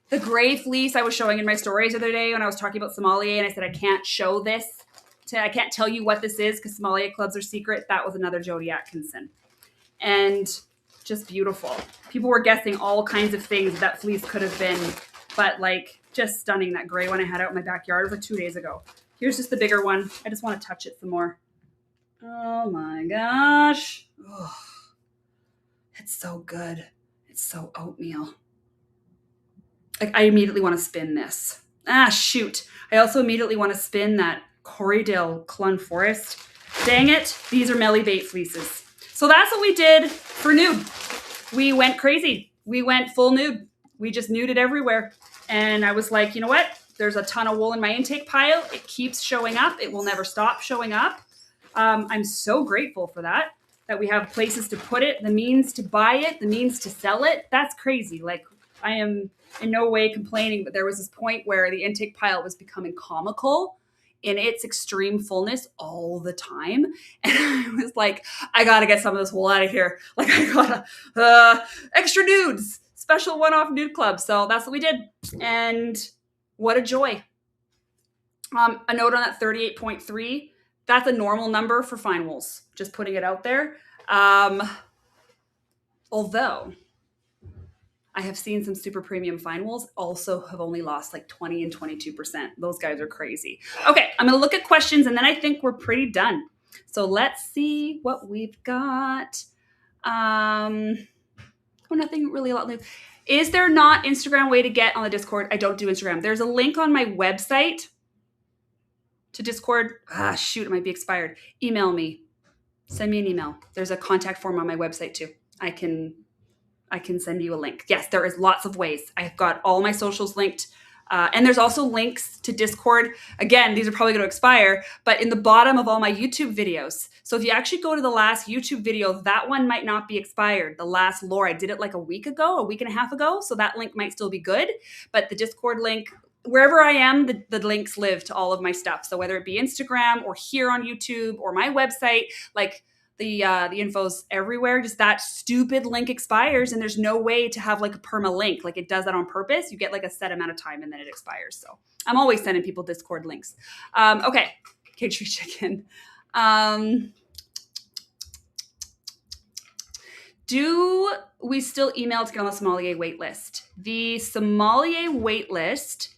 The gray fleece I was showing in my stories the other day when I was talking about Sommelier, and I said, I can't show this. I can't tell you what this is because Sommelier clubs are secret. That was another Jody Atkinson. And just beautiful. People were guessing all kinds of things that fleece could have been, but like just stunning. That gray one I had out in my backyard was like 2 days ago. Here's just the bigger one. I just want to touch it some more. Oh my gosh. Oh, it's so good. It's so oatmeal. Like I immediately want to spin this. Shoot. I also immediately want to spin that Corriedale Clun Forest. Dang it. These are Melly Bait fleeces. So that's what we did for Nude. We went crazy. We went full nude. We just nuded everywhere. And I was like, you know what? There's a ton of wool in my intake pile. It keeps showing up. It will never stop showing up. I'm so grateful for that we have places to put it, the means to buy it, the means to sell it. That's crazy. Like I am in no way complaining, but there was this point where the intake pile was becoming comical in its extreme fullness all the time. And I was like, I got to get some of this wool out of here. Like I got extra nudes, special one-off nude club. So that's what we did. And what a joy. A note on that 38.3, that's a normal number for fine wools. Just putting it out there. Although I have seen some super premium fine wools also have only lost like 20 and 22%. Those guys are crazy. Okay, I'm going to look at questions and then I think we're pretty done. So let's see what we've got. Nothing really a lot new. Is there not Instagram way to get on the Discord? I don't do Instagram. There's a link on my website to Discord. Shoot, it might be expired. Email me. Send me an email. There's a contact form on my website too. I can send you a link. Yes, there is lots of ways. I've got all my socials linked. And there's also links to Discord. Again, these are probably going to expire, but in the bottom of all my YouTube videos. So if you actually go to the last YouTube video, that one might not be expired. The last lore, I did it like a week and a half ago. So that link might still be good. But the Discord link, wherever I am, the links live to all of my stuff. So whether it be Instagram or here on YouTube or my website, like the info's everywhere. Just that stupid link expires, and there's no way to have like a perma link. Like it does that on purpose. You get like a set amount of time, and then it expires. So I'm always sending people Discord links. Okay, Cage-free chicken. Do we still email to get on the Sommelier wait list? The Sommelier wait list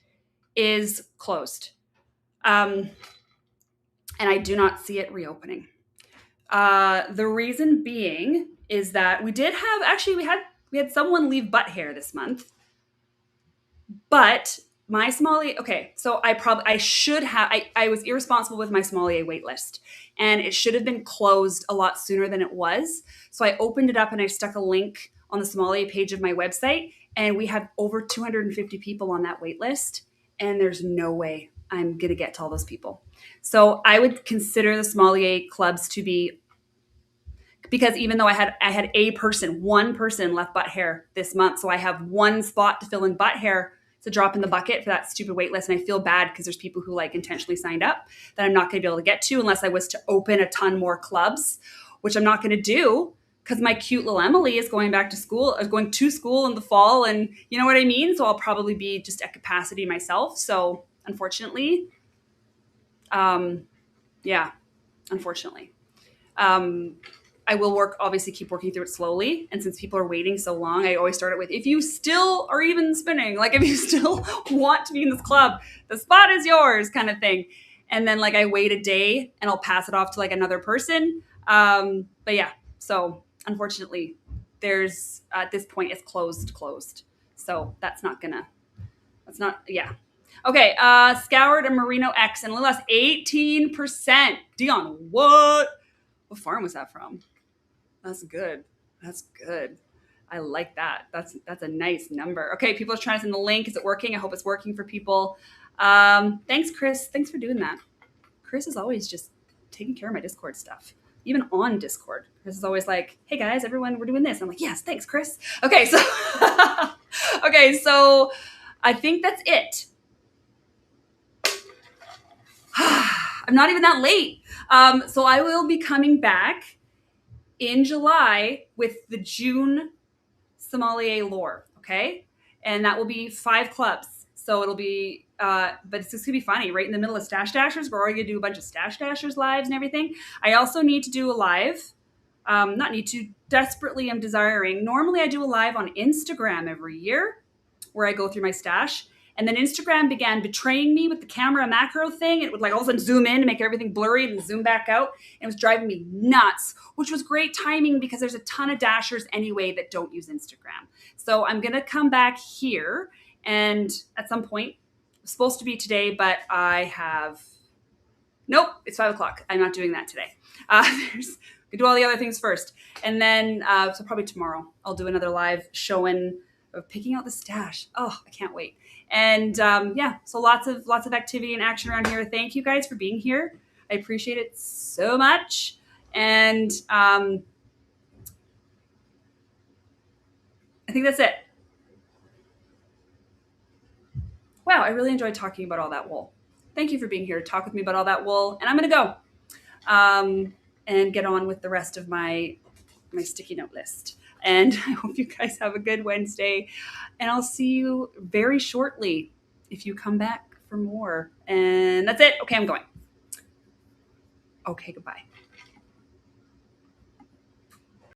is closed. And I do not see it reopening. The reason being is that we had someone leave Butthair this month, but my sommelier, okay, so I was irresponsible with my sommelier wait list, and it should have been closed a lot sooner than it was. So I opened it up and I stuck a link on the sommelier page of my website, and we have over 250 people on that wait list, and there's no way I'm going to get to all those people. So I would consider the sommelier clubs to be, because even though I had one person left Butthair this month, so I have one spot to fill in Butthair. It's a drop in the bucket for that stupid wait list, and I feel bad because there's people who like intentionally signed up that I'm not going to be able to get to unless I was to open a ton more clubs, which I'm not going to do because my cute little Emily is going to school in the fall, and you know what I mean? So I'll probably be just at capacity myself. So unfortunately, unfortunately. I will keep working through it slowly. And since people are waiting so long, I always start it with, if you still are even spinning, like if you still want to be in this club, the spot is yours kind of thing. And then like I wait a day and I'll pass it off to like another person. But yeah, so unfortunately at this point it's closed. So Okay, scoured a Merino X and lost 18%. Dion, what? What farm was that from? That's good. I like that. That's a nice number. Okay, people are trying to send the link. Is it working? I hope it's working for people. Thanks, Chris. Thanks for doing that. Chris is always just taking care of my Discord stuff. Even on Discord, Chris is always like, "Hey guys, everyone, we're doing this." I'm like, "Yes, thanks, Chris." Okay, so I think that's it. I'm not even that late. So I will be coming back in July with the June Sommelier lore, okay? And that will be 5 clubs. So it'll be, but it's just gonna be funny, right in the middle of Stash Dashers. We're already gonna do a bunch of Stash Dashers lives and everything. I also need to do a live. Desperately am desiring. Normally I do a live on Instagram every year where I go through my stash. And then Instagram began betraying me with the camera macro thing. It would like all of a sudden zoom in to make everything blurry and zoom back out. It was driving me nuts, which was great timing because there's a ton of dashers anyway that don't use Instagram. So I'm going to come back here and at some point, it's supposed to be today, but nope, it's 5:00. I'm not doing that today. We do all the other things first. And then, so probably tomorrow, I'll do another live showing of picking out the stash. Oh, I can't wait. And so lots of activity and action around here. Thank you guys for being here. I appreciate it so much. And I think that's it. Wow, I really enjoyed talking about all that wool. Thank you for being here to talk with me about all that wool. And I'm going to go and get on with the rest of my sticky note list. And I hope you guys have a good Wednesday. And I'll see you very shortly if you come back for more. And that's it. Okay, I'm going. Okay, goodbye.